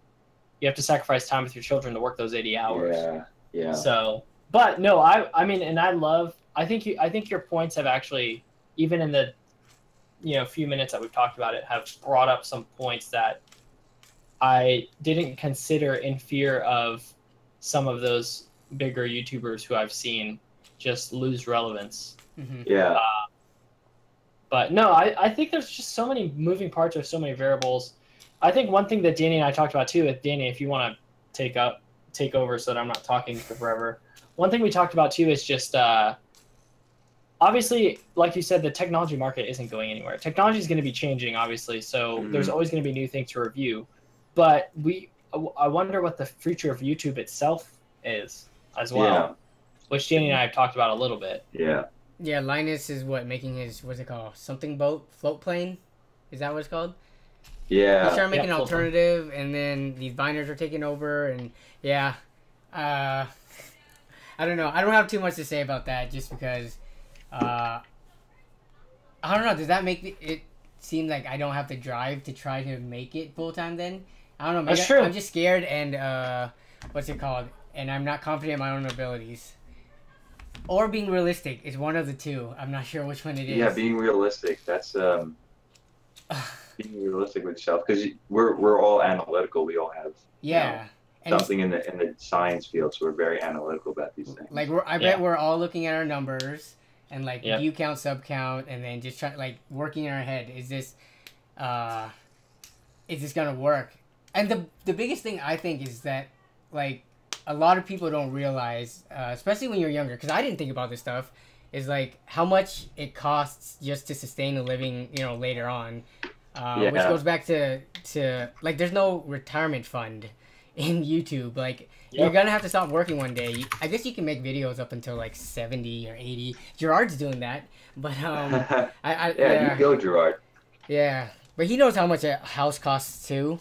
you have to sacrifice time with your children to work those 80 hours. Yeah. So, but no, I mean, and I think your points have actually, even in the, you know, few minutes that we've talked about it, have brought up some points that I didn't consider in fear of some of those bigger YouTubers who I've seen just lose relevance. Yeah. But no, I think there's just so many moving parts or so many variables. I think one thing that Danny and I talked about too, with Danny, if you want to take over so that I'm not talking for forever. One thing we talked about too is just obviously, like you said, the technology market isn't going anywhere. Technology is going to be changing, obviously, so there's always going to be new things to review. But I wonder what the future of YouTube itself is as well, which Danny and I have talked about a little bit. Yeah. Yeah, Linus is making his, what's it called? Something boat? Float plane? Is that what it's called? Yeah. He started making an alternative, and then these Viners are taking over, and I don't know. I don't have too much to say about that, just because I don't know. Does that make it seem like I don't have to drive to try to make it full time? Then I don't know. Maybe That's true. I'm just scared and what's it called? And I'm not confident in my own abilities. Or being realistic is one of the two. I'm not sure which one it is. Yeah, being realistic. That's being realistic with yourself, because we're all analytical. We all have something in the science field, so we're very analytical about these things. Like I bet we're all looking at our numbers and like view count, sub count, and then just working in our head. Is this gonna work? And the biggest thing I think is that like a lot of people don't realize, especially when you're younger, because I didn't think about this stuff, is like how much it costs just to sustain a living, later on. Which goes back to like there's no retirement fund in YouTube. Like you're gonna have to stop working one day. I guess you can make videos up until like 70 or 80. Gerard's doing that, but you go, Gerard. Yeah, but he knows how much a house costs too.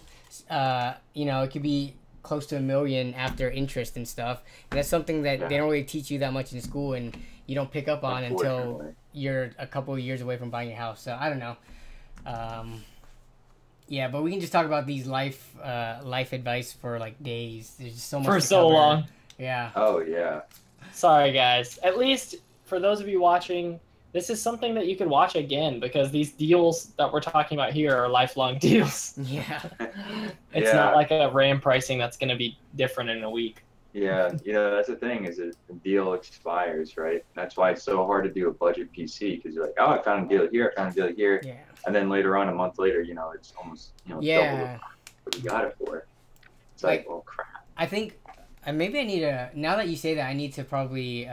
It could be close to $1 million after interest and stuff, and that's something that they don't really teach you that much in school, and you don't pick up on until you're a couple of years away from buying a house. So I don't know. But we can just talk about these life advice for like days. There's just so much for so long. Yeah. Oh yeah. Sorry guys. At least for those of you watching, this is something that you can watch again, because these deals that we're talking about here are lifelong deals. Yeah. It's not like a RAM pricing that's going to be different in a week. Yeah, that's the thing, is that the deal expires, right? That's why it's so hard to do a budget PC, because you're like, oh, I found a deal here, I found a deal here. Yeah. And then later on, a month later, it's almost, double what you got it for. It's like, oh, crap. I think maybe I need to, now that you say that, I need to probably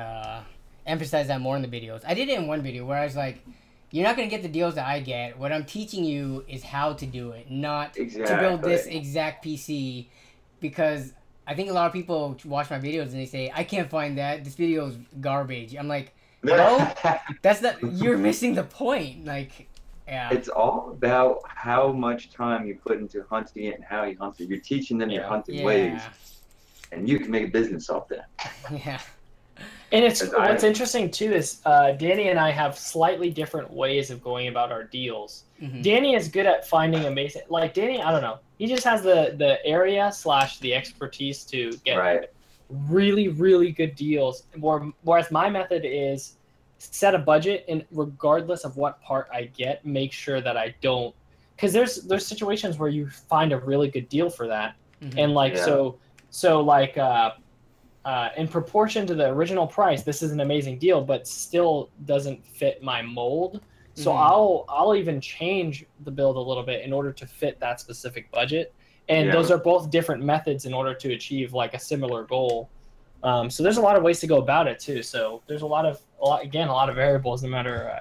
emphasize that more in the videos. I did it in one video where I was like, you're not going to get the deals that I get. What I'm teaching you is how to do it, not to build this exact PC, because I think a lot of people watch my videos and they say, I can't find that. This video is garbage. I'm like, no, you're missing the point. Like, yeah. It's all about how much time you put into hunting it and how you hunt it. You're teaching them your hunting ways, and you can make a business off that. Yeah. And what's interesting too is Danny and I have slightly different ways of going about our deals. Mm-hmm. Danny is good at finding amazing, like Danny, I don't know, he just has the area / the expertise to get really, really good deals. Whereas my method is set a budget, and regardless of what part I get, make sure that I don't, because there's situations where you find a really good deal for that, and like so like in proportion to the original price, this is an amazing deal, but still doesn't fit my mold. So I'll even change the build a little bit in order to fit that specific budget. And those are both different methods in order to achieve like a similar goal. So there's a lot of ways to go about it too. So there's a lot of variables, no matter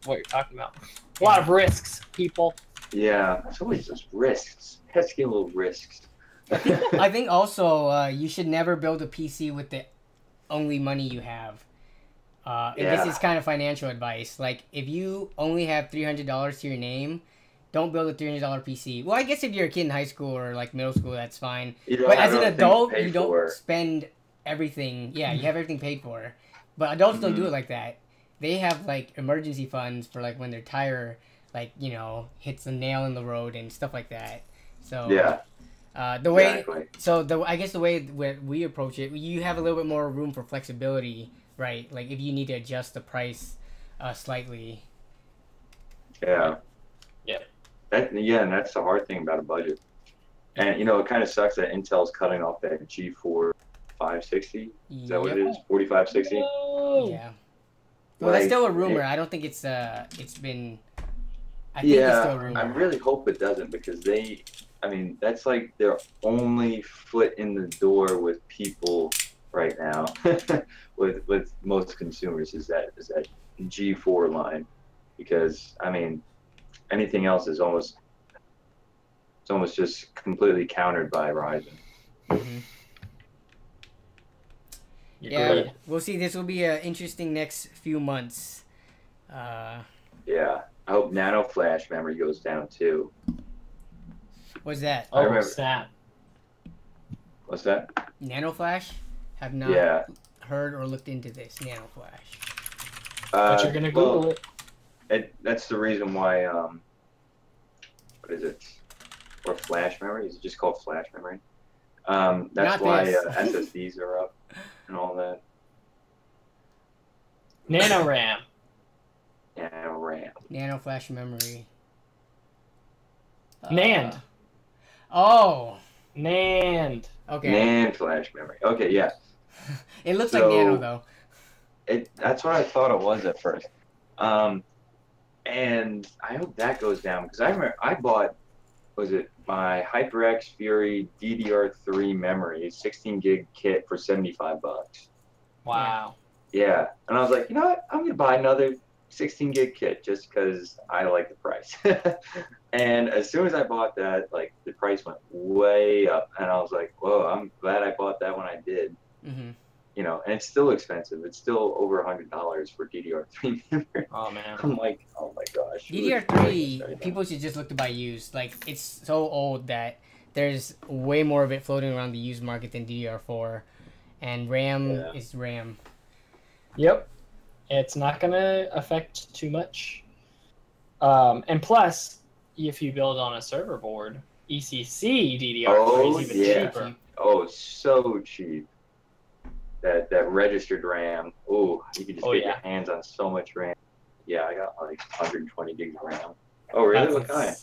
what you're talking about. A lot of risks, people. Yeah, it's always just risks. Pesky little risks. I think also you should never build a PC with the only money you have. This is kind of financial advice. Like, if you only have $300 to your name, don't build a $300 PC. Well, I guess if you're a kid in high school or like middle school, that's fine. But as an adult, you don't spend everything. Yeah, you have everything paid for. But adults don't do it like that. They have like emergency funds for like when their tire hits a nail in the road and stuff like that. So I guess the way we approach it, you have a little bit more room for flexibility, right? Like if you need to adjust the price slightly. Yeah. And that's the hard thing about a budget. And it kind of sucks that Intel's cutting off that G4 560. Is that what it is? 4560? Yeah. Well, that's still a rumor. I don't think it's been. I think it's still a rumor. I really hope it doesn't, because that's like their only foot in the door with people right now, with most consumers, is that G4 line, because anything else is almost just completely countered by Ryzen. Mm-hmm. Yeah, we'll see. This will be an interesting next few months. I hope Nano Flash memory goes down too. What's that? Snap. What's that? Nano Flash? Have not heard or looked into this. Nano Flash. But you're gonna Google it. That's the reason why. What is it? Or flash memory? Is it just called flash memory? That's why SSDs are up and all that. Nano RAM. Nano RAM. Nano flash memory. NAND. Oh. NAND. Okay. NAND flash memory. Okay, yeah. It looks like Nano though. That's what I thought it was at first. And I hope that goes down because I remember I bought, was it my HyperX Fury DDR3 memory 16 gig kit for $75. Wow. Yeah, and I was like, you know what? I'm gonna buy another 16 gig kit just because I like the price. And as soon as I bought that, like the price went way up, and I was like, whoa, I'm glad I bought that when I did. Mm-hmm. You know, and it's still expensive. It's still over $100 for DDR3 memory. Oh man. I'm like, oh my gosh. DDR3, people should just look to buy used. Like, it's so old that there's way more of it floating around the used market than DDR4, and RAM is RAM. Yep. It's not gonna affect too much. And plus, if you build on a server board, ECC DDR3 is even cheaper. Oh, so cheap. That registered RAM. Oh, you can just get your hands on so much RAM. Yeah, I got like 120 gigs of RAM. Oh, really? What kind?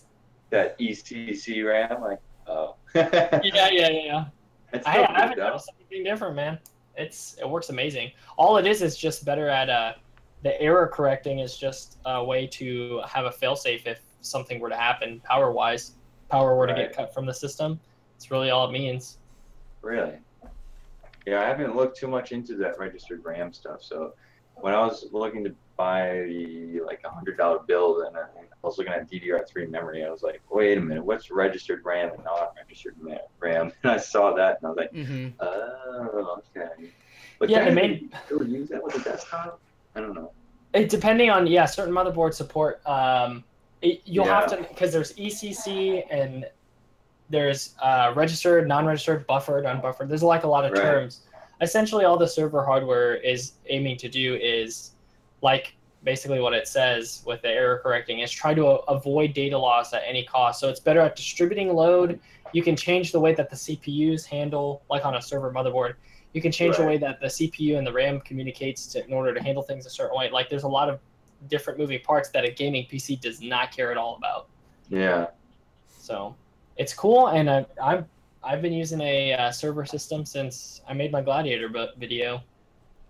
That ECC RAM? Like, oh. yeah. I haven't noticed anything different, man. It works amazing. All it is just better at the error correcting is just a way to have a failsafe if something were to happen power were to get cut from the system. It's really all it means. Really? Yeah, I haven't looked too much into that registered RAM stuff. So when I was looking to buy like $100 build and I was looking at DDR3 memory, I was like, wait a minute, what's registered RAM and non-registered RAM? And I saw that and I was like, oh, okay. But yeah, they still use that with a desktop? I don't know. It depending on certain motherboard support. You'll have to, because there's ECC and there's registered, non-registered, buffered, unbuffered. There's like a lot of terms. Essentially, all the server hardware is aiming to do is, like basically what it says with the error correcting, is try to avoid data loss at any cost. So it's better at distributing load. You can change the way that the CPUs handle, like on a server motherboard. You can change the way that the CPU and the RAM communicates in order to handle things a certain way. Like there's a lot of different moving parts that a gaming PC does not care at all about. Yeah. So it's cool, and I've been using a server system since I made my Gladiator video.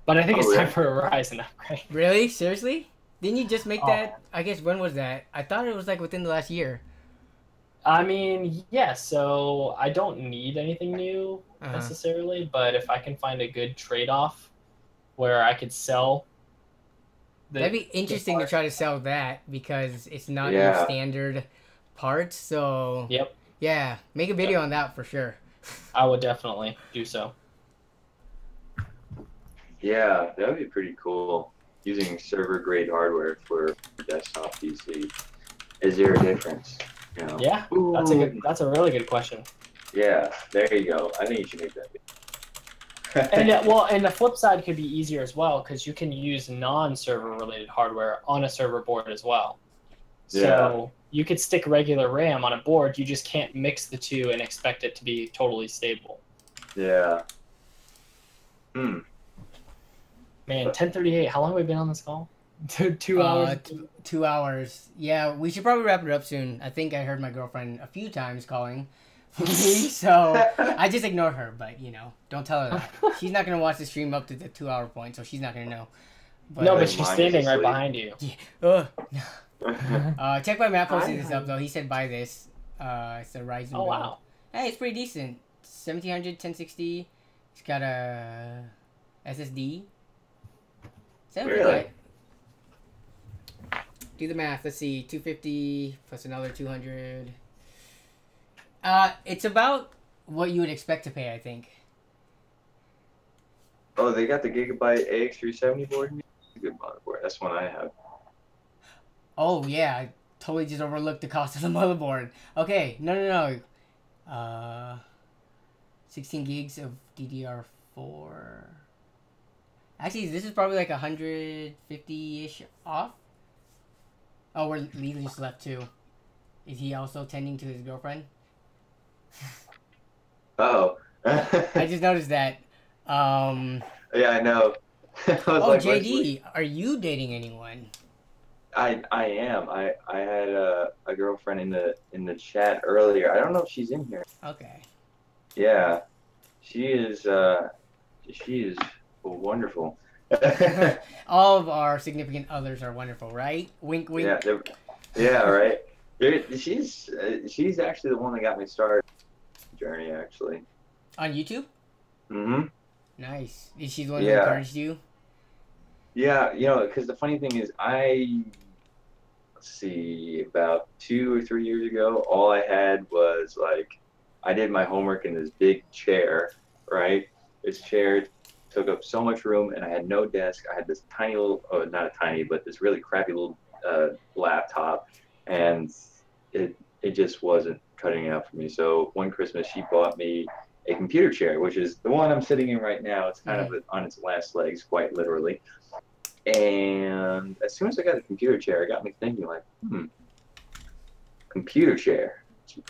But I think it's time for a Ryzen upgrade. Really? Seriously? Didn't you just make that? I guess, when was that? I thought it was like within the last year. I mean, yeah, so I don't need anything new necessarily, but if I can find a good trade-off where I could sell... That'd be interesting to try to sell that, because it's not your standard parts, so... Yep. Yeah, make a video on that for sure. I would definitely do so. Yeah, that would be pretty cool. Using server-grade hardware for desktop PC. Is there a difference? You know? Yeah, that's a really good question. Yeah, there you go. I think you should make that video. And the flip side could be easier as well, because you can use non-server related hardware on a server board as well. So you could stick regular RAM on a board, you just can't mix the two and expect it to be totally stable. Yeah. Man, 10:38. How long have we been on this call? 2 hours? 2 hours. Yeah, we should probably wrap it up soon. I think I heard my girlfriend a few times calling me, so I just ignore her, but, you know, don't tell her that. She's not going to watch the stream up to the 2 hour point, so she's not going to know. But, no, but she's standing right behind you. Check my Matt posted this up, though. He said buy this. It's a Ryzen build. Wow. Hey, it's pretty decent. 1700, 1060. It's got a SSD. Really? Do the math. Let's see. 250 plus another 200. It's about what you would expect to pay, I think. Oh, they got the Gigabyte AX370 board? Good motherboard. That's one I have. Oh, yeah. I totally just overlooked the cost of the motherboard. Okay. No. 16 gigs of DDR4. Actually, this is probably like 150-ish off. Oh, where Lee just left too. Is he also tending to his girlfriend? Oh. I just noticed that. Yeah, I know. I was Oh, like, JD, are you dating anyone? I am. I had a girlfriend in the chat earlier. I don't know if she's in here. Okay. Yeah, she is wonderful. All of our significant others are wonderful, right? Wink, wink. Yeah, yeah, right. She's actually the one that got me started on the journey, actually. On YouTube? Mm-hmm. Nice. Is she the one who encouraged you? Yeah, because the funny thing is, let's see, about 2 or 3 years ago, all I had was like, I did my homework in this big chair, right? This chair took up so much room, and I had no desk. I had this tiny little, oh, not a tiny, but this really crappy little laptop, and it just wasn't cutting it out for me. So one Christmas, she bought me a computer chair, which is the one I'm sitting in right now. It's kind of on its last legs, quite literally. And as soon as I got the computer chair, it got me thinking, like, computer chair.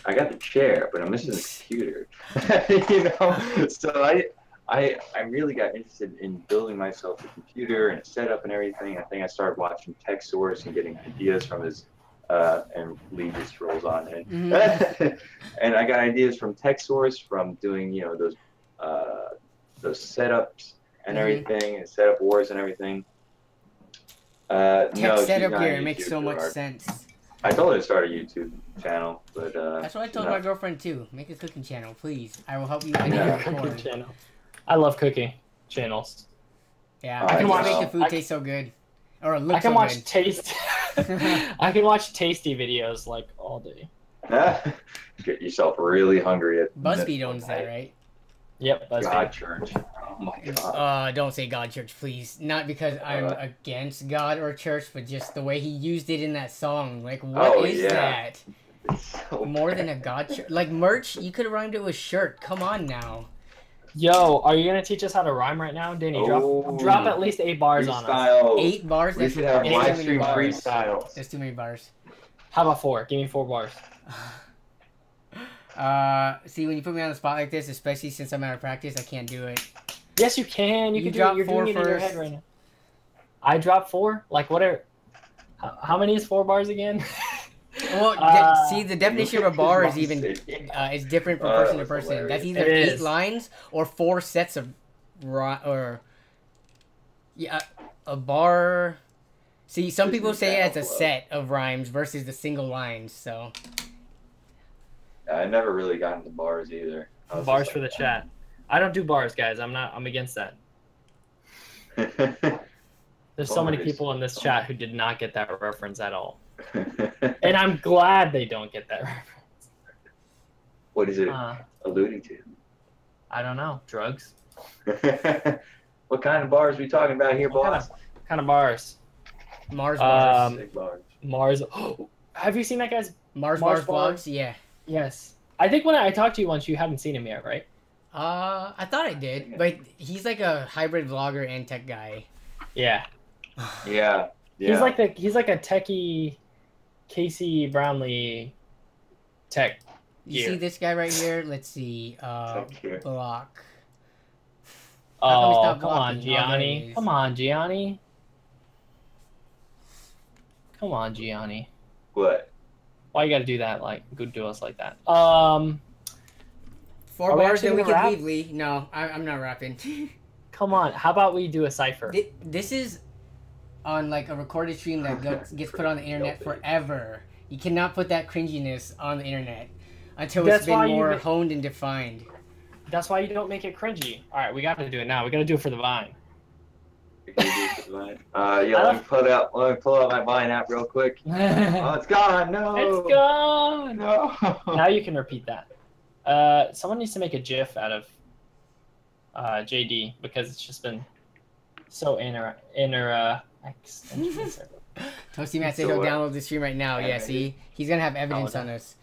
I got the chair, but I'm missing the computer. So I really got interested in building myself a computer and a setup and everything. I think I started watching Tech Source and getting ideas from his, and Lee just rolls on it. And I got ideas from Tech Source from doing, those setups and everything, and setup wars and everything. Tech setup here makes so much sense. I told her to start a YouTube channel, but that's what I told my girlfriend too. Make a cooking channel, please. I will help you edit your cooking channel. I love cooking channels. Yeah, I can make the food taste so good, or it looks I can so watch good. taste. I can watch tasty videos like all day. Get yourself really hungry at BuzzFeed owns that, right? Yep, BuzzFeed. God Church. Oh my God. Don't say God Church, please. Not because I'm against God or church, but just the way he used it in that song. Like, what is that? So more than a God Church? Like, merch, you could have rhymed it with shirt. Come on now. Yo, are you going to teach us how to rhyme right now? Danny, drop at least 8 bars on us. 8 bars? We should have live stream freestyles. That's too many bars. How about 4? Give me 4 bars. See, when you put me on the spot like this, especially since I'm out of practice, I can't do it. Yes, you can. You can drop do it. You're 4 doing first. it in your head right now. I dropped 4? Like, what are... How many is 4 bars again? Well, see, the definition of a bar is even is different from person to person. Hilarious. That's either 8 lines or 4 sets of a bar. See, some people say it's a set of rhymes versus the single lines. So I never really got into bars either. Bars for the chat. I don't do bars, guys. I'm against that. There's so many people in this chat who did not get that reference at all. And I'm glad they don't get that reference. What is it alluding to? I don't know. Drugs? What kind of bars are we talking about here, boss? What kind of bars? Mars bars. Big bars. Mars. Have you seen that guy's Mars vlogs? Yeah. Yes. I think when I talked to you once, you haven't seen him yet, right? I thought I did, but he's like a hybrid vlogger and tech guy. Yeah. Yeah. He's like a techie Casey Brownlee tech. You see this guy right here? Let's see. Block. Oh, come on, Gianni. Come on, Gianni. Come on, Gianni. What? Why you gotta do that? Like, go do us like that. 4 bars, then we can leave, Lee. No, I'm not rapping. Come on. How about we do a cipher? This is on like a recorded stream that gets put on the internet forever. You cannot put that cringiness on the internet until it's been more honed and defined. That's why you don't make it cringy. All right, we got to do it now. We got to do it for the Vine. Let me pull out my Vine app real quick. Oh, it's gone. No. It's gone. No. Now you can repeat that. Someone needs to make a GIF out of JD because it's just been so Toasty Matt said he'll download the stream right now. Yeah, see? He's going to have evidence on us.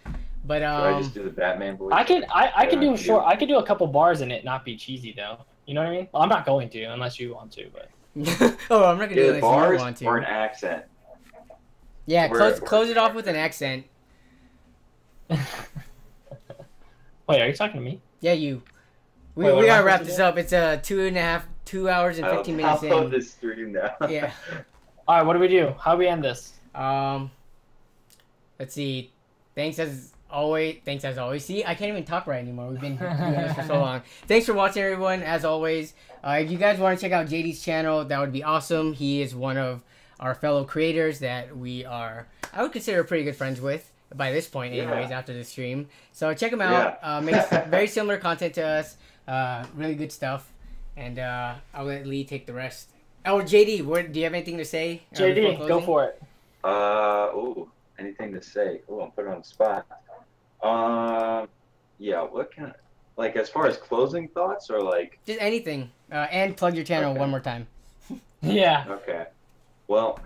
But Should I just do the Batman voice? I could do a short. I could do a couple bars in it, not be cheesy though. You know what I mean? Well, I'm not going to unless you want to, but. Oh, I'm not gonna do it unless bars you want to. or an accent. Yeah, close it off with an accent. Wait, are you talking to me? Yeah, you. We gotta wrap this up. It's 2 hours and 15 minutes in. I'll upload this stream now. Yeah. All right, what do we do? How do we end this? Let's see. Thanks as always. See, I can't even talk right anymore. We've been doing this for so long. Thanks for watching, everyone. As always, if you guys want to check out JD's channel, that would be awesome. He is one of our fellow creators that I would consider pretty good friends with by this point, anyways, after the stream. So check him out. Makes very similar content to us. Really good stuff. And I'll let Lee take the rest. Oh, JD, do you have anything to say? JD, go for it. Anything to say? Oh, I'm put on the spot. Yeah, what can like as far as closing thoughts or like just anything. And plug your channel one more time. Yeah. Okay. Well,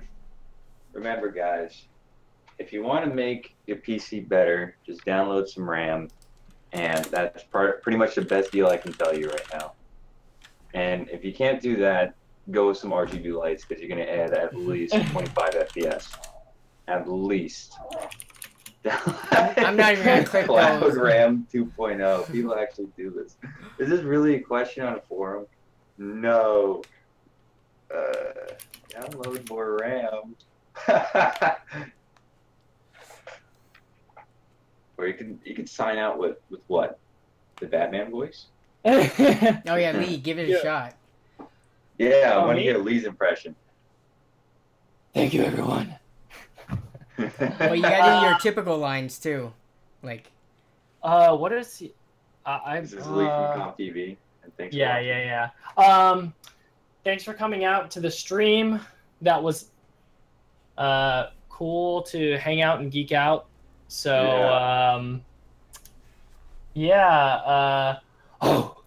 remember, guys, if you want to make your PC better, just download some RAM, and that's pretty much the best deal I can tell you right now. And if you can't do that, go with some RGB lights because you're going to add at least 25 FPS. At least. I'm not even going to click Cloud those. RAM 2.0. People actually do this. Is this really a question on a forum? No. Download more RAM. Or you can sign out with what? The Batman voice? Oh yeah, Lee, give it a shot. Yeah, I want to hear Lee's impression. Thank you, everyone. Well, you gotta do your typical lines too, like. What is he? This is Lee from Comp TV, and thanks. Yeah. Thanks for coming out to the stream. That was cool to hang out and geek out. So oh,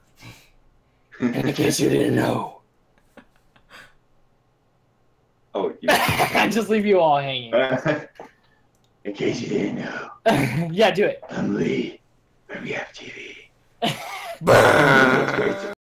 in case you didn't know. Oh, I just leave you all hanging. In case you didn't know. Yeah, do it. I'm Lee from Comp TV.